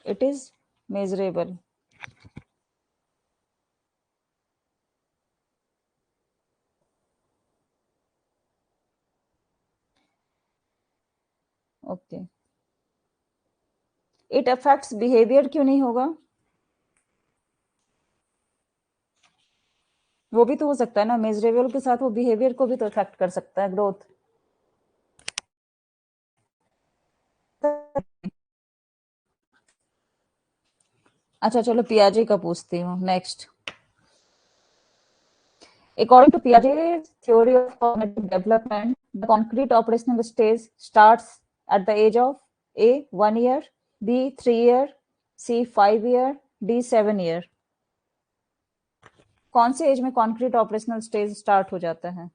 It is measurable. Okay. It affects behaviour क्यों नहीं होगा? वो भी तो हो सकता है ना, मेजरेबल के साथ वो बिहेवियर को भी तो अफेक्ट कर सकता है, ग्रोथ। अच्छा चलो पियाजे का पूछती हूँ next. According to Piaget's theory of cognitive development, the concrete operational stage starts at the age of A 1 year, B 3 year, C 5 year, D 7 year। कौन से एज में कॉन्क्रीट ऑपरेशनल स्टेज स्टार्ट हो जाता है?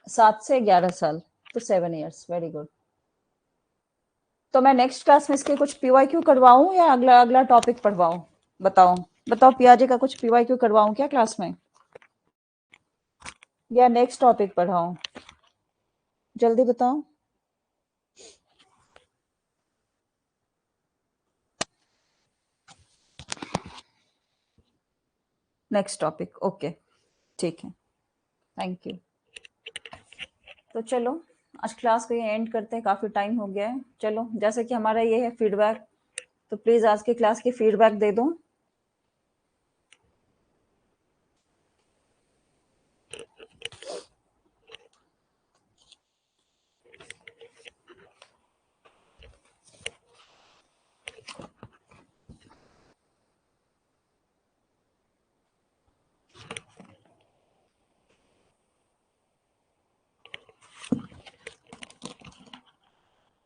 7 से 11 साल, तो 7 years। Very good. तो मैं नेक्स्ट क्लास में इसके कुछ पीवाईक्यू करवाऊं या अगला अगला टॉपिक पढ़वाऊं? बताओ बताओ, पियाजे का कुछ पीवाईक्यू करवाऊं क्या क्लास में, या नेक्स्ट टॉपिक पढ़ाऊं? जल्दी बताओ। नेक्स्ट टॉपिक, ओके ठीक है, थैंक यू। तो चलो आज क्लास को ये एंड करते हैं, काफ़ी टाइम हो गया है। चलो जैसे कि हमारा ये है फीडबैक, तो प्लीज़ आज की क्लास की फीडबैक दे दो।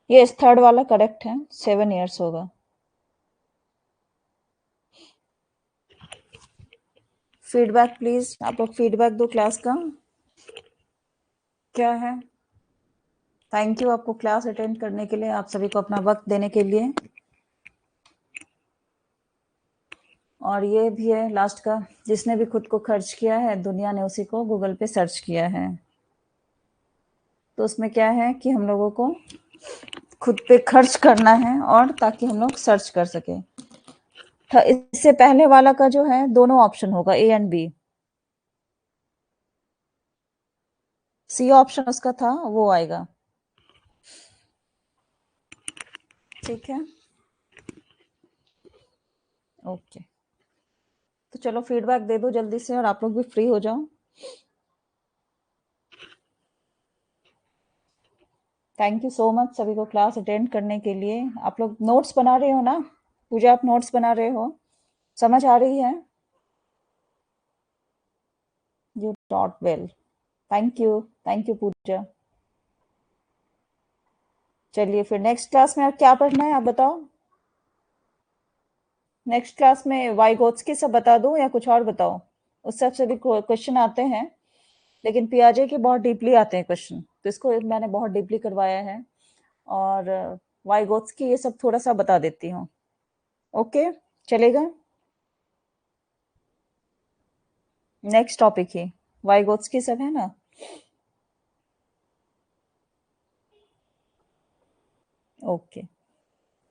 ये थर्ड वाला करेक्ट है, 7 years होगा। फीडबैक प्लीज, आप लोग फीडबैक दो क्लास का। क्या है? थैंक यू आपको क्लास अटेंड करने के लिए, आप सभी को अपना वक्त देने के लिए। और ये भी है लास्ट का, जिसने भी खुद को खर्च किया है दुनिया ने उसी को गूगल पे सर्च किया है। तो उसमें क्या है कि हम लोगों को खुद पे खर्च करना है, और ताकि हम लोग सर्च कर सके। इससे पहले वाला का जो है दोनों ऑप्शन होगा, A and B. C option उसका था, वो आएगा। ठीक है, ओके। तो चलो फीडबैक दे दो जल्दी से, और आप लोग भी फ्री हो जाओ। थैंक यू सो मच सभी को क्लास अटेंड करने के लिए। आप लोग नोट्स बना रहे हो ना? पूजा, आप नोट्स बना रहे हो? समझ आ रही है? You taught well. Thank you Pooja. चलिए फिर नेक्स्ट क्लास में आप क्या पढ़ना है आप बताओ। नेक्स्ट क्लास में वाइगोत्स्की सब बता दूं या कुछ और बताओ? उस सब से भी क्वेश्चन आते हैं, लेकिन पियाजे के बहुत डीपली आते हैं क्वेश्चन, तो इसको मैंने बहुत डीपली करवाया है। और वाइगोत्स्की ये सब थोड़ा सा बता देती हूँ। ओके, चलेगा? नेक्स्ट टॉपिक ही वाइगोत्स्की सब है ना? ओके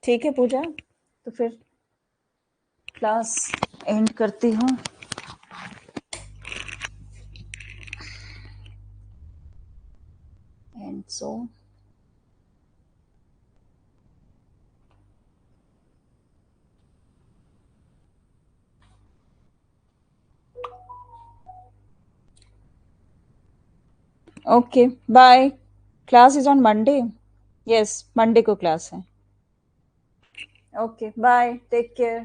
ठीक है पूजा, तो फिर क्लास एंड करती हूँ। And so okay bye. Class is on Monday. Yes, Monday को क्लास है। Okay bye, take care.